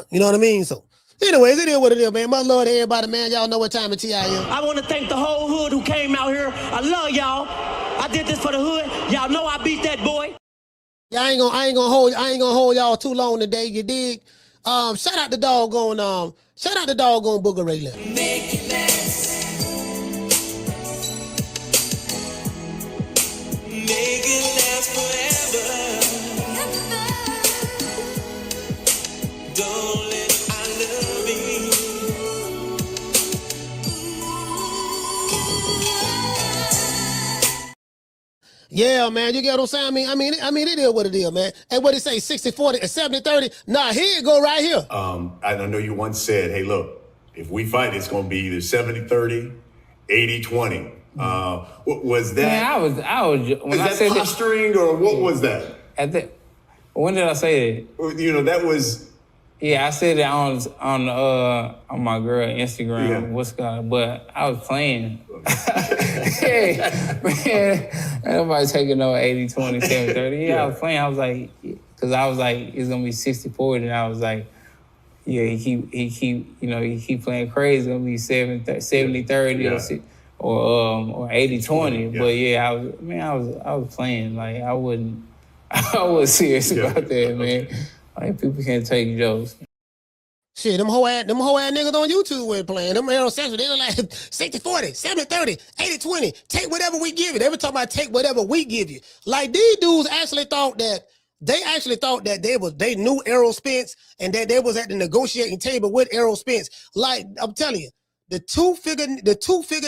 You know what I mean? So, anyways, it is what it is, man. My lord, everybody, man. Y'all know what time of TI is. I want to thank the whole hood who came out here. I love y'all. I did this for the hood. Y'all know I beat that boy. Yeah, I ain't gonna hold y'all too long today. You dig? Shout out the doggone Booger Ray Leonard. Make it last. Make it last forever. Don't let I love you. Yeah, man, you get what I'm saying? I mean, it is what it is, man. And what it say, 60-40, 70-30? Nah, here it go right here. I know you once said, hey, look, if we fight, it's going to be either 70-30, 80-20. Was that? Man, I was. When I said posturing or what was that? When did I say that? You know, that was. Yeah, I said it on my girl Instagram. Yeah. What's going? But I was playing. Hey, man, nobody taking no 80-20, 70-30. Yeah, I was playing. I was like, because I was like, it's gonna be 60-40, and I was like, yeah, he keep playing crazy. It's gonna be 70-30 or 80-20. Yeah. But yeah, I was playing. Like I was serious about that, man. Like people can't take jokes. Shit, them whole ass niggas on YouTube were playing. Them heterosexual, they were like 60-40, 70-30, 80-20. Take whatever we give you. They were talking about take whatever we give you. Like these dudes actually thought that they knew Errol Spence and that they was at the negotiating table with Errol Spence. Like I'm telling you, the two-figure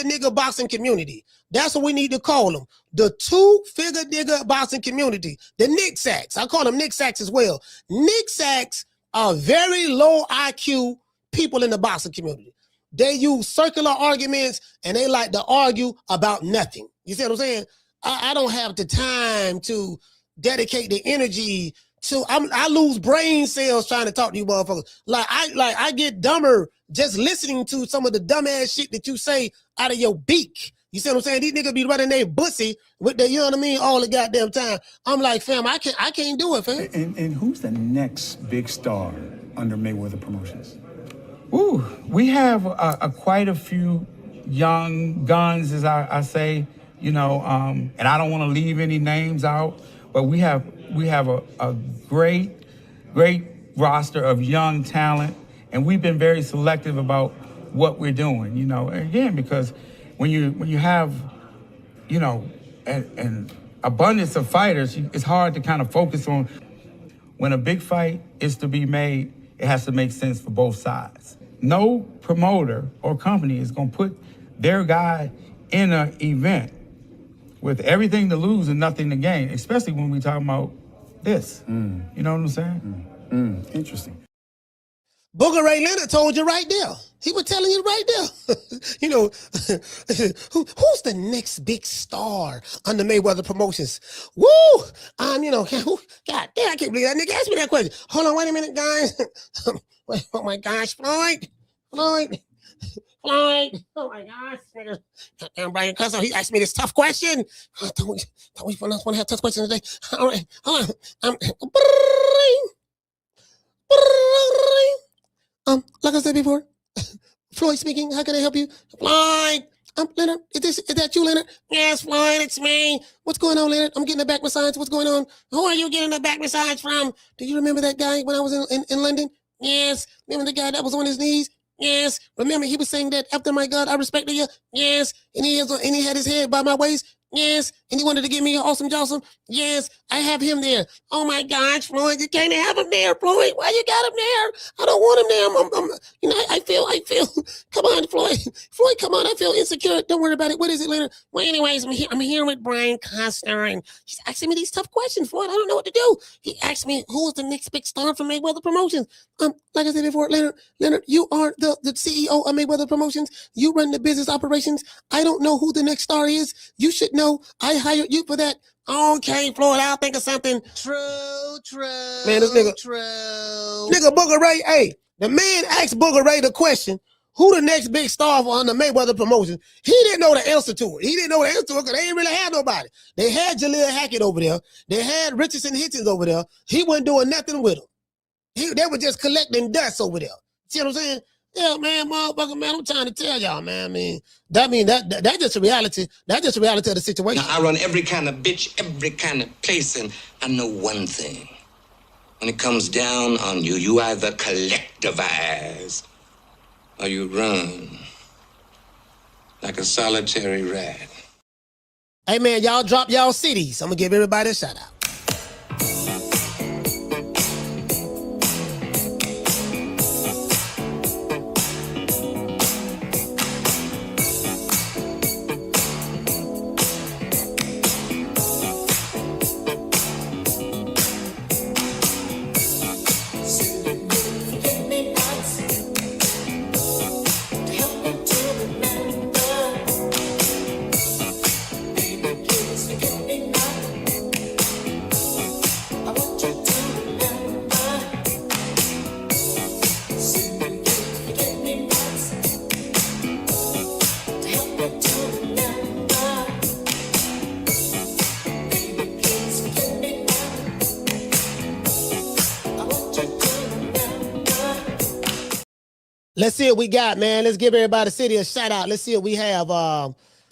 nigga boxing community. That's what we need to call them. The two-figure nigga boxing community. The Nick Sacks. I call them Nick Sacks as well. Nick Sacks are very low IQ people in the boxing community. They use circular arguments and they like to argue about nothing. You see what I'm saying? I don't have the time to dedicate the energy to. I lose brain cells trying to talk to you motherfuckers. I get dumber just listening to some of the dumbass shit that you say out of your beak. You see what I'm saying? These niggas be running their bussy with the, you know what I mean, all the goddamn time. I'm like, fam, I can't do it, fam. And who's the next big star under Mayweather Promotions? Ooh, we have quite a few young guns, as I say, you know, and I don't want to leave any names out, but we have a great roster of young talent, and we've been very selective about what we're doing, you know, again, because when you have, you know, an abundance of fighters, it's hard to kind of focus on. When a big fight is to be made, it has to make sense for both sides. No promoter or company is going to put their guy in an event with everything to lose and nothing to gain, especially when we talk about this. You know what I'm saying? Interesting. Booger Ray Leonard told you right there. He was telling you right there. You know, who's the next big star under Mayweather Promotions? Woo! You know, God damn, I can't believe that nigga asked me that question. Hold on, wait a minute, guys. Wait, oh my gosh, Floyd. Oh my gosh. Goddamn Brian Cusso, he asked me this tough question. Don't we want to have tough questions today? All right, hold on. Like I said before, Floyd speaking. How can I help you? Floyd, Leonard. Is that you, Leonard? Yes, Floyd, it's me. What's going on, Leonard? I'm getting a back massage. What's going on? Who are you getting a back massage from? Do you remember that guy when I was in London? Yes. Remember the guy that was on his knees? Yes. Remember he was saying that after my God, I respected you? Yes. And he had his head by my waist? Yes. And he wanted to give me Awesome Johnson. Yes, I have him there. Oh my gosh, Floyd, you can't have him there, Floyd. Why you got him there? I don't want him there. I feel. Come on, Floyd. Floyd, come on. I feel insecure. Don't worry about it. What is it later? Well, anyways, I'm here with Brian Costner, and he's asking me these tough questions, Floyd. I don't know what to do. He asked me who is the next big star from Mayweather Promotions. Like I said before, Leonard, you are the CEO of Mayweather Promotions. You run the business operations. I don't know who the next star is. You should know. I hired you for that. Okay, Floyd, I'll think of something. True. Man, this nigga. True. Nigga Booger Ray, hey, the man asked Booger Ray the question, who the next big star on the Mayweather Promotions? He didn't know the answer to it. He didn't know the answer to it because they ain't really had nobody. They had Jaleel Hackett over there. They had Richardson Hitchens over there. He wasn't doing nothing with them. They were just collecting dust over there. See what I'm saying? Yeah, man, motherfucker, man, I'm trying to tell y'all, man. That's just a reality. That's just a reality of the situation. Now, I run every kind of bitch, every kind of place, and I know one thing. When it comes down on you, you either collectivize or you run like a solitary rat. Hey, man, y'all drop y'all cities. I'm going to give everybody a shout out. Let's see what we got, man. Let's give everybody a city a shout out. Let's see what we have.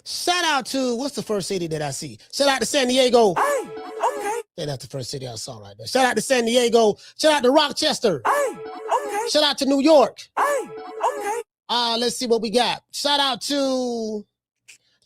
Shout out to, what's the first city that I see? Shout out to San Diego. Hey, okay. Yeah, that's the first city I saw right there. Shout out to San Diego. Shout out to Rochester. Hey, okay. Shout out to New York. Hey, okay. Let's see what we got. Shout out to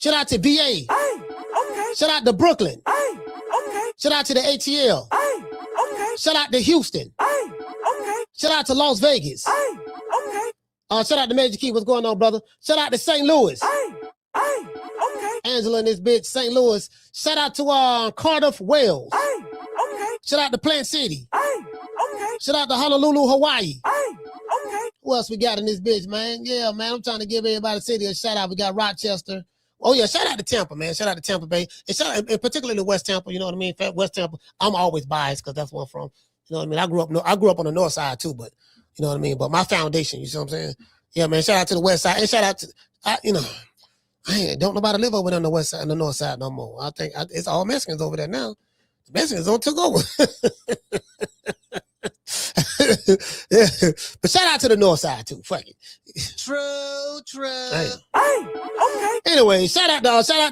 VA. Hey, okay. Shout out to Brooklyn. Hey, okay. Shout out to the ATL. Hey, okay. Shout out to Houston. Hey, okay. Shout out to Las Vegas. Hey, okay. Shout out to Major Key. What's going on, brother? Shout out to St. Louis. Hey, okay. Angela and this bitch, St. Louis. Shout out to Cardiff, Wales. Hey, okay. Shout out to Plant City. Hey, okay. Shout out to Honolulu, Hawaii. Hey, okay. Who else we got in this bitch, man? Yeah, man, I'm trying to give everybody a city a shout out. We got Rochester. Oh, yeah, shout out to Tampa, man. Shout out to Tampa Bay. And shout out, and particularly West Tampa, you know what I mean? West Tampa, I'm always biased because that's where I'm from. You know what I mean? I grew up on the north side too, but you know what I mean? But my foundation, you see what I'm saying? Yeah, man, shout out to the west side. And shout out to, don't nobody live over there on the west side and the north side no more. I think it's all Mexicans over there now. The Mexicans don't took over. Yeah. But shout out to the north side too. Fuck it. True. Hey, okay. Anyway, shout out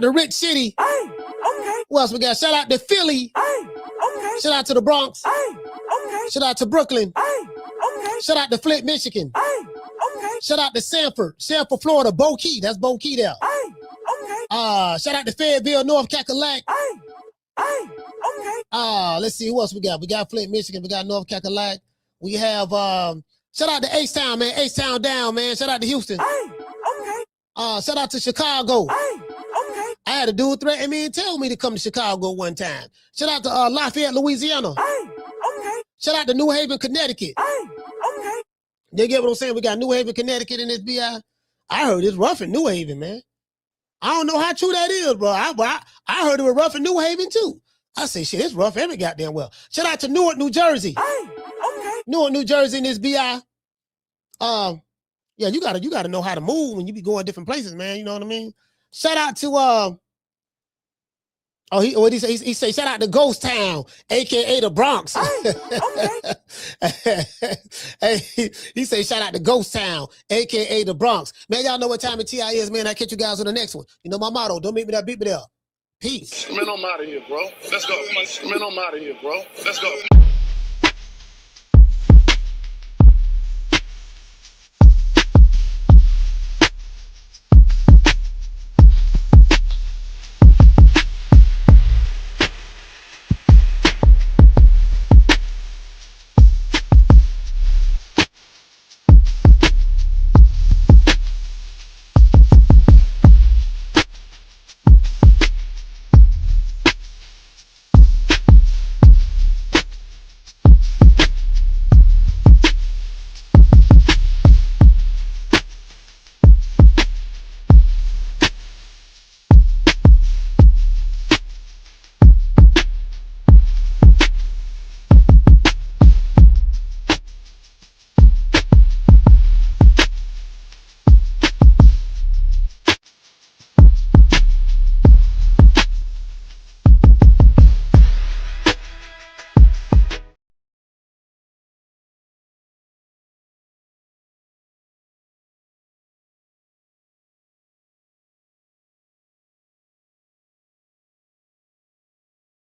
to Rich City. Hey, okay. Who else we got? Shout out to Philly. Hey, okay. Shout out to the Bronx. Hey, okay. Shout out to Brooklyn. Hey, okay. Shout out to Flint, Michigan. Hey, okay. Shout out to Sanford, Florida. Bo Key, that's Bo Key there. Hey, okay. Shout out to Fayetteville, North Cackalack. Hey, okay. Let's see who else we got. We got Flint, Michigan. We got North Cackalack. We have shout out to H-Town, man. H-Town down, man. Shout out to Houston. Hey, okay. Shout out to Chicago. Hey, okay. I had a dude threaten me and tell me to come to Chicago one time. Shout out to Lafayette, Louisiana. Hey, okay. Shout out to New Haven, Connecticut. Hey, okay. You get what I'm saying? We got New Haven, Connecticut in this BI. I heard it's rough in New Haven, man. I don't know how true that is, bro. I heard it was rough in New Haven too. I say, shit, it's rough every goddamn well. Shout out to Newark, New Jersey. Hey, okay. Newark, New Jersey in this BI. Yeah, you gotta know how to move when you be going different places, man. You know what I mean? Shout out to he say shout out to Ghost Town, aka the Bronx. Hey, he say shout out to Ghost Town, aka the Bronx. Man, y'all know what time of TI is, man. I catch you guys on the next one. You know my motto, don't meet me there, beat me there. Peace. Man, I'm out of here, bro. Let's go. Man, I'm out of here, bro. Let's go.